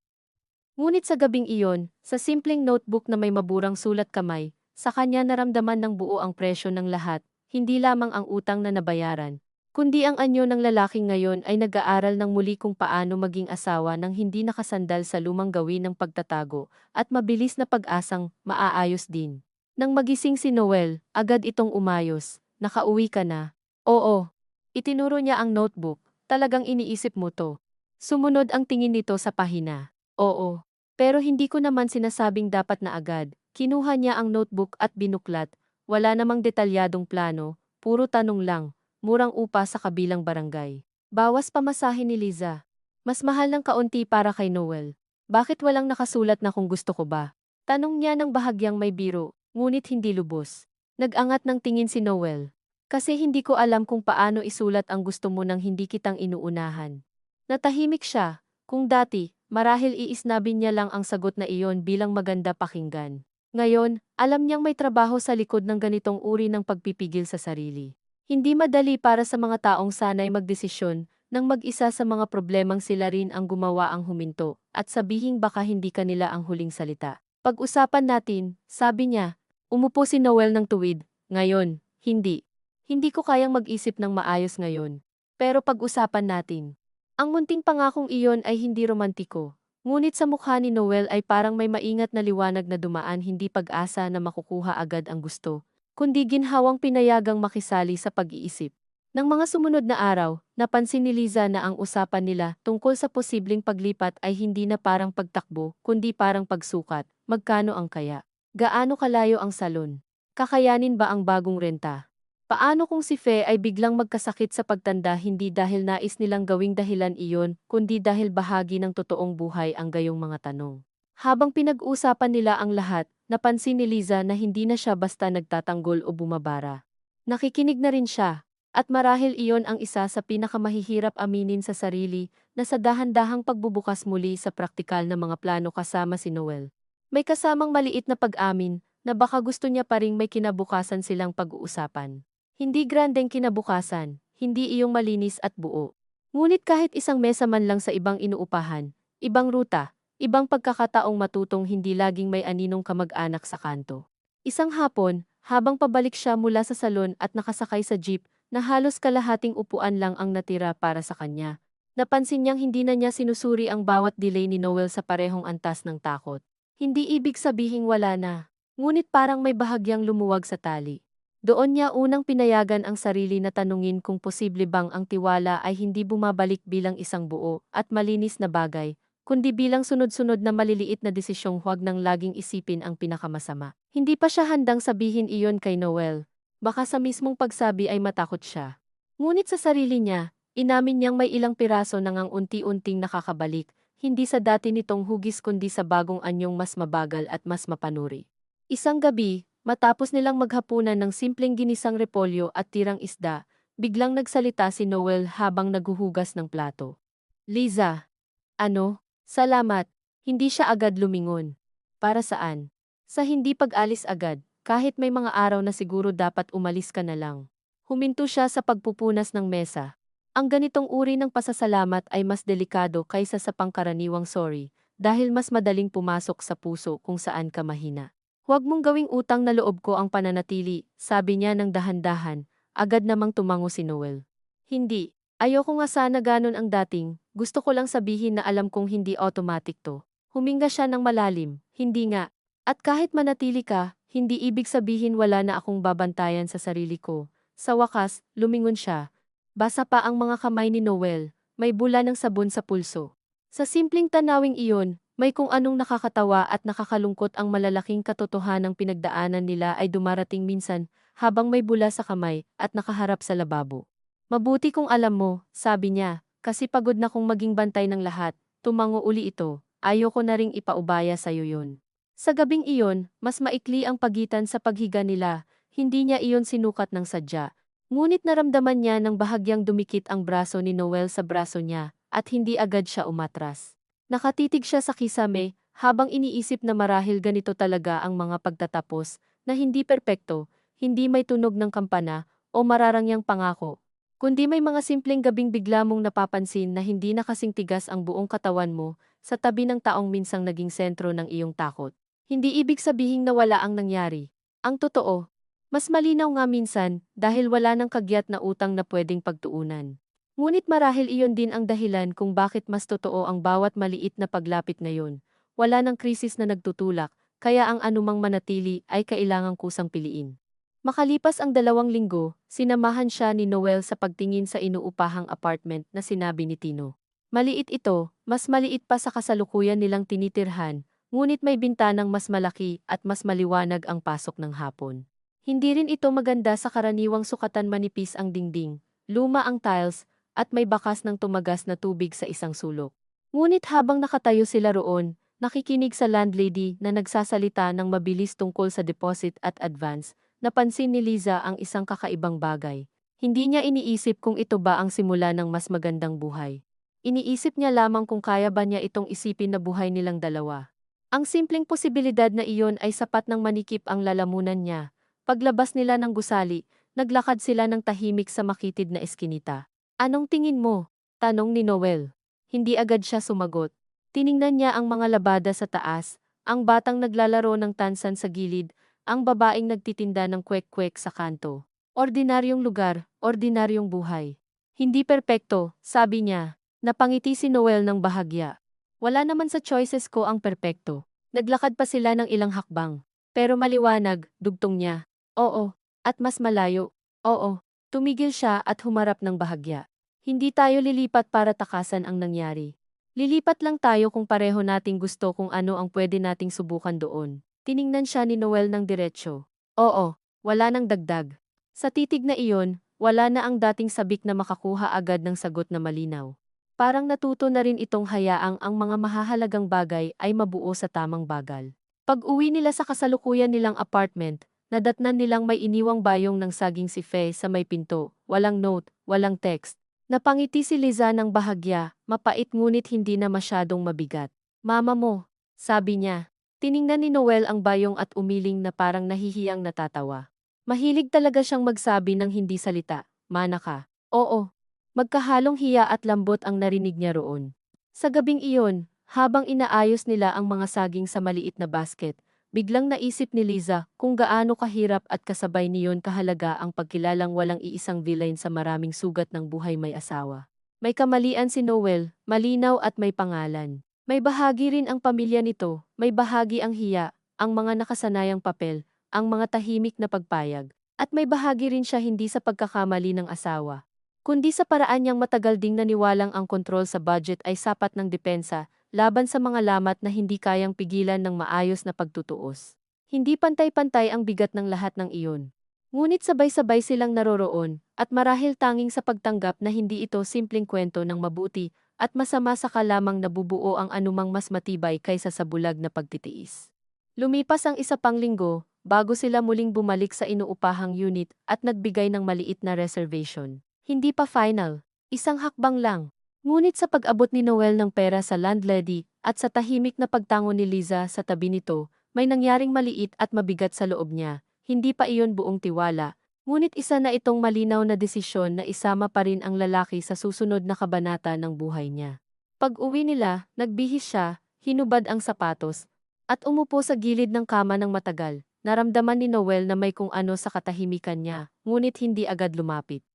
A: Ngunit sa gabing iyon, sa simpleng notebook na may maburang sulat kamay, sa kanya naramdaman ng buo ang presyo ng lahat, hindi lamang ang utang na nabayaran, kundi ang anyo ng lalaki ngayon ay nag-aaral ng muli kung paano maging asawa ng hindi nakasandal sa lumang gawin ng pagtatago at mabilis na pag-asang maaayos din. Nang magising si Noel, agad itong umayos. Nakauwi ka na? Oo. Itinuro niya ang notebook. Talagang iniisip mo to. Sumunod ang tingin nito sa pahina. Oo. Pero hindi ko naman sinasabing dapat na agad. Kinuha niya ang notebook at binuklat. Wala namang detalyadong plano, puro tanong lang. Murang upa sa kabilang barangay. Bawas pamasahe ni Liza. Mas mahal ng kaunti para kay Noel. Bakit walang nakasulat na kung gusto ko ba? Tanong niya ng bahagyang may biro, ngunit hindi lubos. Nag-angat ng tingin si Noel. Kasi hindi ko alam kung paano isulat ang gusto mo nang hindi kitang inuunahan. Natahimik siya. Kung dati, marahil iisnabin niya lang ang sagot na iyon bilang maganda pakinggan. Ngayon, alam niyang may trabaho sa likod ng ganitong uri ng pagpipigil sa sarili. Hindi madali para sa mga taong sanay magdesisyon nang mag-isa sa mga problemang sila rin ang gumawa ang huminto at sabihing baka hindi kanila ang huling salita. Pag-usapan natin, sabi niya. Umupo si Noel ng tuwid. Ngayon, hindi. Hindi ko kayang mag-isip ng maayos ngayon. Pero pag-usapan natin. Ang munting pangakong iyon ay hindi romantiko. Ngunit sa mukha ni Noel ay parang may maingat na liwanag na dumaan, hindi pag-asa na makukuha agad ang gusto, kundi ginhawang pinayagang makisali sa pag-iisip. Nang mga sumunod na araw, napansin ni Liza na ang usapan nila tungkol sa posibleng paglipat ay hindi na parang pagtakbo, kundi parang pagsukat. Magkano ang kaya? Gaano kalayo ang salon? Kakayanin ba ang bagong renta? Paano kung si Fe ay biglang magkasakit sa pagtanda, hindi dahil nais nilang gawing dahilan iyon, kundi dahil bahagi ng totoong buhay ang gayong mga tanong. Habang pinag-usapan nila ang lahat, napansin ni Liza na hindi na siya basta nagtatanggol o bumabara. Nakikinig na rin siya, at marahil iyon ang isa sa pinakamahihirap aminin sa sarili, na sa dahan-dahang pagbubukas muli sa praktikal na mga plano kasama si Noel. May kasamang maliit na pag-amin, na baka gusto niya pa ring may kinabukasan silang pag-uusapan. Hindi grandeng kinabukasan, hindi iyong malinis at buo. Ngunit kahit isang mesa man lang sa ibang inuupahan, ibang ruta, ibang pagkakataong matutong hindi laging may aninong kamag-anak sa kanto. Isang hapon, habang pabalik siya mula sa salon at nakasakay sa jeep, na halos kalahating upuan lang ang natira para sa kanya. Napansin niyang hindi na niya sinusuri ang bawat delay ni Noel sa parehong antas ng takot. Hindi ibig sabihing wala na, ngunit parang may bahagyang lumuwag sa tali. Doon niya unang pinayagan ang sarili na tanungin kung posible bang ang tiwala ay hindi bumabalik bilang isang buo at malinis na bagay, kundi bilang sunod-sunod na maliliit na desisyong huwag nang laging isipin ang pinakamasama. Hindi pa siya handang sabihin iyon kay Noel. Baka sa mismong pagsabi ay matakot siya. Ngunit sa sarili niya, inamin niyang may ilang piraso nang ang unti-unting nakakabalik, hindi sa dati nitong hugis kundi sa bagong anyong mas mabagal at mas mapanuri. Isang gabi, matapos nilang maghapunan ng simpleng ginisang repolyo at tirang isda, Biglang nagsalita si Noel habang naghuhugas ng plato. Liza, ano? Salamat. Hindi siya agad lumingon. Para saan? Sa hindi pag-alis agad, kahit may mga araw na siguro dapat umalis ka na lang. Huminto siya sa pagpupunas ng mesa. Ang ganitong uri ng pasasalamat ay mas delikado kaysa sa pangkaraniwang sorry, dahil mas madaling pumasok sa puso kung saan ka mahina. Huwag mong gawing utang na loob ko ang pananatili, sabi niya ng dahan-dahan, agad namang tumango si Noel. Hindi. Ayoko nga sana ganon ang dating, gusto ko lang sabihin na alam kong hindi automatic to. Huminga siya ng malalim, hindi nga. At kahit manatili ka, hindi ibig sabihin wala na akong babantayan sa sarili ko. Sa wakas, lumingon siya. Basa pa ang mga kamay ni Noel, may bula ng sabon sa pulso. Sa simpleng tanawing iyon, may kung anong nakakatawa at nakakalungkot ang malalaking katotohanang pinagdaanan nila ay dumarating minsan habang may bula sa kamay at nakaharap sa lababo. Mabuti kung alam mo, sabi niya, kasi pagod na kong maging bantay ng lahat, tumango uli ito, ayoko na ring ipaubaya sa'yo yun. Sa gabing iyon, mas maikli ang pagitan sa paghiga nila, hindi niya iyon sinukat ng sadya. Ngunit naramdaman niya nang bahagyang dumikit ang braso ni Noel sa braso niya, at hindi agad siya umatras. Nakatitig siya sa kisame, habang iniisip na marahil ganito talaga ang mga pagtatapos, na hindi perpekto, hindi may tunog ng kampana, o mararangyang pangako. Kundi may mga simpleng gabing bigla mong napapansin na hindi na kasing tigas ang buong katawan mo sa tabi ng taong minsang naging sentro ng iyong takot. Hindi ibig sabihing nawala ang nangyari. Ang totoo, mas malinaw nga minsan dahil wala nang kagyat na utang na pwedeng pagtuunan. Ngunit marahil iyon din ang dahilan kung bakit mas totoo ang bawat maliit na paglapit ngayon. Wala nang krisis na nagtutulak, kaya ang anumang manatili ay kailangang kusang piliin. Makalipas ang 2 linggo, sinamahan siya ni Noel sa pagtingin sa inuupahang apartment na sinabi ni Tino. Maliit ito, mas maliit pa sa kasalukuyan nilang tinitirhan, ngunit may bintanang mas malaki at mas maliwanag ang pasok ng hapon. Hindi rin ito maganda sa karaniwang sukatan, manipis ang dingding, luma ang tiles, at may bakas ng tumagas na tubig sa isang sulok. Ngunit habang nakatayo sila roon, nakikinig sa landlady na nagsasalita ng mabilis tungkol sa deposit at advance, napansin ni Liza ang isang kakaibang bagay. Hindi niya iniisip kung ito ba ang simula ng mas magandang buhay. Iniisip niya lamang kung kaya ba niya itong isipin na buhay nilang dalawa. Ang simpleng posibilidad na iyon ay sapat ng manikip ang lalamunan niya. Paglabas nila ng gusali, naglakad sila ng tahimik sa makitid na eskinita. Anong tingin mo? Tanong ni Noel. Hindi agad siya sumagot. Tiningnan niya ang mga labada sa taas, ang batang naglalaro ng tansan sa gilid, ang babaeng nagtitinda ng kwek-kwek sa kanto. Ordinaryong lugar, ordinaryong buhay. Hindi perpekto, sabi niya. Napangiti si Noel ng bahagya. Wala naman sa choices ko ang perpekto. Naglakad pa sila ng ilang hakbang. Pero maliwanag, dugtong niya. Oo, at mas malayo. Oo, tumigil siya at humarap ng bahagya. Hindi tayo lilipat para takasan ang nangyari. Lilipat lang tayo kung pareho nating gusto kung ano ang pwede nating subukan doon. Tiningnan siya ni Noel ng diretsyo. Oo, wala nang dagdag. Sa titig na iyon, wala na ang dating sabik na makakuha agad ng sagot na malinaw. Parang natuto na rin itong hayaang ang mga mahahalagang bagay ay mabuo sa tamang bagal. Pag-uwi nila sa kasalukuyan nilang apartment, nadatnan nilang may iniwang bayong ng saging si Faye sa may pinto, walang note, walang text. Napangiti si Liza ng bahagya, mapait ngunit hindi na masyadong mabigat. Mama mo, sabi niya. Tiningnan ni Noel ang bayong at umiling na parang nahihiyang natatawa. Mahilig talaga siyang magsabi ng hindi salita, mana ka. Oo. Magkahalong hiya at lambot ang narinig niya roon. Sa gabing iyon, habang inaayos nila ang mga saging sa maliit na basket, biglang naisip ni Liza kung gaano kahirap at kasabay niyon kahalaga ang pagkilalang walang iisang villain sa maraming sugat ng buhay may asawa. May kamalian si Noel, malinaw at may pangalan. May bahagi rin ang pamilya nito, may bahagi ang hiya, ang mga nakasanayang papel, ang mga tahimik na pagpayag, at may bahagi rin siya hindi sa pagkakamali ng asawa, kundi sa paraan niyang matagal ding naniwalang ang kontrol sa budget ay sapat ng depensa, laban sa mga lamat na hindi kayang pigilan ng maayos na pagtutuos. Hindi pantay-pantay ang bigat ng lahat ng iyon. Ngunit sabay-sabay silang naroroon, at marahil tanging sa pagtanggap na hindi ito simpleng kwento ng mabuti, at masama sa lamang nabubuo ang anumang mas matibay kaysa sa bulag na pagtitiis. Lumipas ang 1 pang linggo, bago sila muling bumalik sa inuupahang unit at nagbigay ng maliit na reservation. Hindi pa final. Isang hakbang lang. Ngunit sa pag-abot ni Noel ng pera sa landlady at sa tahimik na pagtango ni Liza sa tabi nito, may nangyaring maliit at mabigat sa loob niya. Hindi pa iyon buong tiwala. Ngunit isa na itong malinaw na desisyon na isama pa rin ang lalaki sa susunod na kabanata ng buhay niya. Pag-uwi nila, nagbihis siya, hinubad ang sapatos, at umupo sa gilid ng kama ng matagal. Naramdaman ni Noel na may kung ano sa katahimikan niya, ngunit hindi agad lumapit.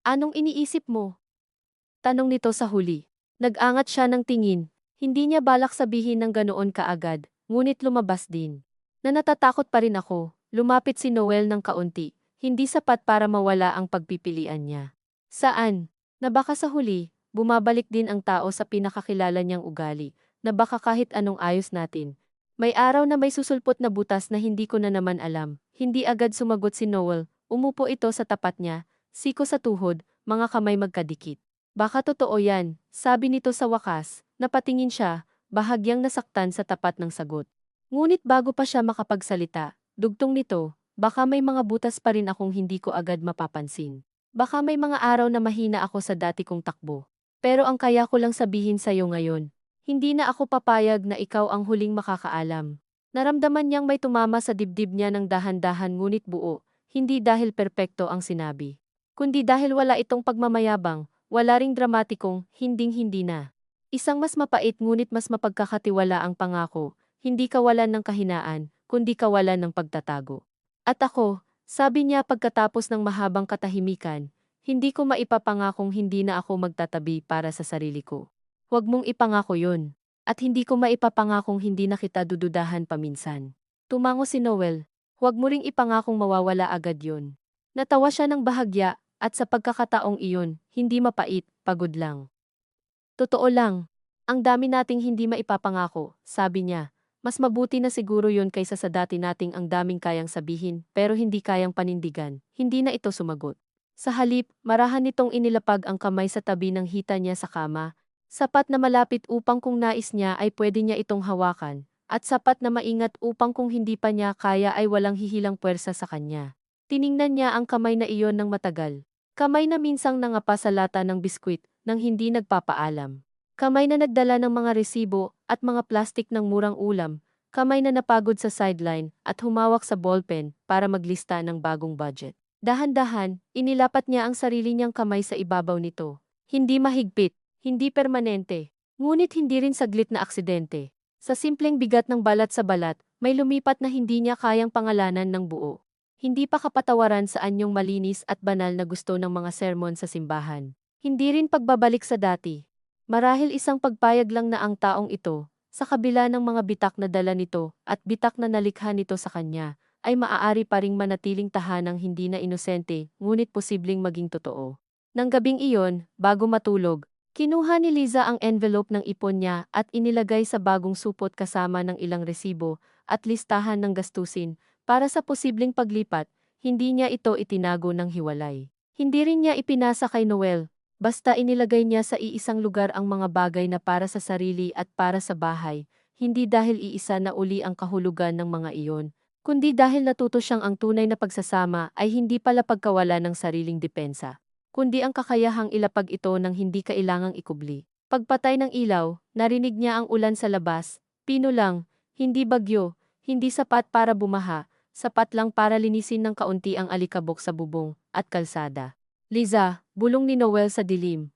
A: Anong iniisip mo? Tanong nito sa huli. Nag-angat siya ng tingin. Hindi niya balak sabihin ng ganoon kaagad, ngunit lumabas din. Na natatakot pa rin ako, lumapit si Noel ng kaunti. Hindi sapat para mawala ang pagpipilian niya. Saan? Na baka sa huli, bumabalik din ang tao sa pinakakilala niyang ugali, na baka kahit anong ayos natin. May araw na may susulpot na butas na hindi ko na naman alam. Hindi agad sumagot si Noel, umupo ito sa tapat niya, siko sa tuhod, mga kamay magkadikit. Baka totoo yan, sabi nito sa wakas, napatingin siya, bahagyang nasaktan sa tapat ng sagot. Ngunit bago pa siya makapagsalita, dugtong nito, baka may mga butas pa rin akong hindi ko agad mapapansin. Baka may mga araw na mahina ako sa dati kong takbo. Pero ang kaya ko lang sabihin sa'yo ngayon, hindi na ako papayag na ikaw ang huling makakaalam. Naramdaman niyang may tumama sa dibdib niya ng dahan-dahan ngunit buo, hindi dahil perpekto ang sinabi. Kundi dahil wala itong pagmamayabang, wala ring dramatikong, hinding-hindi na. Isang mas mapait ngunit mas mapagkakatiwala ang pangako, hindi kawalan ng kahinaan, kundi kawalan ng pagtatago. At ako, sabi niya pagkatapos ng mahabang katahimikan, hindi ko maipapangakong hindi na ako magtatabi para sa sarili ko. Huwag mong ipangako yun. At hindi ko maipapangakong hindi na kita dududahan paminsan. Tumango si Noel, huwag mo ring ipangakong mawawala agad yun. Natawa siya ng bahagya, at sa pagkakataong iyon, hindi mapait, pagod lang. Totoo lang, ang dami nating hindi maipapangako, sabi niya. Mas mabuti na siguro yun kaysa sa dati nating ang daming kayang sabihin, pero hindi kayang panindigan. Hindi na ito sumagot. Sa halip, marahan nitong inilapag ang kamay sa tabi ng hita niya sa kama, sapat na malapit upang kung nais niya ay pwede niya itong hawakan, at sapat na maingat upang kung hindi pa niya kaya ay walang hihilang puwersa sa kanya. Tiningnan niya ang kamay na iyon ng matagal. Kamay na minsang nangapa sa lata ng biskwit nang hindi nagpapaalam. Kamay na nagdala ng mga resibo at mga plastik ng murang ulam. Kamay na napagod sa sideline at humawak sa ballpen para maglista ng bagong budget. Dahan-dahan, inilapat niya ang sarili niyang kamay sa ibabaw nito. Hindi mahigpit, hindi permanente, ngunit hindi rin saglit na aksidente. Sa simpleng bigat ng balat sa balat, may lumipat na hindi niya kayang pangalanan ng buo. Hindi pa kapatawaran sa anyong malinis at banal na gusto ng mga sermon sa simbahan. Hindi rin pagbabalik sa dati. Marahil isang pagpayag lang na ang taong ito, sa kabila ng mga bitak na dala nito at bitak na nalikha nito sa kanya, ay maaari pa ring manatiling tahanang hindi na inosente, ngunit posibleng maging totoo. Nang gabing iyon, bago matulog, kinuha ni Liza ang envelope ng ipon niya at inilagay sa bagong supot kasama ng ilang resibo at listahan ng gastusin para sa posibleng paglipat, hindi niya ito itinago ng hiwalay. Hindi rin niya ipinasa kay Noel. Basta inilagay niya sa iisang lugar ang mga bagay na para sa sarili at para sa bahay, hindi dahil iisa na uli ang kahulugan ng mga iyon, kundi dahil natuto siyang ang tunay na pagsasama ay hindi pala pagkawala ng sariling depensa, kundi ang kakayahang ilapag ito ng hindi kailangang ikubli. Pagpatay ng ilaw, narinig niya ang ulan sa labas, pino lang, hindi bagyo, hindi sapat para bumaha, sapat lang para linisin ng kaunti ang alikabok sa bubong at kalsada. Liza, bulong ni Noel sa dilim.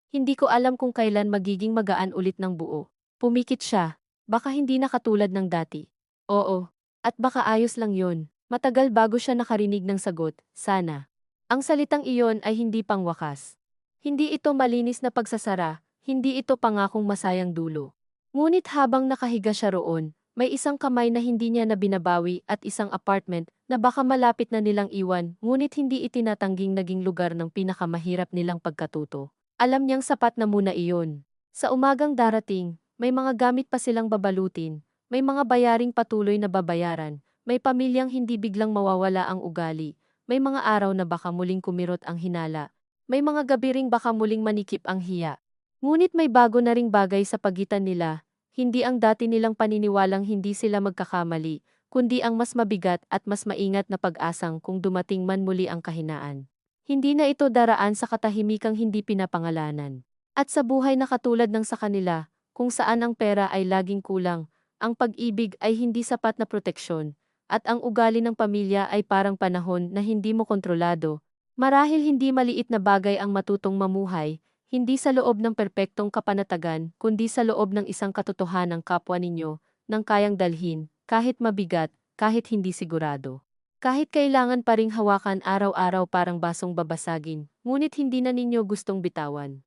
A: Hindi ko alam kung kailan magiging magaan ulit ng buo. Pumikit siya. Baka hindi na katulad ng dati. Oo. At baka ayos lang yun. Matagal bago siya nakarinig ng sagot, sana. Ang salitang iyon ay hindi pangwakas. Hindi ito malinis na pagsasara, hindi ito pangakong masayang dulo. Ngunit habang nakahiga siya roon, may isang kamay na hindi niya na binabawi at isang apartment na baka malapit na nilang iwan ngunit hindi itinatangging naging lugar ng pinakamahirap nilang pagkatuto. Alam niyang sapat na muna iyon. Sa umagang darating, may mga gamit pa silang babalutin, may mga bayaring patuloy na babayaran, may pamilyang hindi biglang mawawala ang ugali, may mga araw na baka muling kumirot ang hinala, may mga gabi ring baka muling manikip ang hiya. Ngunit may bago na ring bagay sa pagitan nila. Hindi ang dati nilang paniniwalang hindi sila magkakamali, kundi ang mas mabigat at mas maingat na pag-asang kung dumating man muli ang kahinaan. Hindi na ito daraan sa katahimikang hindi pinapangalanan. At sa buhay na katulad ng sa kanila, kung saan ang pera ay laging kulang, ang pag-ibig ay hindi sapat na proteksyon, at ang ugali ng pamilya ay parang panahon na hindi mo kontrolado, marahil hindi maliit na bagay ang matutong mamuhay, hindi sa loob ng perpektong kapanatagan, kundi sa loob ng isang katotohanang kapwa ninyo, nang kayang dalhin, kahit mabigat, kahit hindi sigurado. Kahit kailangan pa ring hawakan araw-araw parang basong babasagin, ngunit hindi na ninyo gustong bitawan.